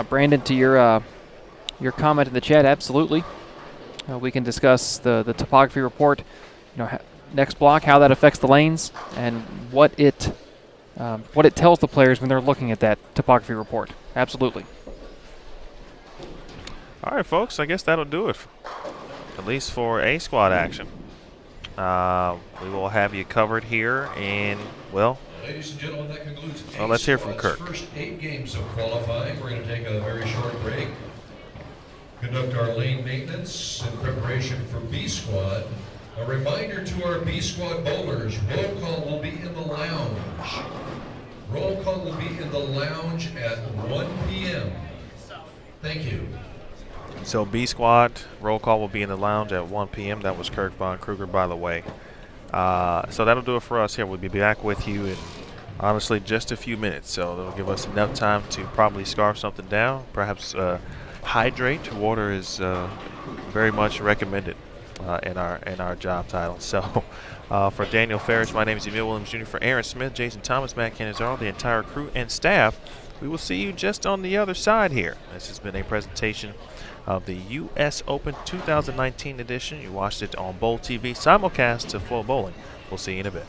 Brandon, to your comment in the chat, absolutely. We can discuss the topography report, next block, how that affects the lanes, and what it tells the players when they're looking at that topography report. Absolutely. All right, folks, I guess that'll do it, at least for A squad action. We will have you covered here, and, well, ladies and gentlemen, that concludes let's hear from Kirk. First 8 games of qualifying. We're going to take a very short break, conduct our lane maintenance in preparation for B squad. A reminder to our B squad bowlers, roll call will be in the lounge. Roll call will be in the lounge at 1 p.m. Thank you. So B squad roll call will be in the lounge at 1 p.m. That was Kirk Von Kruger, by the way. So that'll do it for us here. We'll be back with you in, honestly, just a few minutes. So that'll give us enough time to probably scarf something down, perhaps hydrate. Water is very much recommended in our job title. So for Daniel Ferris, my name is Emil Williams Jr. For Aaron Smith, Jason Thomas, Matt Canizaro, the entire crew and staff, we will see you just on the other side here. This has been a presentation of the U.S. Open 2019 edition. You watched it on Bowl TV, simulcast to Flow Bowling. We'll see you in a bit.